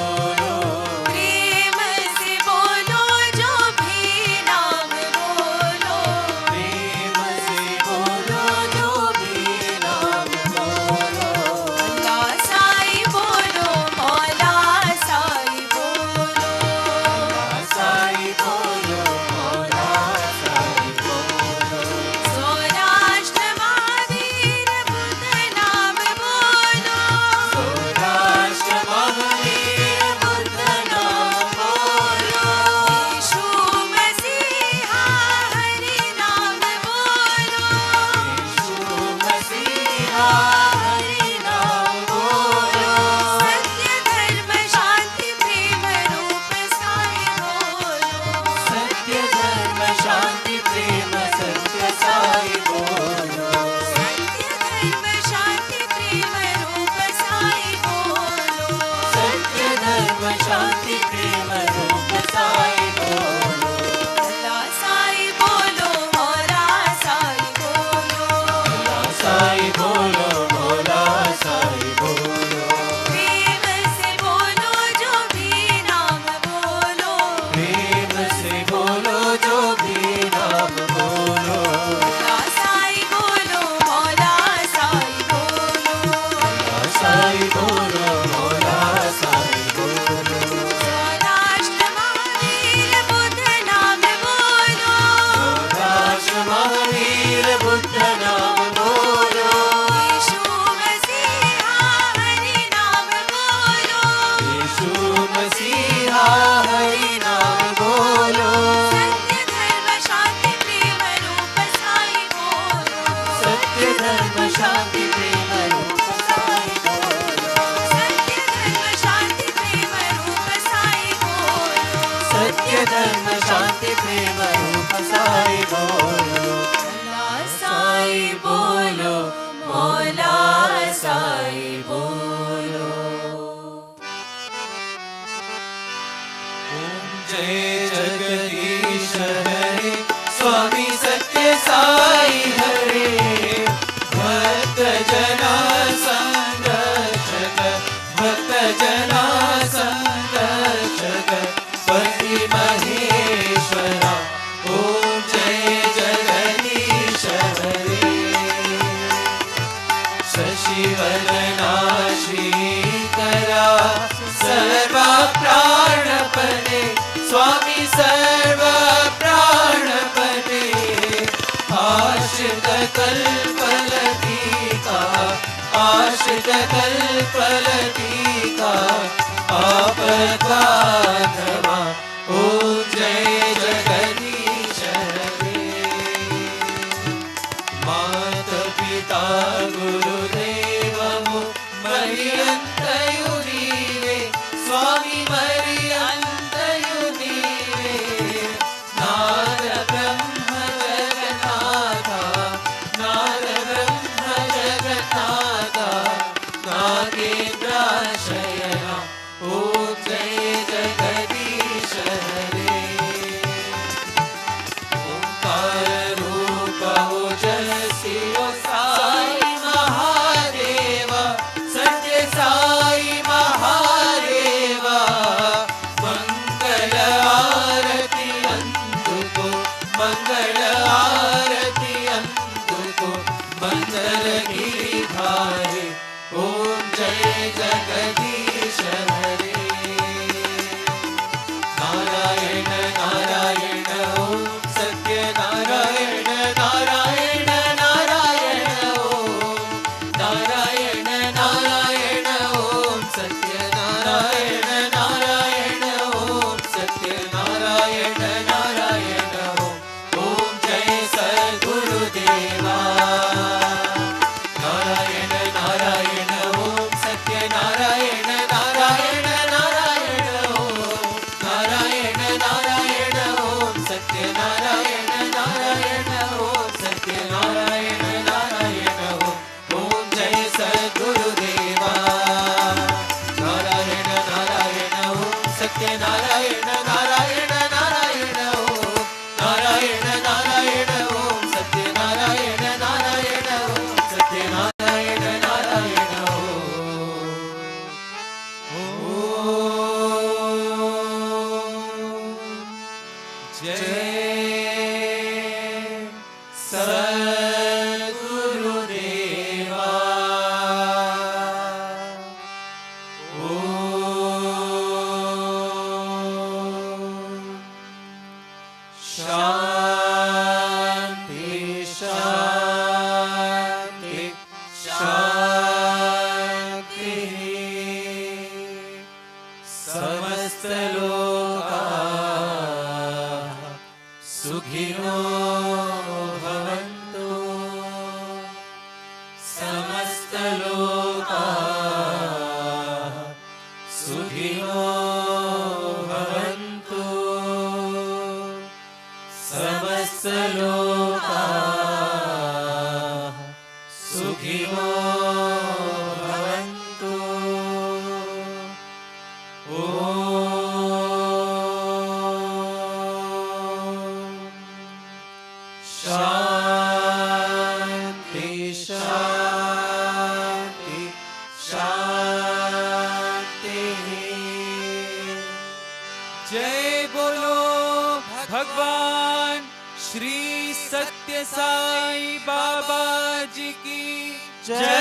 कल्पलतिका आश्रित कल्पलतिका आपद्बांधवा ओम जय जगदीश हरे। माता पिता गुरुदेवो मरियन्तयु नीवे स्वामी मरियन्तयु नीवे नाद ब्रह्म जगन्नाथा नाद ब्रह्म जगन्नाथा नागेन्द्राशयना ओम जय जगदीश हरे। ओंकार रूप ओजस्वी ओ साई महादेवा सत्य साई महादेवा मंगल आरती अंतुको मंगल आरती अंतुको मंगल गिरिधारे ओम जय जगदीश हरे। नारायण नारायण ओम सत्य नारायण नारायण नारायण ओम नारायण नारायण ओम सत्य नारायण नारायण ओम सत्य नारायण नारायण ओम जय सद्गुरुदेवा। नारायण नारायण ओम सत्य नारायण नारायण नारायण ओम नारायण नारायण ओम सत्य नारायण नारायण ओम सत्य नारायण नारायण ओम जय सद्गुरुदेवा। नारायण नारायण ओम सत्य नारायण नारायण नारायण ओम नारायण नारायण ओम सत्य नारायण नारायण ओम सत्य नारायण नारायण जय सद्गुरुदेवा। शांति शांति शांति। समस्त लोकाः सुखिनो भवन्तु समस्त लोकाः सुखिनो भवन्तु समस्त लोकाः सुखिनो भवन्तु। शांति शांति शांति। जय बोलो भगवान श्री सत्य साई बाबा जी की जय।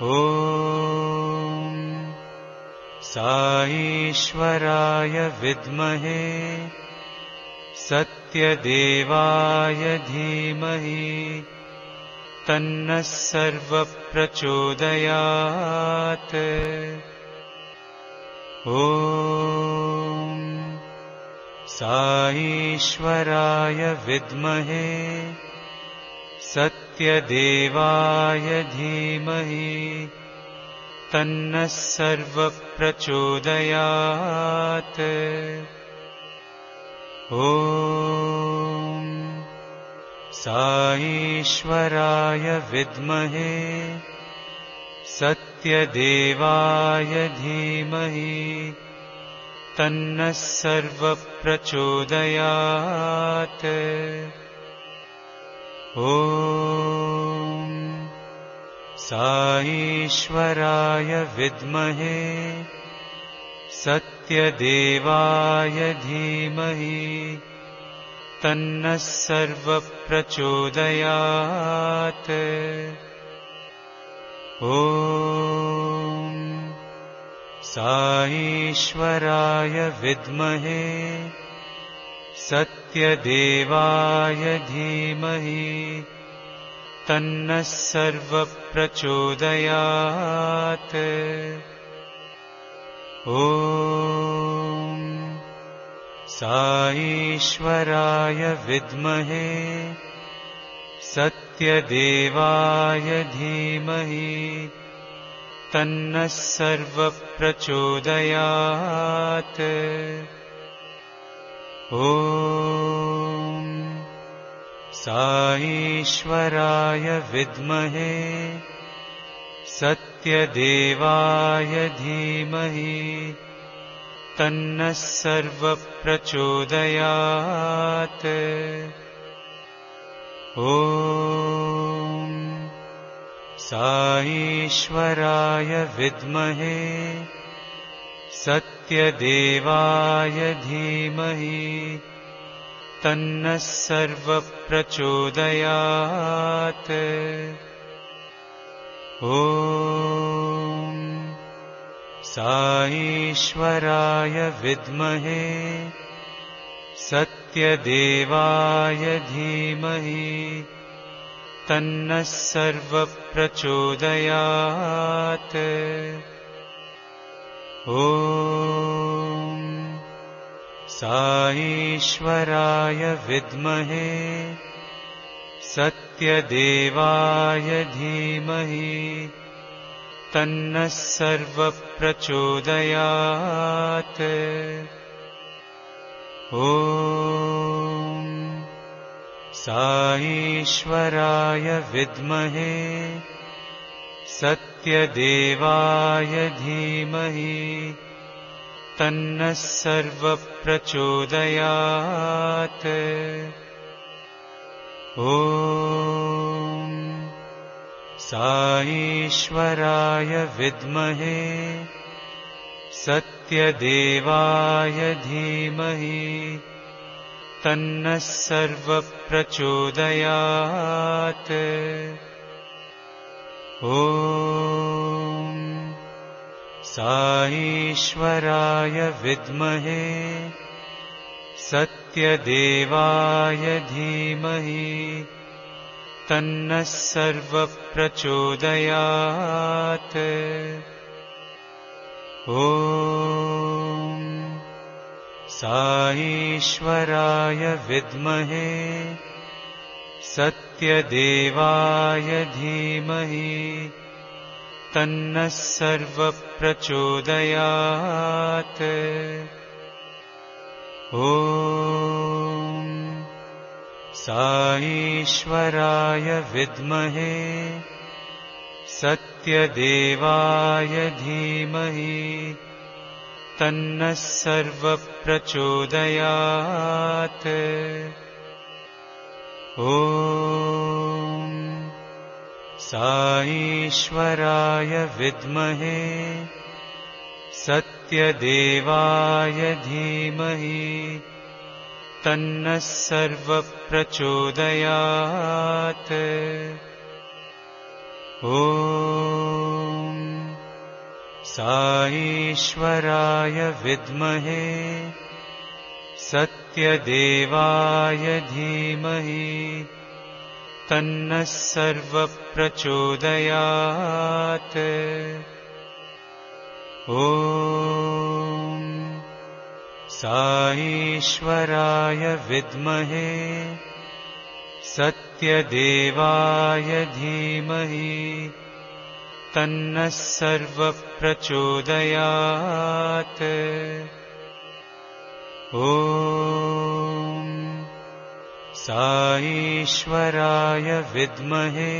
ॐ साईश्वराय विद्महे सत्यदेवाय धीमहि तन्नः सर्वप्रचोदयात्। ॐ साईश्वराय विद्महे सत्यदेवाय धीमहि तन्नः सर्वप्रचोदयात्। ॐ साईश्वराय विद्महे सत्यदेवाय धीमहि तन्नः सर्वप्रचोदयात्। ॐ साईश्वराय विद्महे सत्यदेवाय धीमहि तन्नः सर्वप्रचोदयात्। ॐ साईश्वराय विद्महे सत्यदेवाय धीमहि तन्नः सर्वः प्रचोदयात्। ॐ साईश्वराय विद्महे सत्यदेवाय धीमहि तन्नः सर्वः प्रचोदयात्। ॐ साईश्वराय विद्महे सत्यदेवाय धीमहि तन्नः सर्वः प्रचोदयात्। ॐ साईश्वराय विद्महे सत्यदेवाय धीमहि तन्नः सर्वः प्रचोदयात्। ॐ साईश्वराय विद्महे सत्यदेवाय धीमहि तन्नः सर्वः प्रचोदयात्। ॐ साईश्वराय विद्महे सत्यदेवाय धीमहि तन्नः सर्वः प्रचोदयात्। ॐ साईश्वराय विद्महे सत्यदेवाय धीमहि तन्नः सर्वः प्रचोदयात्। ॐ साईश्वराय विद्महे सत्यदेवाय धीमहि तन्नः सर्वः प्रचोदयात्। ॐ साईश्वराय विद्महे सत्यदेवाय धीमहि तन्नः सर्वः प्रचोदयात्। ॐ साईश्वराय विद्महे सत्यदेवाय धीमहि तन्नः सर्वः प्रचोदयात्। ॐ साईश्वराय विद्महे सत्यदेवाय धीमहि तन्नः सर्वः प्रचोदयात्। ॐ साईश्वराय विद्महे सत्यदेवाय धीमहि तन्नः सर्वः प्रचोदयात्। ॐ साईश्वराय विद्महे सत्यदेवाय धीमहि तन्नः सर्वः प्रचोदयात्। ॐ साईश्वराय विद्महे सत्यदेवाय धीमहि तन्नः सर्वः प्रचोदयात्। ॐ साईश्वराय विद्महे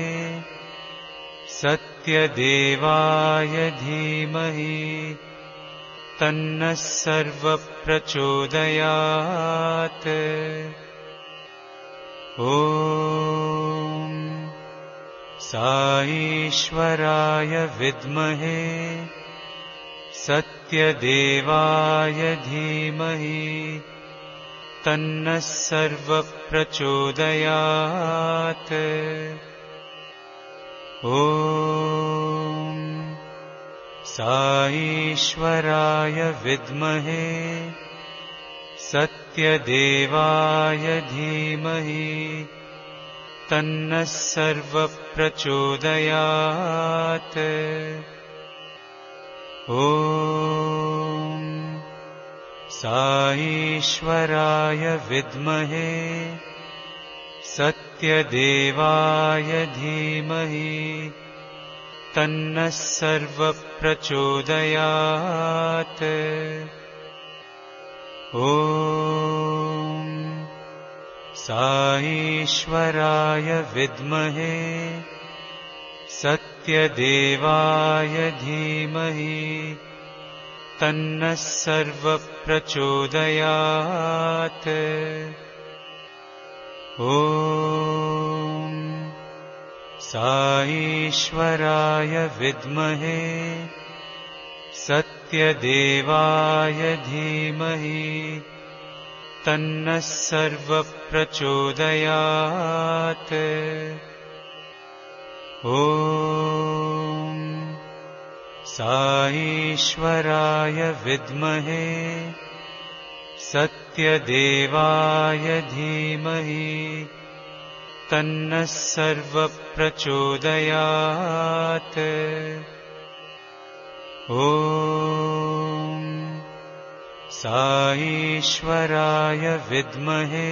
सत्यदेवाय धीमहि तन्नः सर्वः प्रचोदयात्। ॐ साईश्वराय विद्महे सत्यदेवाय धीमहि तन्नः सर्वः प्रचोदयात्। ॐ साईश्वराय विद्महे सत्यदेवाय सत्यदेवाय धीमहि तन्नः सर्वः प्रचोदयात्। ॐ साईश्वराय विद्महे सत्यदेवाय धीमहि तन्नः सर्वः प्रचोदयात्। ॐ साईश्वराय विद्महे सत्यदेवाय धीमहि तन्नः सर्वः प्रचोदयात्। ॐ साईश्वराय विद्महे सत्यदेवाय धीमहि तन्नः सर्वः प्रचोदयात्। ॐ साईश्वराय विद्महे सत्यदेवाय धीमहि तन्नः सर्वः प्रचोदयात्। ॐ साईश्वराय विद्महे